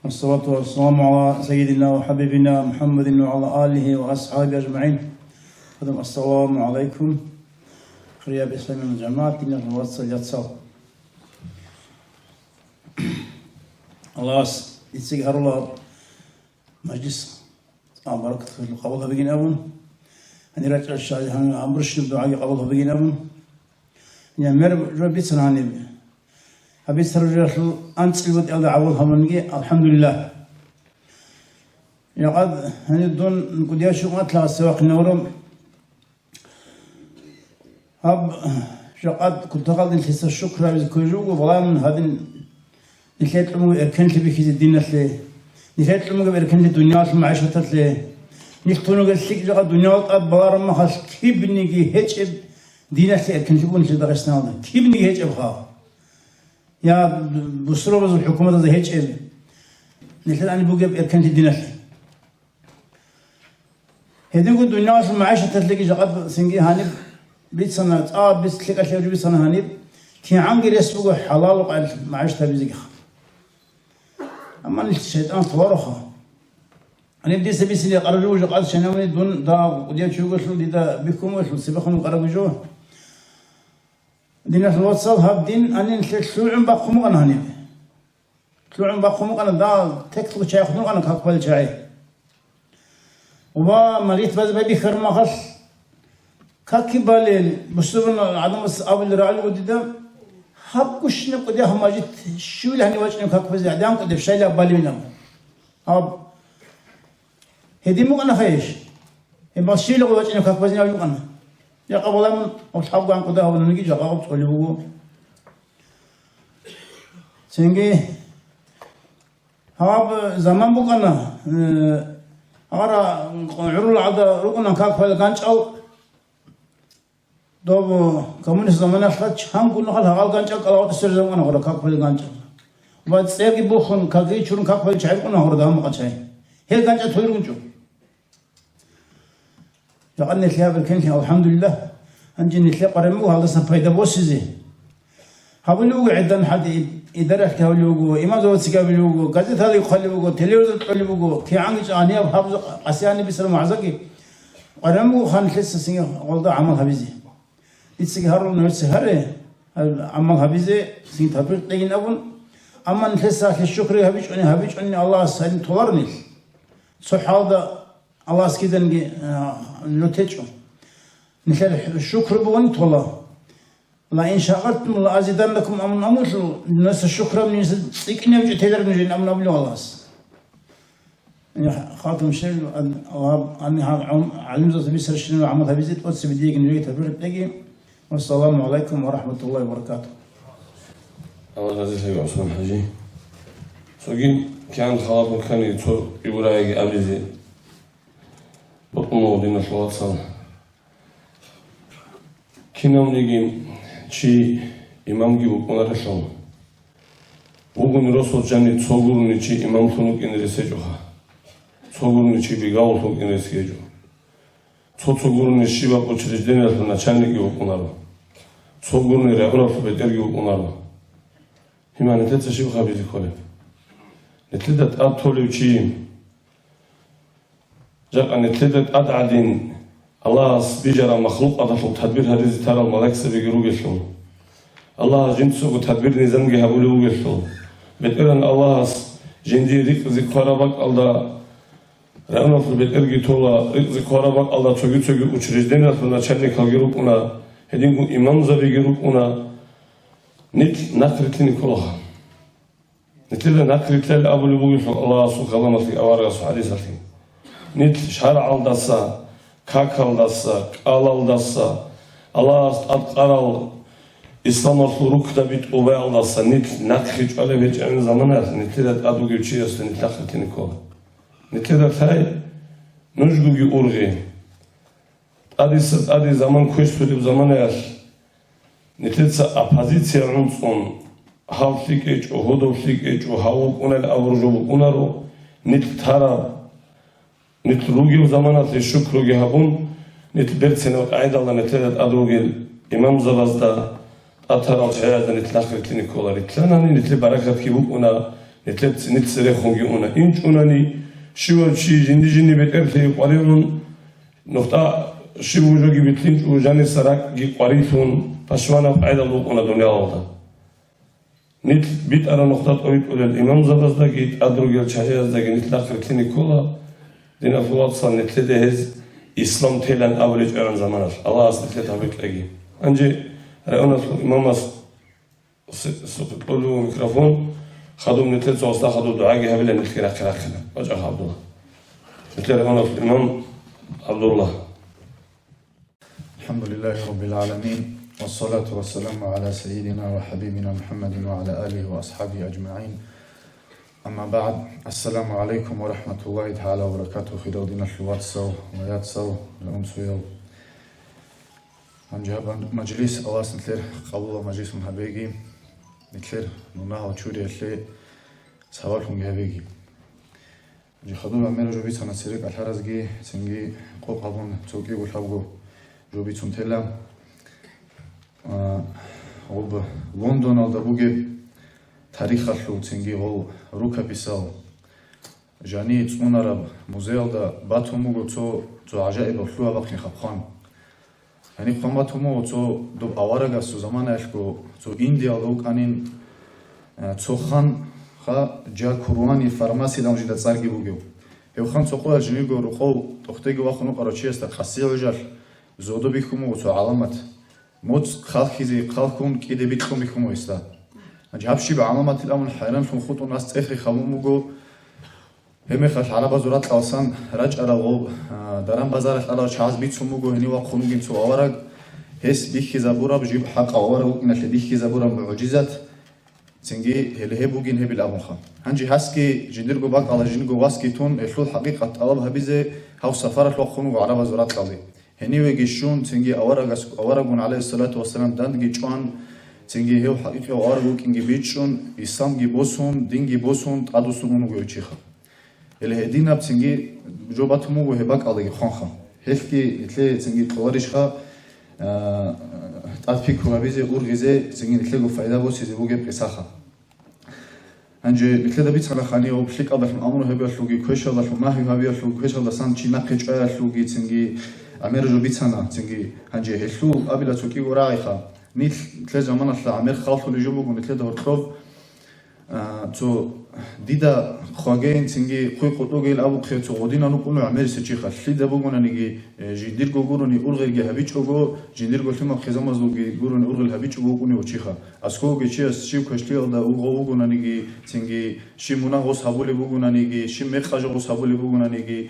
والصلاة والسلام على سيدنا وحبيبنا محمد وعلى آله وأصحابه أجمعين. السلام عليكم خريا بسلام الجماعة دينا الوصل يتصل الله يتسيقهر الله مجلس بركة قبولها بقين أبن أنا رجع الشاي هم أمرش الدعاء قبله بينهم يعني مر ربي سناني أبي سرجع أنت الود أو دعوة منجي الحمد لله يعني قد هني دون قد يشوف أطلع السواق نورم هاب شقد كنت قاعد نحس الشكر على كوجو والله من هذا نحيت لهم إركنت بكيز الدين اللي نحيت لهم إركنت الدنيا المعيشة اللي نختونو قال سيك جا الدنيا قد بار ما خاص كيف نيجي هيك دين اللي إركنت بون اللي درسنا هذا كيف نيجي هيك أبغى يا بسرو بس الحكومة هذا هيك نحيت أنا بوجي إركنت الدين اللي هذيك الدنيا المعيشة اللي جا سنجي هاني بيت سنة بيت تلك أشياء بيت سنة هاني كي عنقي يسبق حلال وقال معيشتها بزيك أما الشيطان تورخه أنا بدي سبي سلي قرروا جو قال شناوني دون دا ودي شو قلت له دا بيكم وش سبقهم قرروا جو دينا في الواتساب هاب دين أنا نسيت شو عم بقوم أنا هني شو عم بقوم أنا دا تكتب شيء خدمة أنا كقبل شيء وما مريت بس بدي خرم خص كاكي بالي بسوبنا عدم أول رعل ودي دا هاب كش نقدي هم جت شو اللي هني وجهنا كاكو زي عدم قدي في شيء لا بالي منهم هاب هدي مو أنا خيش بس شيء لو وجهنا كاكو زي ناوي أنا يا قبل من أصحاب عن قدها ونجي جا قبل تقولي هو سنجي هاب زمان بقنا أرى عرول عدا ركنا كاكو الجانش أو دوب كمون زمان أخذ هم كنا خل هقال جانش أو تسير زمان أخذ كاكو الجانش بعد سيرك بوخن كاكي شرون كاكو الشاي كنا أخذ دام قشاي هي جانش أثير كنشو لقد نتلاقى بالكنيسة الحمد لله أنجي نتلاقى قريمو هذا سنفيدا بوسيزي هقولوا عدنا حد إدارة كهولوا إما زود سكابلوا قصدي هذا يخلوا تلفزيون تقلبوا كي عنك أنياب حافظ أسياني بسلام عزقي قريمو خان لسه سينه والله عمل حبيزي يتسهروا نفسه عمل حبيزي سين تبرد لين أبون أما نفسه الشكر هبيج أني الله سين تولرني صح هذا الله سكيدن لوتيجو نخير الشكر بوانت والله لا إن شاءرتم لا أزيدنكم أمن أموت الناس الشكر من سيكني وجه تدر نجين أمن أبلي والله خاطم شيء الله أني علم ذات بيسر الشنو عملها بيزيد قدس بديك نريد تبرر تلاقي والسلام عليكم ورحمة الله وبركاته. الله عزيز عثمان حجي. سوين كان خاطر كان يتور يوراي أبلي بطنه دينا شوات صار كنا نيجي شيء إمام جيبو كنا رشون وقوم رسول جاني تصورني شيء إمام خنوك إن رسجوها تصورني شيء بيجاول خنوك إن رسجو تصورني شيء بقول شيء جدنا لنا شاني جيبو كنا رو تصورني رأينا في بدر جيبو كنا رو هما نتلت شيء خبيزي كله نتلت أطول شيء جاء أن نتلت أدعدين الله بيجرى مخلوق أضافه تدبير هذه ترى الملاك بيجروا يشلون الله جنسه وتدبير نظام جهبولو يشلون بتقولن الله جندي ريك ذكرابك الله رأنا في بتقولي تولا ريك ذكرابك الله تجي وتشرجدنا فلنا شني كجروب أنا هدينكم إمام زبي جروب أنا نت نكرتني كلها نتلا نكرت للأبو يشلون الله سبحانه في أوارق حديثه نت شرع الدسا كاكالداسا قالالداسا الله أتقرال إسلام الخروج تبيت أوبالداسا نت نخرج على بيت عن زمانات نتلات أدو جيتشيس نتلاقي نيكول نتلات هاي نجوجي أورغي أدي زمان كويس في زمانات نتلات أبازيتيا عنصون هاوسيك إيش أو هودوسيك إيش أو هاوك أنا الأورجو أنا رو نتثرى نتلوجي وزمانات الشكر جهابون نتبرتنا وقاعد الله نتلات أدروجل إمام زبازدا أثر الحياة نتلاقي تنيكولا نتلانا نتل بركة كيبونا نتلت نتسرخون جونا إنش أناني شو شيء جندي بتأرثي قريبون نقطة شو وجوجي بتلين وجاني سراك جي قريبون فشوانا قاعد الله أنا دنيا الله نت بيت أنا نقطة أريد أقول الإمام زبازدا جيت أدروجل الحياة زاجي نتلاقي تنيكولا دينا في الوقت صار نتلده إسلام تيلان أولج أرن زمانات الله أصل نتلده هبيت لقي أنجي رأينا الإمام سقطوا ميكروفون خدوا من نتلده وصلا خدوا دعاء هبلا نتلقى قراقنا وجه عبد الله نتلده رأينا الإمام عبد الله الحمد لله رب العالمين والصلاة والسلام على سيدنا وحبيبنا محمد وعلى آله وأصحابه أجمعين أما بعد السلام عليكم ورحمة الله تعالى وبركاته خدودنا الواتسو وياتسو الأمسويو أنجاب مجلس الله سنتلر قبول مجلس محبيجي نتلر نوناه وشوري اللي سوالهم جهبيجي جي خدول أمير جوبي سنسيرك الحرزجي سنجي قو قبون توكي والحبو جوبي سنتلا غب لندن أو دبوجي تاريخ اللو سنجي غو روكا بيسال جاني تون عرب موزيل دا باتومو تو عجائب اللو باقي خبخان يعني قمتهم تو دو أوارق سو زمان أشكو تو إنديا لو كانين تو خان خا جا كورواني فارماسي دام جدا صارجي بوجو هو خان تو قول جنيجو رخو تختيجو واخنو قراشي است خاصية وجال زودو بيكمو تو علامات موت خالقي زي خالقون كده بيكم بيكمو است أجابشي بعلامات الأمر حيران في خطو ناس تأخي خمومو هم خش على بازورات لاسان رج على غو درام بازار على شاز بيت سموجو هني وقخونو جين سو أورق هس بيخي زبورة بجيب حق أورق إن بيخي زبورة معجزات سنجي هله بوجين هبي الأبوخا هنجي هاسكي جندرجو باك على جندرجو واسكي تون إخلو حقيقة طلبها بيزه هاو سفارة وقخونو على بازورات لازي هني ويجيشون سنجي أورقون عليه الصلاة والسلام دندجي جوان سنجي هو حقيقة أورقو كينجي بيتشون إسلام جي بوسون دين جي بوسون تادوسون ويوتشيخا اللي هدينا بسنجي جوباتمو وهباك على خانخا هلكي تلاقي سنجي طوارشخا تأثير كوابيزي أورغيزي سنجي تلاقوا فائدة بوسي زبوجي بقصاخا أنجي بتلاقي بيت على خاني وبشلك أضل من أمره هبي أشلوجي كويش أضل من ماهي هبي أشلوجي كويش أضل سان شيء نقش أشلوجي سنجي عمر جو بيت سنة سنجي أنجي هلو قبل توكي ورايخا نيت تلاقي زمان أطلع عمر خالصو لجوبو ونتلاقي هرخوف تو ديدا خواجين سنجي خوي قطوجي الأبو خير تو غدينا نقولوا عمر سجيخا ليدا بقولنا نيجي جندير جوروني أورغ جهبيتش أوجو جندير قلتلهم خزام مزلوجي جوروني أورغ الهبيتش أوجو كوني وتشيخا أسكو جيشيا شيء كشلي أو دا أوجو بقولنا نيجي سنجي شيء منا غوص هبولي بقولنا نيجي شيء مخاج غوص هبولي بقولنا نيجي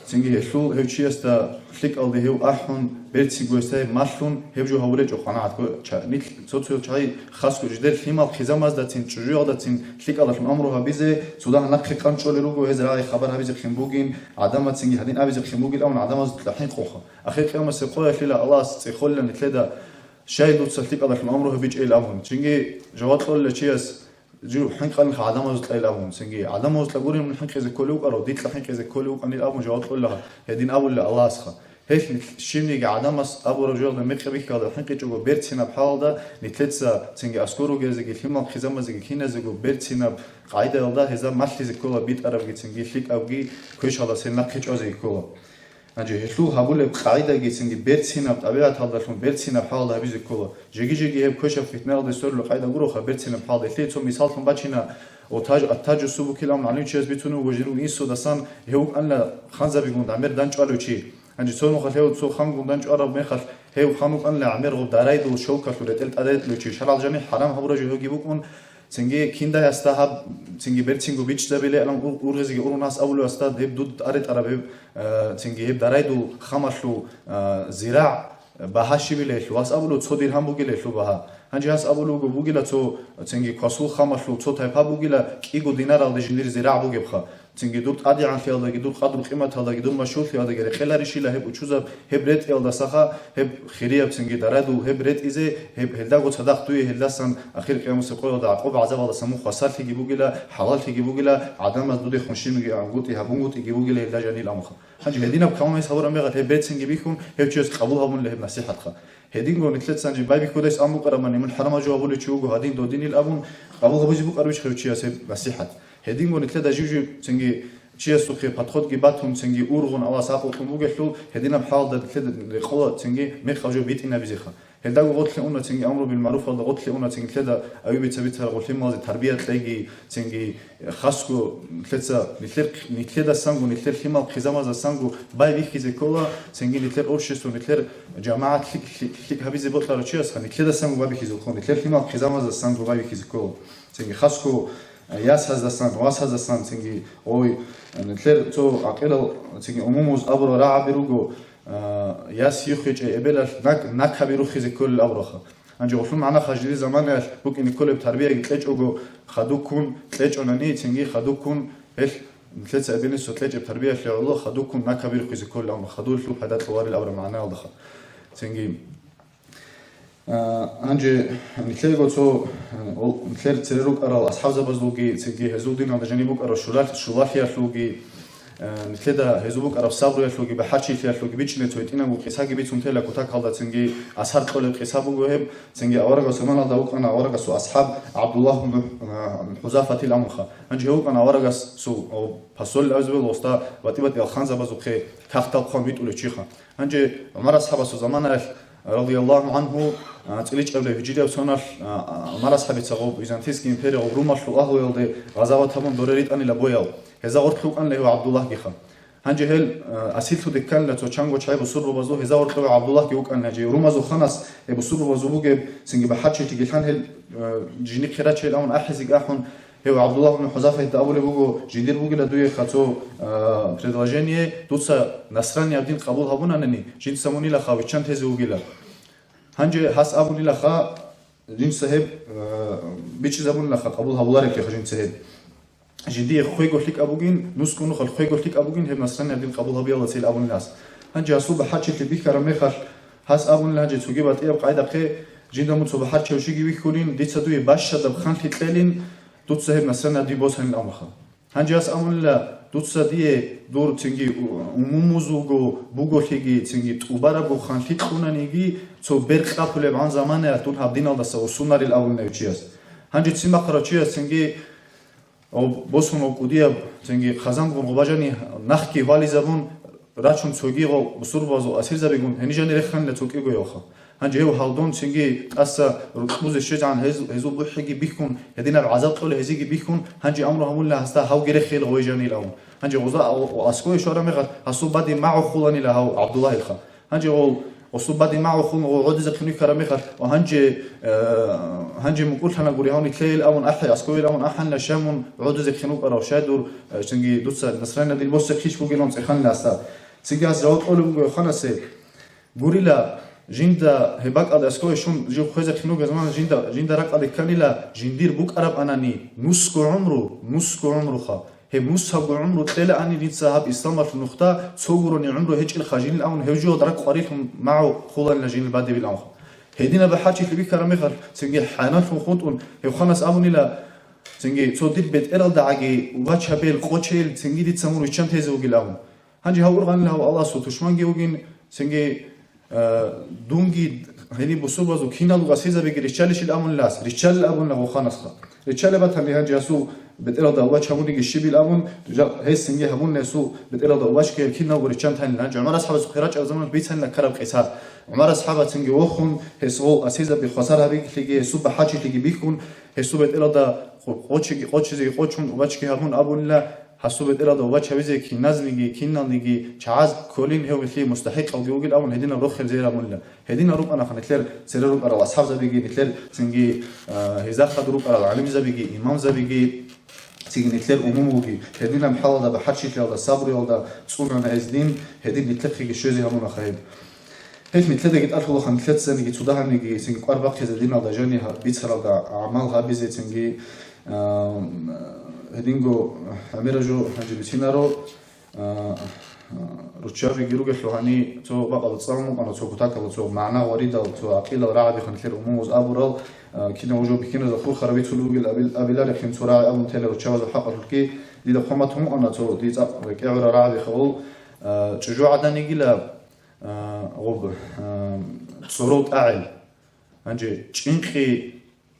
سنجي هشلو هبشيا استا فليك أو ده هو أحون بيت سيجوستاي ماشلون هبجو هبولي جو قناعت كو نيت صوتو شاي خاص كو جدر خيمال خزام مز داتين تجيو داتين فليك على أمره هبيزه سودان نقي كانشول روجو هزراي خبر هبيزه خيمبوجين عدم سنجي هدين هبيزه خيمبوجين أو عدم تلحين خوخا أخير كلام سيقول فيلا الله سيقول لنا نتلدا شاي دوت سلتيك على أمره هبيج إيه الأمون سنجي جوات له لشيس جو حين قال لك عدم وزت الأبون سنجي عدم وزت لقولي من حين كذا كلوك أو ديت لحين كذا كلوك أن الأبون جوات لها هدين أول الله أسخا هيك شيني عدم أبو رجال دمك بيك هذا حين كجو بيرتنا بحال ده نتلتسا سنجي أسكورو جزء كلمة خزام زي كينا زي بيرتنا قاعدة ده هذا ماشي زي كولا بيت أرب جت سنجي فيك أوجي كويش هذا سنة كيش أزي كولا أجي هلو هقول قاعدة جت سنجي بيرتنا بطبيعة هذا شون بيرتنا بحال ده بيزي كولا جيجي هب كويش فتنة ده سر له قاعدة جورو خبرتنا بحال ده ليه تو مثال ثم بتشينا التاج السبو كلام عليه شيء بيتونو وجنو إيسو دسان هو أن خانزا بيقول عمر دانش قالوا شيء أنجي سونو خليه تو خانقو دانش قرب مخل هو خانوك أن لعمر غو درايد وشوكة لتلت أديت لوشي شرال جميع حرام هبرج هو جيبوكون سنجي كيندا يستهاب سنجي بيرتينغو بيتش دبلي ألم أورغزي أورناس أولو أستاد هب دود أريد أرب سنجي هب درايد وخمسلو زراع بهاشي بيله واس أولو تصدير هم بوجيله شو بها هنجي هاس أولو بوجيله تو سنجي كاسو خمسلو تو تايبها بوجيله كيجو دينار على جندير زراع بوجيبخا سنجي دوت عادي عن خيال ده دوت قدر قيمة هذا دوت مشهور خيال ده خلاري شيء له هب وشوزا هب ريت يال ده سخا هب خيرية سنجي درادو هب ريت إذا هب هلدا قط صدق توي هلدا سن أخير كلام سقول ده عقوب عذاب هذا سمو خسارة تيجي بوجيله حلال تيجي بوجيله عدم مزدود خمسين مجي عقوتي هبونغوت تيجي بوجيله هلدا جاني الأمخ هنجي هدينا بكلام يسهور أمي هب ريت سنجي بيكون هب شيء قبولها من له نصيحة خا هدين قو نتلت سنجي باي كودس أمو قرماني من حرام جو أقول تشوجو هدين دودين الأبون قبولها بيجي بوك أرويش خير شيء نصيحة هدين قو نتلت جوجو سنجي شيء سوخي بتخد جباتهم سنجي أورغون أو أساقو خموجلو هدينا بحال ده تلت الخلا سنجي مخرجوا بيتنا بزيخا هلدا قلت لأنه سنجي أمره بالمعروف هذا قلت لأنه سنجي تلدا أيوبي تبيتها قلت لهم هذه تربية تلاقي سنجي خاصكو تلتا نتلدا سانجو نتلر خيمة خزامة ز سانجو باي بيخي زي كولا سنجي نتلر أوشيس ونتلر جماعة كليك هبيزي بطلع رشيس نتلدا سانجو باي بيخي زي كولا نتلر خيمة خزامة ز سانجو باي بيخي زي كولا سنجي خاصكو ياس هذا السنة واس هذا السنة سنجي أوي نتلر تو عقيلة سنجي أموموز أبرو راعي بيروجو ياس يخرج إبلة نك بيروخي كل أبرخة أنجي غفلم معنا خجلي زمان ممكن كل بتربية قلتش أجو خدوكون قلتش أناني تنجي خدوكون إيش مثل أبين سوتلج بتربية في الله خدوكون نك بيروخي كل أمر خدول فلو حدات لواري الأمر معنا وضخة تنجي أنجي مثل قلتو مثل تروك أرى أصحاب زبزوجي تنجي هزودين على جانبك أرى شلال يخلوجي مثل ده هزوبك أرى صبر يخلوجي بحشي يخلوجي بيجني تويتينا وقيساجي بيتون تلا كتاك هذا تنجي أسهر قول قيسابه وهم تنجي أورق وسمان هذا وق أنا أورق سو أصحاب عبد الله بن حذافة الأمخة أنجي هو أنا أورق سو أو بسول أزول وستا وتبت الخان زبزوجي كفتال خاميت ولا شيخة أنجي عمر أصحاب سو زمان رضي الله عنه تقليش قبل هجرة وسنة عمر أصحاب تغوب بيزنطيسكي إمبريا وروما شلو أهو يلدي غزوات هم دوريت أني لبويل هذا أرخلو أن له عبد الله جيخا هنجي هل أسيلتو دكان لتوشانغو شاي بسور بازو هذا أرخلو عبد الله جيوك أن نجي روما زو خناس بسور بازو بوجب سنجي بحرش تيجي هل جيني خيرات شيء لون أحزق أحون هو عبد الله بن حذافة الأول بوجو جدير بوجي لدوي خاتو предложение دوسا نصراني عبدين قبول هبون أنني جين سموني لخا وشان تزي وجيلا هنجي حس أبوني لخا جين سهب بيش زبون لخا قبول هبولارك يا جين سهب جدي خوي قلت لك أبوجين نسكنو خل خوي قلت لك أبوجين هم نصراني عبدين قبول هبي الله سيل أبون الناس هنجي أصوب حرش تبي كرامي خل حس أبون لهجي تسوقي باتيه بقاعدة خي جين دمو تصوب حرش وشيجي بيكونين دي تصدوي باش شد بخان تتلين دوت سهب نصراني عبدين بوس هن الأمخا هنجي أس أبون لا دوت سديه دور تنجي وموزوجو بوجوتيجي تنجي تقبره بخان تتخونانيجي تو برق أبوله عن زمانه تون هبدين الله سو سونار الأول نيوتشياس هنجي تسمع قراتشياس تنجي أو بوسون أو كوديا تنجي خزان بون غباجاني نخكي والي زبون راتشون توجيغو بسور بازو أسير زبيجون هنيجاني رخان لتوجيغو يوخا هنجي هو هالدون تنجي أسا ركوز الشجعان هزو بحقي بيكون هدينا العذاب قوله هزيجي بيكون هنجي أمره همون له هستا هاو جري خيل غويجاني لهم هنجي غزاء وأسكوي شورا مغر هسو بدي معه خلاني له عبد الله الخا هنجي هو وصوب بدي معه خون وعود زكني كرامخر وهنجي مقول حنا قولي هوني كليل أون أحي أسكوي لون أحن لشامون عود زكنوك أرو شادور تنجي دوسا نصرنا دي البوس كيش بوجي لون تخن لاستا تنجي أزرعت أولو خناسة قولي جندا هباك على أسكوي شون جو خوزة خنوك زمان جندا رك على كانيلا جندير بوك أرب أناني نسكو عمره خا هم نسحب عمره تلا أني دين صاحب إسلام في النقطة تصورني عمره هيج الخجين الأون هيجوا درك قريتهم معه خلال الجين البعد بالأون هدينا بحاجة اللي بيكرم مخر سنجي حنان في خطون هو خمس أبوني لا سنجي تصدق بيت إرل دعجي وبتش هبيل قوتشيل سنجي دي تسمون ويشان تيزوج الأون هنجي هورغان له الله صوت وشمان جيوجين سنجي دونجي هني بصور بزو كينا لغة سيزا بيجي رجالش الأمون لاس رجال الأمون له خانس خا رجال بتهم هنجي أسو بتقرأ دواش همون يجي الشبي الأمون هاي سنجي همون نسو بتقرأ دواش كينا ورجال تهن لانج عمر أصحاب الخيرات الزمان بيتهن لكرب قيسها عمر أصحاب سنجي وخون هسو أسيزا بخسارة بيجي تيجي هسو بحاجة تيجي بيكون هسو بتقرأ دا قوتش زي قوتشون وباش كي همون أبون لا حسوا بتقرأ دواش هبيزي كي نازنيجي كينا نيجي شعاز كولين هو مثلي مستحق أو جوجل أول هدينا روح زي أمون لا هدينا روح أنا خنتلر سير روح أرى أصحاب زبيجي نتلر سنجي هزاق خد روح أرى علم زبيجي إمام زبيجي تيجي نتلر أموموجي هدينا محل ده بحرشي تلا ده صبري ولا ده صورنا نازلين هدين نتلر خيج الشوزي همون خايب هيك نتلر ده جت ألف خمسة سنة جت صدها نيجي سنجي قرب وقت هدينا ده جاني بيتصل ده أعمال هابيزي سنجي هدينجو أميرة جو هنجي بسينارو رتشافي جيروج الحلواني تو بقى بتصامو أنا تو كتاك تو معنا وريدا تو عقيلة ورعد خنتلر أموز أبورال كنا وجو بكينا زخور خرابيت لوجي الأبيلار خن سراع أبو تيلر رتشاف الحق الكي دي دخمتهم أنا تو دي كعبر رعد خول تجوا عدني جلا غب صروت أعل هنجي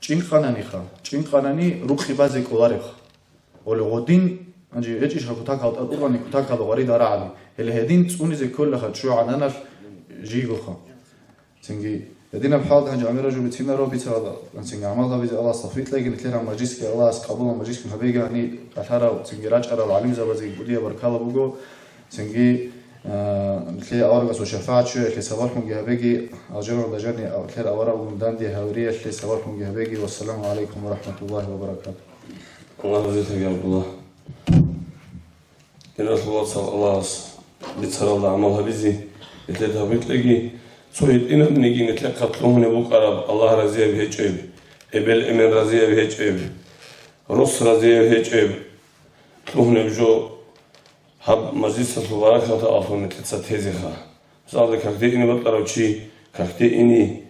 چين خاناني روخي بازي كولاريخ ولغدين أنجي هيك إيش هكتاك هاد أطلعني كتاك هاد غريد رعدي اللي هدين تسوني زي كل خد شو عننا جيجو خا سنجي هدينا بحال هنجي عمير جو بتسينا رو بيت هذا سنجي عملها بيز الله صفيت لكن تلينا مجلس كي الله قبول مجلس كي هبيجا يعني أثاره سنجي راج أرى العلم زبازي بديه بركالة بوجو سنجي تلي أورغس وشفاعة شو تلي سوالكم جهبيجي أجرنا دجاني أو تلي أورا ومدان دي هورية تلي سوالكم جهبيجي والسلام عليكم ورحمة الله وبركاته. الله يجزيك يا عبد الله. كنا الله صلى الله بيتصل الله عملها بيزي نتلتهبت لقي صويت إنا نيجي نتلقى نبوك عرب الله رزيه بهجيب إبل إمن رزيه بهجيب رص رزيه بهجيب تلوهن بجو هب مجلس البركة ألفون نتلتسا تهزيخا زاد كاكتي إني بطلعو شي كاكتي إني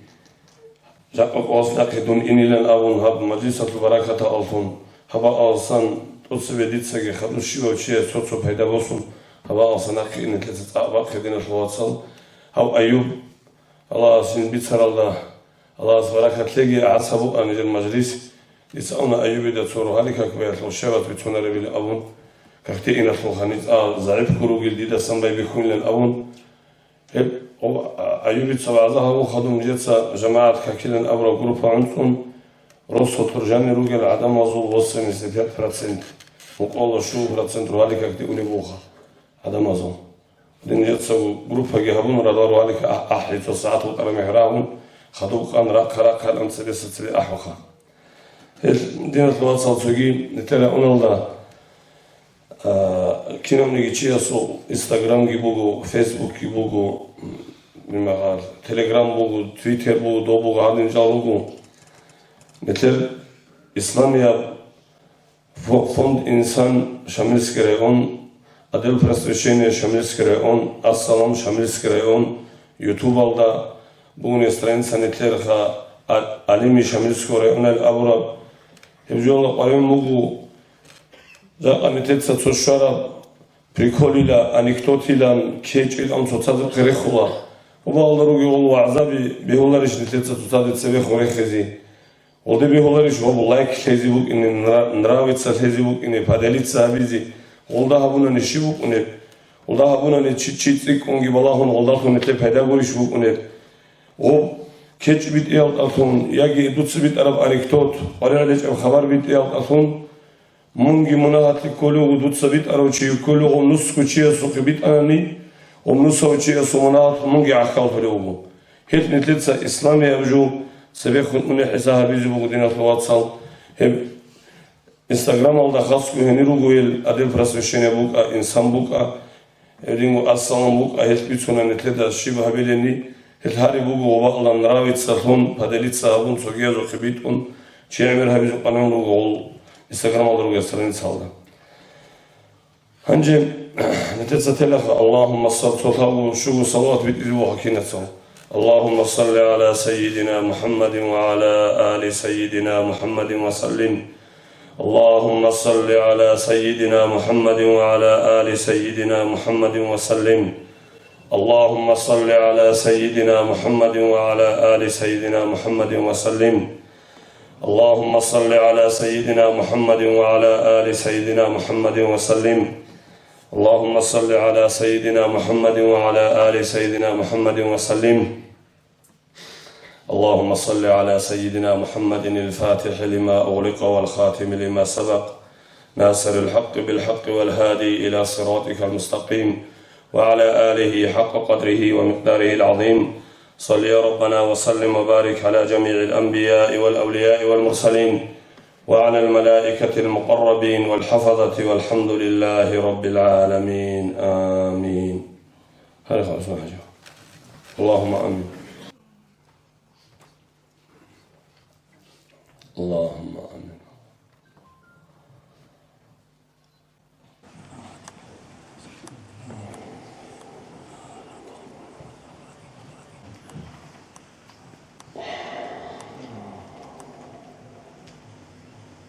جاكوك أصلاك دون إني لن أبون هب مجلس البركة ألفون هبا ألسان تصبي ديتساقي خدو شيو شي سوتسو بيدا بوصل هبا ألسان أكي إني تلتسا أباق خدين الحواصل هاو أيوب الله سين بيتسر الله الله سبحانه تلاقي عصبو أن المجلس يسألنا أيوب إذا تصوروا هالي كاكبير الشبات بتونا ربي الأبون كاكتي إنا الخلخانيز زعيب كرو جلديدا سنباي بيكون للأبون هب أيوب يتصبعزها وخدو مجيتسا جماعة كاكيلن أبرا جروبا عنصن روسو ترجاني روغل عدم وزول وصي مسيتيات فراتسنت مقالة شو فراتسنت روالي كاكتي أولي بوخا عدم وزول دين يتسو جروبا جهبون ردارو هالي كأحريتو ساعات وطرا محراهم خدو قان راك هالان سلسة سلي أحوخا دين الواتساب سوغي نتلا أونالدا كينام نيجي تشياسو انستغرام جيبوغو فيسبوك جيبوغو بمغار تليجرام بوغو تويتر بوغو دو بوغو هادين جالوغو مثل إسلاميا فوند إنسان شامل سكريون أدل فرستريشيني شامل سكريون السلام شامل سكريون يوتيوب алда بوغو страница نتلرخا علمي شامل سكريون الأبرا يبجولا قريم موغو Заყანეთეცა ცოშარა приколила анекдотилан кечилан цоцад грехула убалдаруги олу азаби беолариш нетеца цоцад цеве хорехези оде беолариш обу лайк хези бук ин нравится хези бук ин паделица бизи олда хабуна ниши бук ин олда хабуна не чицик онги балахон олда хон нете педагогиш бук ин о кеч бит ел атун яги дуц бит араб анекдот оралеч хабар бит ел атун Mungi munahati kolu udut sabit arochi kolu omnus kuchia sokibit anani omnus kuchia somonat mungi akal fulubu hit nitlitsa islami arju sebek khutmuni hisaha bizi bugudina twatsal hem instagram alda khas ku heniru goyel adil frasveshene buka insan buka ringo assalam buka hit bitsuna nitleda shiba habeleni hit hari bugu oba alan ravit sahun padelitsa abun sogia sokibit un chiamir habizu qanan gol Instagram alır страница aldı. Hangi netetse telefon Allahümme sallallahu şu salat bitli bu hakinet Allahümme salli ala seyyidina Muhammedin ve ala ali seyyidina Muhammedin ve sallim. Allahümme salli ala seyyidina Muhammedin ve ala ali seyyidina Muhammedin ve sallim. Allahümme salli ala seyyidina Muhammedin ve ala ali seyyidina Muhammedin ve sallim. اللهم صل على سيدنا محمد وعلى آل سيدنا محمد وسلم اللهم صل على سيدنا محمد وعلى آل سيدنا محمد وسلم اللهم صل على سيدنا محمد الفاتح لما أغلق والخاتم لما سبق ناصر الحق بالحق والهادي إلى صراطك المستقيم وعلى آله حق قدره ومقداره العظيم صل يا ربنا وسلم وبارك على جميع الأنبياء والأولياء والمرسلين وعلى الملائكة المقربين والحفظة والحمد لله رب العالمين آمين هذا خلاص ما حاجة اللهم آمين اللهم